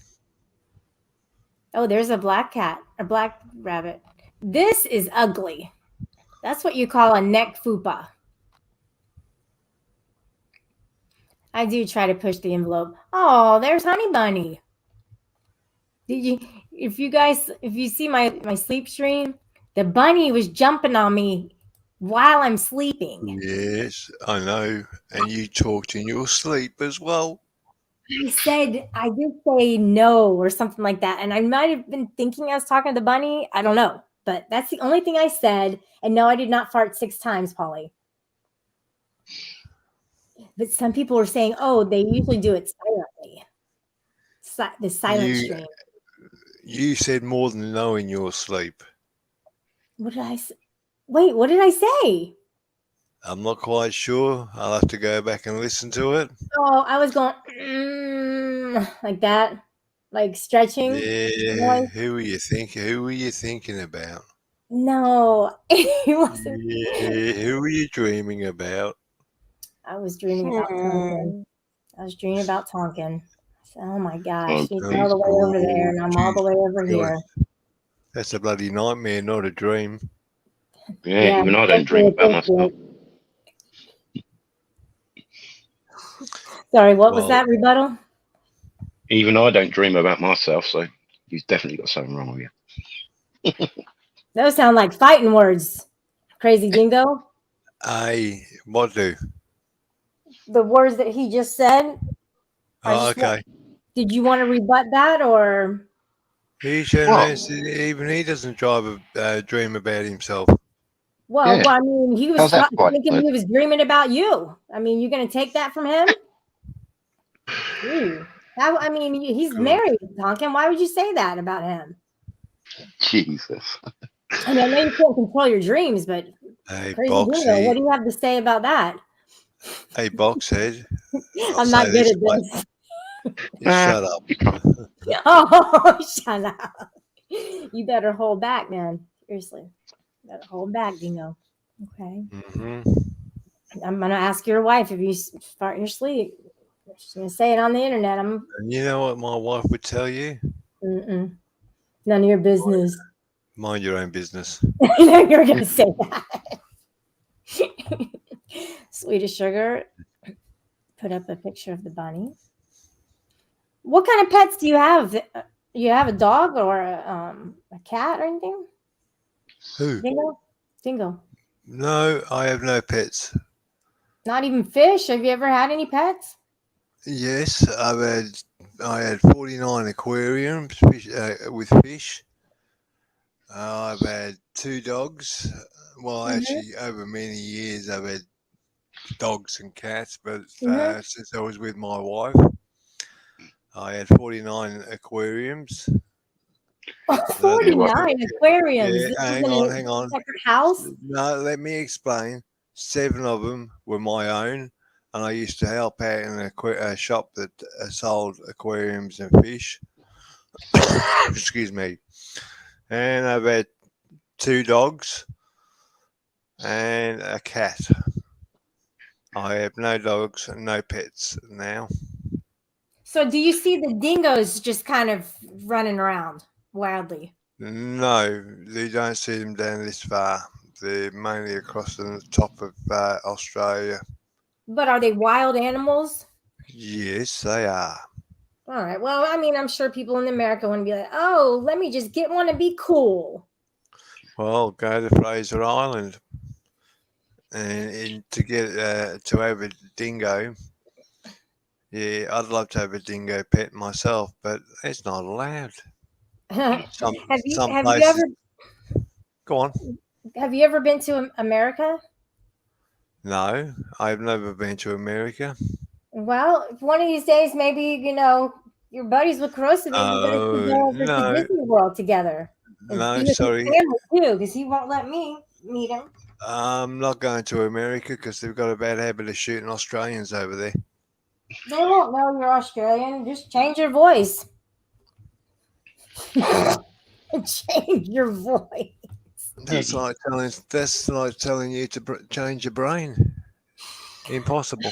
Oh, there's a black cat, a black rabbit. This is ugly. That's what you call a neck fupa. I do try to push the envelope. Oh, there's Honey Bunny. If you see my sleep stream, the bunny was jumping on me while I'm sleeping. Yes, I know. And you talked in your sleep as well. I did say no or something like that. And I might have been thinking I was talking to the bunny. I don't know. But that's the only thing I said. And no, I did not fart 6 times, Polly. But some people were saying, oh, they usually do it silently. The silent stream. You said more than no in your sleep. What did I say? Wait, what did I say? I'm not quite sure. I'll have to go back and listen to it. Oh, I was going like that, like stretching. Yeah. Who were you thinking about? No, it wasn't. Yeah. Who were you dreaming about? I was dreaming about Tonkin. Oh my gosh, Oh, he's please. all the way over there, and I'm all the way over Jesus here. That's a bloody nightmare, not a dream. Yeah, even I don't dream about myself. Sorry, what was Well- that rebuttal? Even I don't dream about myself, so you've definitely got something wrong with you. Those sound like fighting words. Crazy dingo. Hey, what do? The words that he just said. I Oh, just wa- okay. Did you want to rebut that, or? He turned What? around and said even he doesn't drive a dream about himself. Well, Yeah. I mean, he was How's that thinking fighting he was dreaming about you. I mean, you're going to take that from him? Gee. I mean, he's Good. married, Tonkin. Why would you say that about him? Jesus. I mean, I know you can't control your dreams, but Hey, Crazy Dingo, Boxy. what do you have to say about that? Hey, Boxhead. I'm not good at this. Shut up. Oh, shut up. You better hold back, man. Seriously. You better hold back, Dingo. Okay. Mm-hmm. I'm going to ask your wife if you fart in your sleep. She's going to say it on the internet. And you know what my wife would tell you? None of your business. Mind your own business. I know you're going to say that. Swedish Sugar put up a picture of the bunny. What kind of pets do you have? You have a dog or a cat or anything? Who? Dingo. No, I have no pets. Not even fish? Have you ever had any pets? Yes, I had 49 aquariums with fish. I've had 2 dogs. Well, actually, over many years, I've had dogs and cats, but since I was with my wife, I had 49 aquariums. 49 aquariums. Yeah, hang on. Separate house? No, let me explain. 7 of them were my own, and I used to help out in a shop that sold aquariums and fish. Excuse me. And I've had 2 dogs and a cat. I have no dogs and no pets now. So do you see the dingoes just kind of running around wildly? No, you don't see them down this far. They're mainly across the top of Australia. But are they wild animals? Yes, they are. All right. Well, I mean, I'm sure people in America want to be like, oh, let me just get one and be cool. Well, go to Fraser Island. And to get to have a dingo, yeah, I'd love to have a dingo pet myself, but it's not allowed. Have you places, ever go on? Have you ever been to America? No, I've never been to America. Well, one of these days, maybe your buddies with corrosive, maybe you guys could go over to Disney World together. No, sorry. Too, because he won't let me meet him. I'm not going to America because they've got a bad habit of shooting Australians over there. They won't know you're Australian. Just change your voice. Change your voice. That's like telling you to change your brain. Impossible.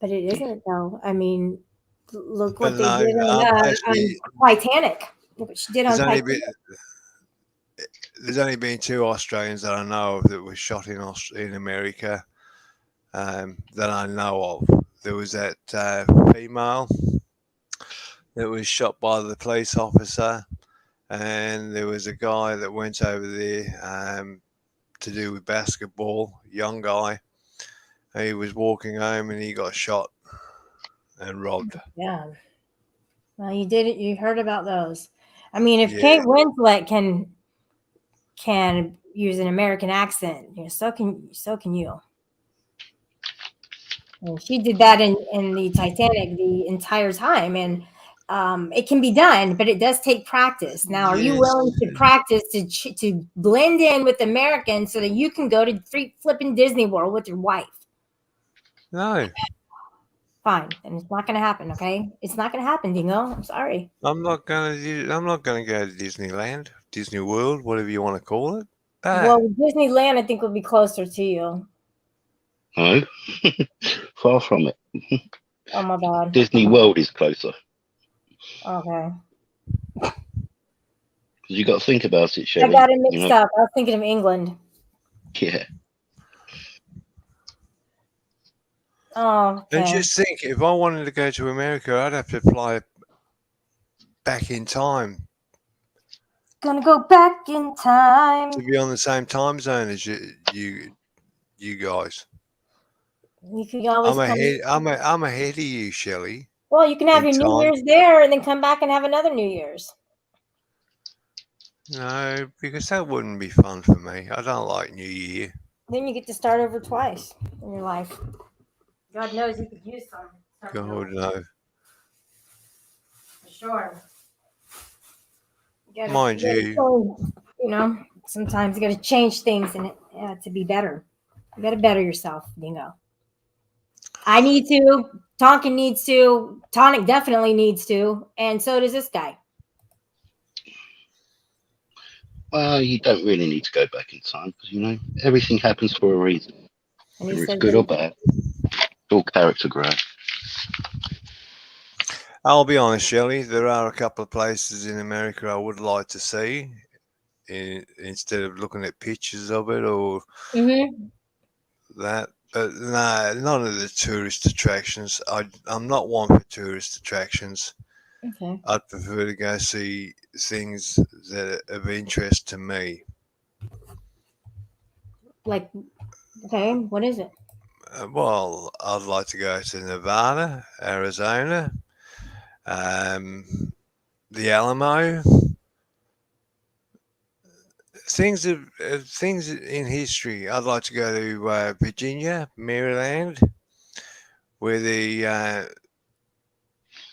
But it isn't, though. I mean, look what But they did on Titanic. Look what she did on Titanic. There's only been 2 Australians that I know of that were shot in America that I know of. There was that female that was shot by the police officer, and there was a guy that went over there to do with basketball, young guy. He was walking home and he got shot and robbed. Yeah. Well, you did it. You heard about those. I mean, if Kate Winslet can use an American accent, so can you. And she did that in the Titanic the entire time, and it can be done, but it does take practice. Now, are you willing to practice to blend in with Americans so that you can go to flipping Disney World with your wife? No. Fine, and it's not going to happen. Okay, it's not going to happen, Dingo. I'm sorry. I'm not going to go to Disneyland, Disney World, whatever you want to call it. Well, Disneyland, I think, will be closer to you. No, far from it. Oh my God. Disney World is closer. Okay. Because you got to think about it, I Shelley. got it mixed up. I was thinking of England. Yeah. Oh, okay. And just think, if I wanted to go to America, I'd have to fly back in time Gonna go back in time. to be on the same time zone as you guys. You can always I'm come. ahead. I'm ahead of you, Shelley. Well, you can have your in New time. Year's there and then come back and have another New Year's. No, because that wouldn't be fun for me. I don't like New Year. Then you get to start over twice in your life. God knows you could use some. God no. For sure. Mind you. You know, sometimes you got to change things and to be better. You got to better yourself, Dingo. I need to. Tonkin needs to. Tonic definitely needs to. And so does this guy. Well, you don't really need to go back in time because, you know, everything happens for a reason. And Whether it's good or bad. It's all character growth. I'll be honest, Shelley. There are a couple of places in America I would like to see, instead of looking at pictures of it or that. But no, none of the tourist attractions. I'm not one for tourist attractions. Okay. I'd prefer to go see things that are of interest to me. Like, okay, what is it? Well, I'd like to go to Nevada, Arizona, the Alamo. Things in history. I'd like to go to Virginia, Maryland, where the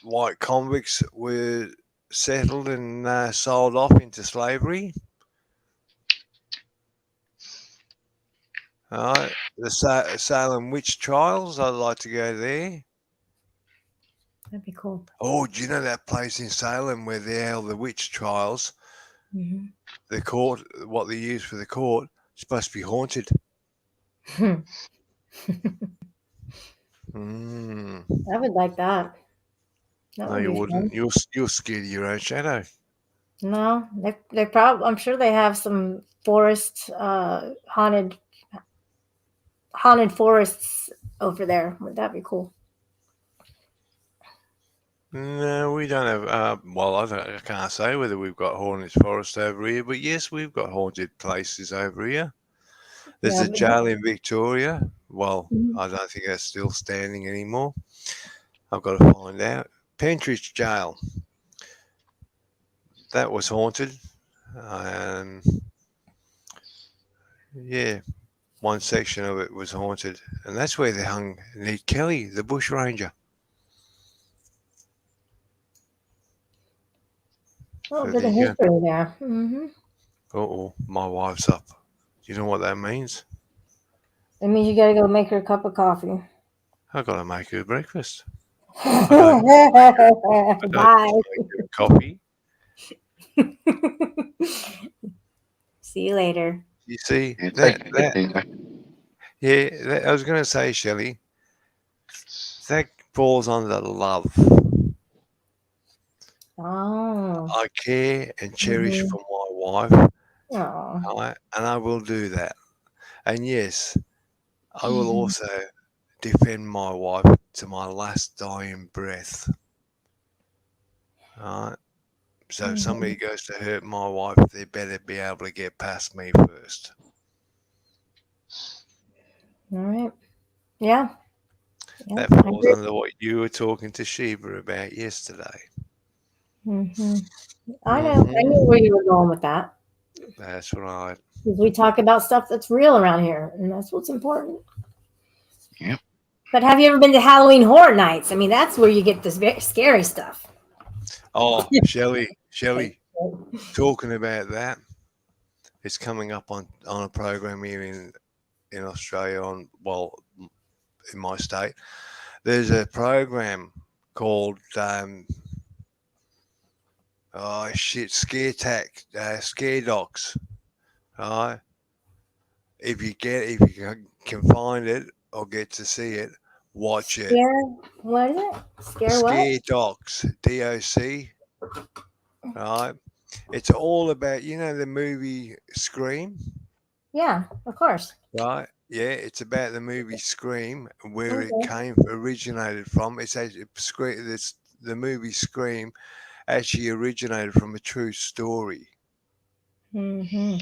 white convicts were settled and sold off into slavery. All right, the Salem witch trials. I'd like to go there. That'd be cool. Oh, do you know that place in Salem where they held the witch trials? Mm-hmm. The court, what they use for the court, is supposed to be haunted. I would like that. No, you wouldn't. You're scared of your own shadow. No, they probably. I'm sure they have some forest, haunted forests over there. Would that be cool? No, we don't have. Well, I can't say whether we've got haunted forest over here, but yes, we've got haunted places over here. There's a jail in Victoria. Well, I don't think that's still standing anymore. I've got to find out. Pentridge Jail. That was haunted. Yeah, one section of it was haunted, and that's where they hung Ned Kelly, the bush ranger. Oh, bit of history there. Mm-hmm. Oh, my wife's up. Do you know what that means? It means you got to go make her a cup of coffee. I got to make her breakfast. Bye. Make her coffee. See you later. You see, Yeah, I was going to say, Shelley, that falls under love. Oh. I care and cherish for my wife, Oh. and I will do that. And yes, I will also defend my wife to my last dying breath. All right. So if somebody goes to hurt my wife, they better be able to get past me first. All right. Yeah. That falls under what you were talking to Sheba about yesterday. Mm-hmm. I know. I knew where you were going with that. That's right. Because we talk about stuff that's real around here, and that's what's important. Yep. But have you ever been to Halloween Horror Nights? I mean, that's where you get this very scary stuff. Oh, Shelley, talking about that, it's coming up on a program here in Australia in my state. There's a program called Scare Docs. All right. If you can find it or get to see it, Watch it. Scare, what is it? Scare what? Scare Docs, DOC. Right. It's all about, you know, the movie Scream, Yeah, of course. right? Yeah, it's about the movie Scream, where it originated from. It's actually the movie Scream actually originated from a true story. Mm-hmm.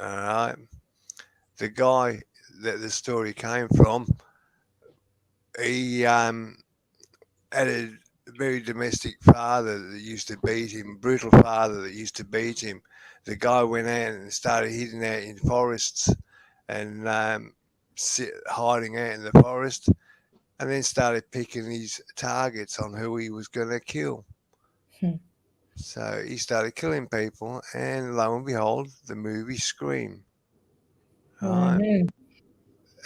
All right. The guy that the story came from, he had a very domestic father that used to beat him, brutal father that used to beat him. The guy went out and started hiding out in forests and hiding out in the forest, and then started picking his targets on who he was going to kill. So he started killing people, and lo and behold, the movie Scream. Mm-hmm.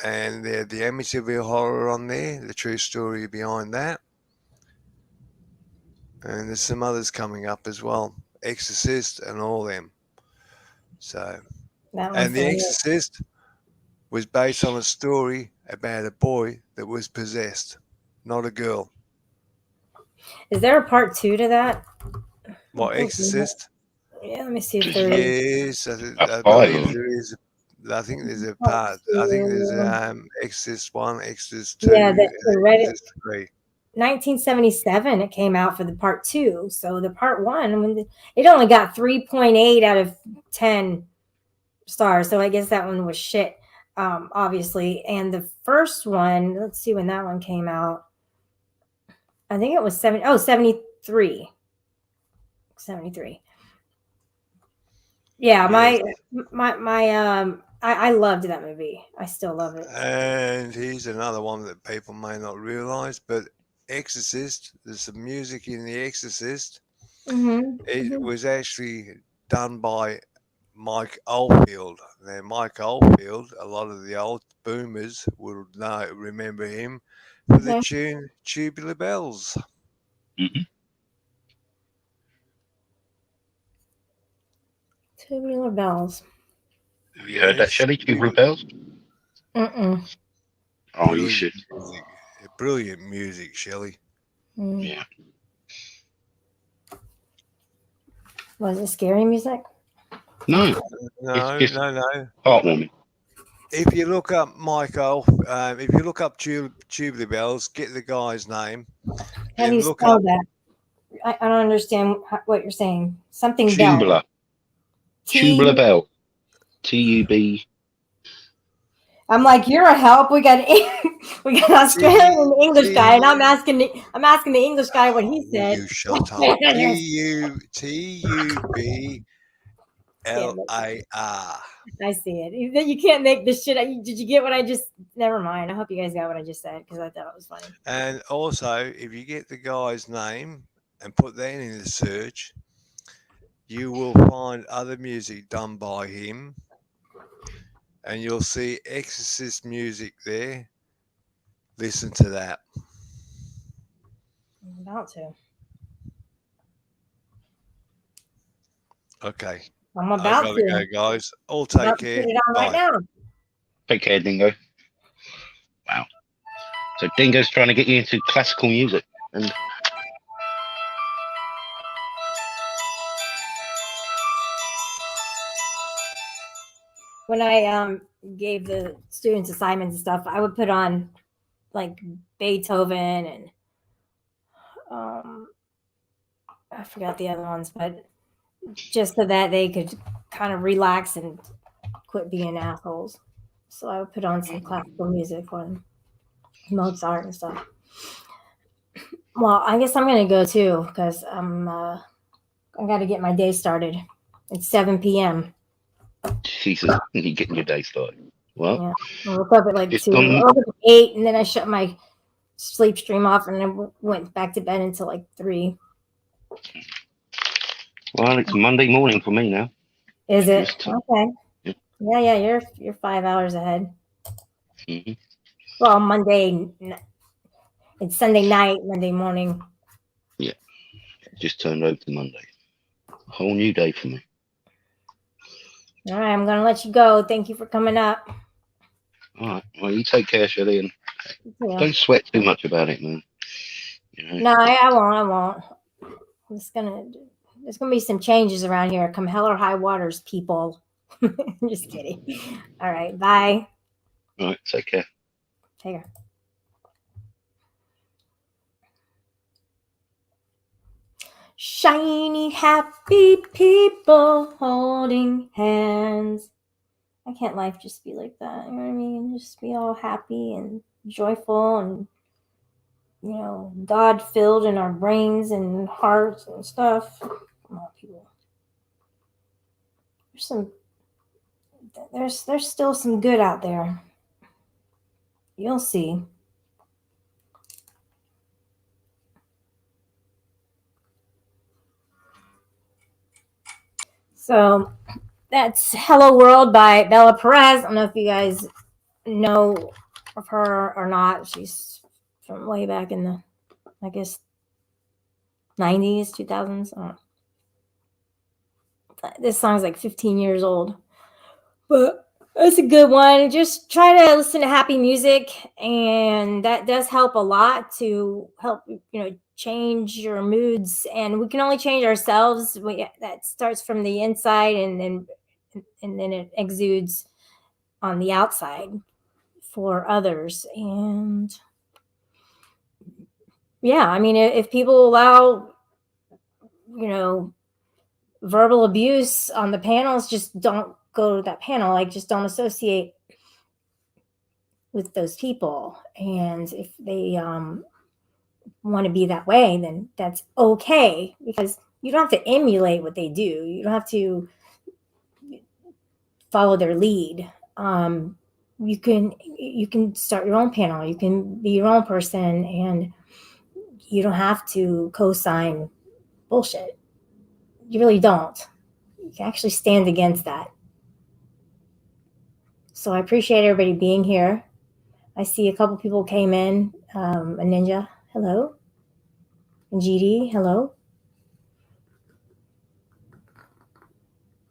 And the Amityville Horror on there, the true story behind that. And there's some others coming up as well, Exorcist and all them. So, and The Exorcist was based on a story about a boy that was possessed, not a girl. Is there a part 2 to that? What, Exorcist? Yeah, let me see if there is. Yes, I believe there is. I think there's a part. I think there's Exorcist 1, Exorcist 2, yeah, that's Exorcist 3. 1977 it came out for the part 2. So the part 1, it only got 3.8 out of 10 stars. So I guess that one was shit, obviously. And the first one, let's see when that one came out. I think it was 73. 73. Yeah, I loved that movie. I still love it. And here's another one that people may not realize, but Exorcist, there's some music in The Exorcist. It was actually done by Mike Oldfield. Now, Mike Oldfield, a lot of the old boomers will remember him for the tune Tubular Bells. Tubular Bells. Have you heard that, Shelley? Tubular Bells? Mm-mm. Oh, you should. Brilliant music, Shelley. Yeah. Was it scary music? No. No. Heartwarming. If you look up Michael, if you look up Tubular Bells, get the guy's name. How do you spell that? I don't understand what you're saying. Something Tubular. bell. Tubular Bell. T-U-B. I'm like, you're a help. We got Australian and English guy, and I'm asking the English guy what he said. You shut up. Tubular. I see it. You can't make this shit. Did you get what I just? Never mind. I hope you guys got what I just said because I thought it was funny. And also, if you get the guy's name and put that in the search, you will find other music done by him. And you'll see Exorcist music there. Listen to that. I'm about to. Okay. I'm about to go, guys. All take care. Put it on right now. Take care, Dingo. Wow. So Dingo's trying to get you into classical music, and when I gave the students assignments and stuff, I would put on like Beethoven and I forgot the other ones, but just so that they could kind of relax and quit being assholes. So I would put on some classical music for them, Mozart and stuff. Well, I guess I'm gonna go too because I got to get my day started. It's 7 p.m. Jesus, you're getting your day started. Well, yeah. I woke up at like 2, I woke up at 8, and then I shut my sleep stream off, and I went back to bed until like 3. Well, it's Monday morning for me now. Is it? Okay. Yeah. You're 5 hours ahead. Mm-hmm. Well, Monday. It's Sunday night, Monday morning. Yeah, just turned over to Monday. A whole new day for me. All right, I'm gonna let you go. Thank you for coming up. All right. Well, you take care, Shelley, and Yeah. Don't sweat too much about it, man. You know? No, I won't. There's gonna be some changes around here. Come hell or high waters, people. I'm just kidding. All right, bye. All right, take care. Take care. Shiny, happy people holding hands. Why can't life just be like that? You know what I mean? Just be all happy and joyful and, God filled in our brains and hearts and stuff. Come on, people. There's still some good out there. You'll see. So that's Hello World by Bella Perez. I don't know if you guys know of her or not. She's from way back in the, I guess, 90s, 2000s. I don't know. This song's like 15 years old. But it's a good one. Just try to listen to happy music, and that does help a lot to help, change your moods. And we can only change ourselves. That starts from the inside, and then it exudes on the outside for others. And yeah, I mean, if people allow, verbal abuse on the panels, just don't go to that panel. Like, just don't associate with those people. And if they want to be that way, then that's okay, because you don't have to emulate what they do. You don't have to follow their lead. You can start your own panel. You can be your own person, and you don't have to co-sign bullshit. You really don't. You can actually stand against that. So I appreciate everybody being here. I see a couple people came in. A Ninja, hello. And GD, hello.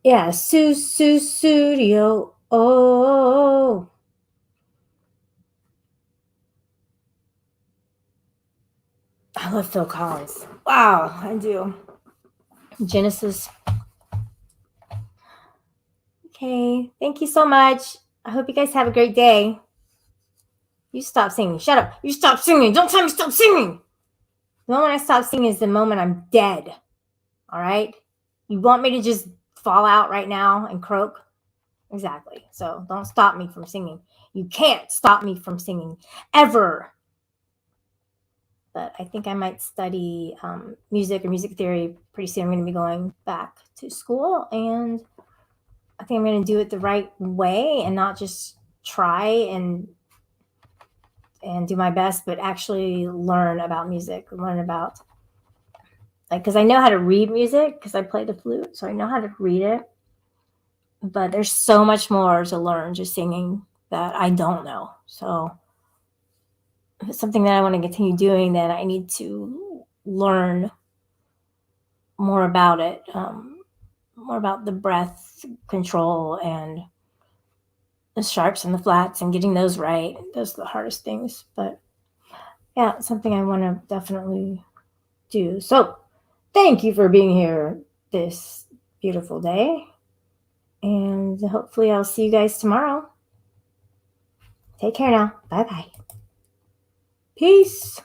Yeah, Studio. Oh. I love Phil Collins. Wow, I do. Genesis. Okay, thank you so much. I hope you guys have a great day. You stop singing. Shut up. You stop singing. Don't tell me stop singing. The moment I stop singing is the moment I'm dead. All right? You want me to just fall out right now and croak? Exactly. So don't stop me from singing. You can't stop me from singing ever. But I think I might study music or music theory pretty soon. I'm going to be going back to school, and I think I'm going to do it the right way and not just try and do my best, but actually learn about music, learn about, because I know how to read music because I play the flute, so I know how to read it. But there's so much more to learn just singing that I don't know. So if it's something that I want to continue doing, then I need to learn more about it, more about the breath control and the sharps and the flats and getting those right. Those are the hardest things. But yeah, it's something I want to definitely do. So thank you for being here this beautiful day. And hopefully I'll see you guys tomorrow. Take care now. Bye-bye. Peace.